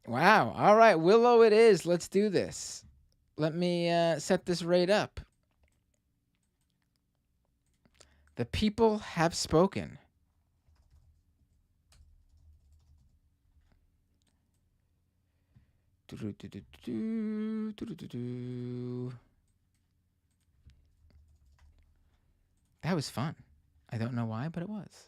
Wow. All right, Willow it is. Let's do this. Let me set this raid up. The people have spoken. That was fun. I don't know why, but it was.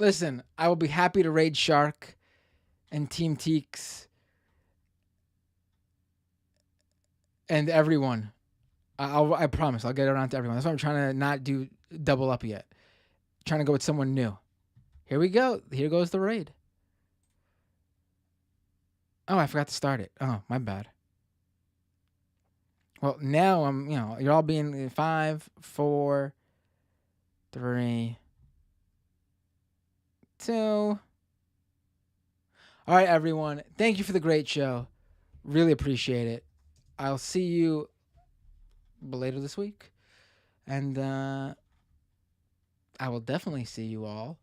Listen, I will be happy to raid Shark and Team Teeks and everyone. I promise I'll get around to everyone. That's why I'm trying to not do double up yet. Trying to go with someone new. Here we go. Here goes the raid. Oh, I forgot to start it. Oh, my bad. Well, now you're all being 5, 4, 3, 2. All right, everyone. Thank you for the great show. Really appreciate it. I'll see you later this week. And I will definitely see you all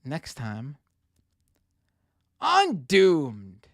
next time on Doomed.